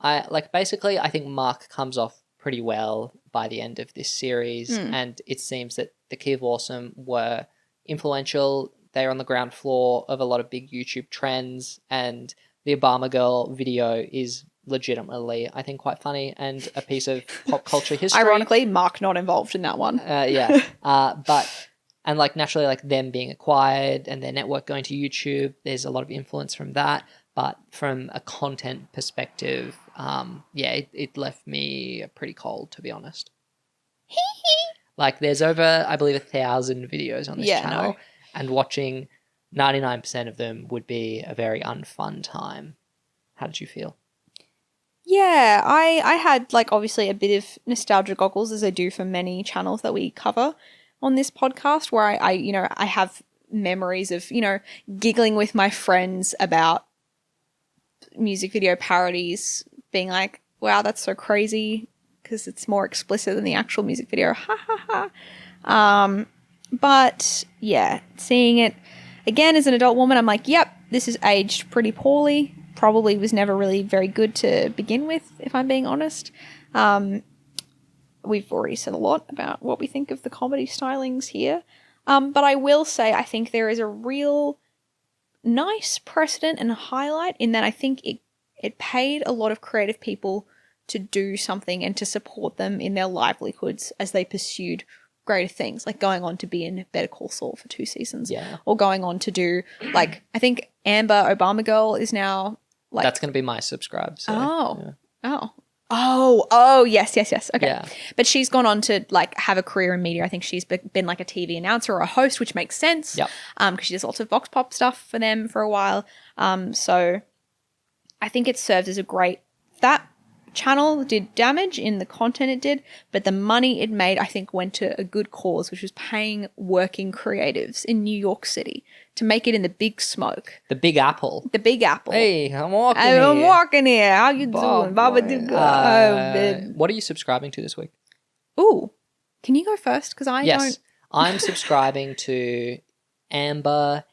Basically, I think Mark comes off pretty well by the end of this series, and it seems that the Key of Awesome were influential. They're on the ground floor of a lot of big YouTube trends, and the Obama Girl video is legitimately, I think, quite funny and a piece of pop culture history. Ironically, Mark not involved in that one. And like naturally, like them being acquired and their network going to YouTube, there's a lot of influence from that. But from a content perspective, it left me pretty cold, to be honest. Like there's over, I believe, 1,000 videos on this channel, and watching 99% of them would be a very unfun time. How did you feel? Yeah, I had like obviously a bit of nostalgia goggles, as I do for many channels that we cover on this podcast, where I have memories of, you know, giggling with my friends about music video parodies, being like, wow, that's so crazy, because it's more explicit than the actual music video. Ha ha ha. But yeah, seeing it again as an adult woman, I'm like, yep, this is aged pretty poorly. Probably was never really very good to begin with, if I'm being honest. We've already said a lot about what we think of the comedy stylings here. But I will say I think there is a real nice precedent and highlight in that I think it paid a lot of creative people to do something and to support them in their livelihoods as they pursued greater things, like going on to be in Better Call Saul for 2 seasons. Yeah. Or going on to do, like, I think Amber Obama Girl is now, like... That's going to be my subscribe. So, yes. Okay. Yeah. But she's gone on to, like, have a career in media. I think she's been, like, a TV announcer or a host, which makes sense. Yep. Because she does lots of Vox Pop stuff for them for a while. So I think it serves as a great... That channel did damage in the content it did, but the money it made, I think, went to a good cause, which was paying working creatives in New York City to make it in the Big Smoke. The Big Apple. The Big Apple. Hey, I'm walking here. How you doing? Baba what are you subscribing to this week? Ooh, can you go first? Because I don't... Yes, I'm subscribing to Amber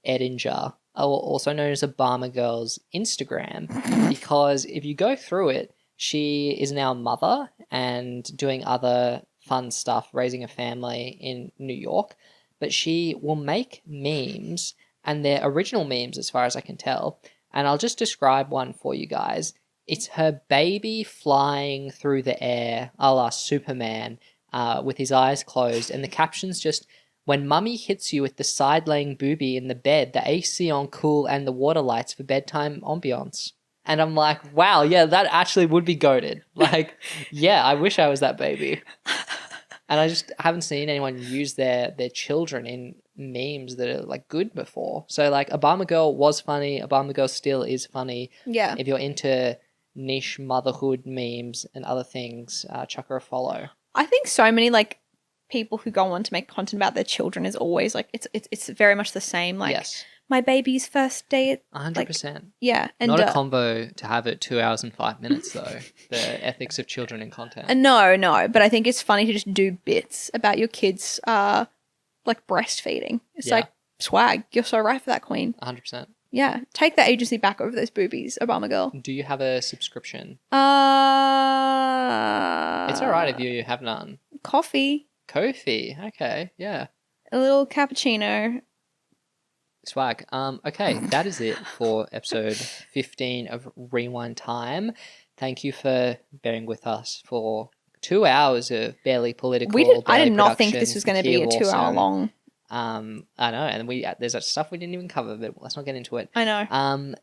Edinger, also known as Obama Girl's Instagram, because if you go through it, she is now a mother and doing other fun stuff, raising a family in New York. But she will make memes, and they're original memes as far as I can tell. And I'll just describe one for you guys. It's her baby flying through the air, a la Superman, with his eyes closed. And the caption's just, when mummy hits you with the side-laying booby in the bed, the AC on cool and the water lights for bedtime ambiance. And I'm like, wow, yeah, that actually would be goated. Like, yeah, I wish I was that baby. And I just haven't seen anyone use their children in memes that are, like, good before. So, like, Obama Girl was funny. Obama Girl still is funny. Yeah. If you're into niche motherhood memes and other things, chuck her a follow. I think so many, like, people who go on to make content about their children is always, like, it's very much the same. Like, yes. my baby's first day at 100%. yeah, and Not a combo to have it 2 hours and 5 minutes though. The ethics of children in content. no, but I think it's funny to just do bits about your kids like breastfeeding. It's like swag. You're so right for that, queen. 100%. Yeah, take the agency back over those boobies, Obama girl. Do you have a subscription? It's all right if you have none. Coffee. Ko-fi. Okay, yeah. A little cappuccino. Swag. Okay, that is it for episode 15 of Rewind Time. Thank you for bearing with us for 2 hours of barely political. I did not think this was going to be a 2 hour long. I know, and there's stuff we didn't even cover, but let's not get into it. I know.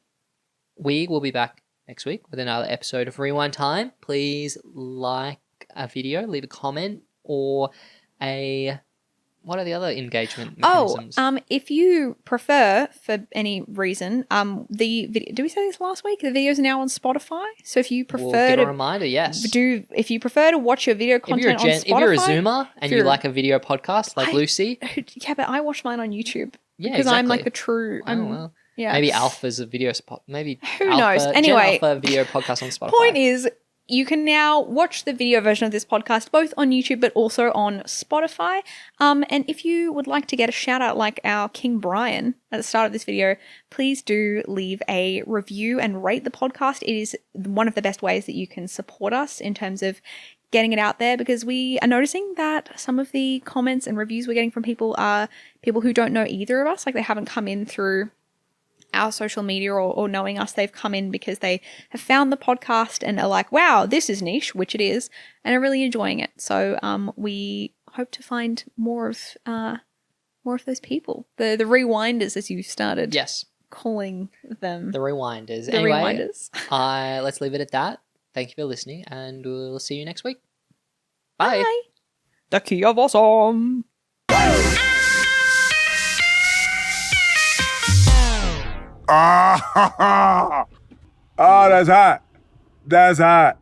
We will be back next week with another episode of Rewind Time. Please like a video, leave a comment, or what are the other engagement mechanisms? If you prefer, for any reason, the video, did we say this last week? The videos are now on Spotify. So if you prefer we'll give a reminder, yes. If you prefer to watch your video content on Spotify. If you're a Zoomer and you like a video podcast like Lucy. Yeah, but I watch mine on YouTube. Yeah, because exactly. I'm like the true. Yeah. Maybe Alpha's a video spot. Maybe who knows? Anyway, Alpha video podcast on Spotify. Point is, you can now watch the video version of this podcast both on YouTube but also on Spotify. And if you would like to get a shout out like our King Brian at the start of this video, please do leave a review and rate the podcast. It is one of the best ways that you can support us in terms of getting it out there, because we are noticing that some of the comments and reviews we're getting from people are people who don't know either of us. Like, they haven't come in through our social media or knowing us. They've come in because they have found the podcast and are like, wow, this is niche, which it is, and are really enjoying it. So we hope to find more of those people, the rewinders, as you started calling them. The rewinders. The rewinders. Let's leave it at that. Thank you for listening, and we'll see you next week. Bye. Bye. The key of awesome. Ah, oh, that's hot. That's hot.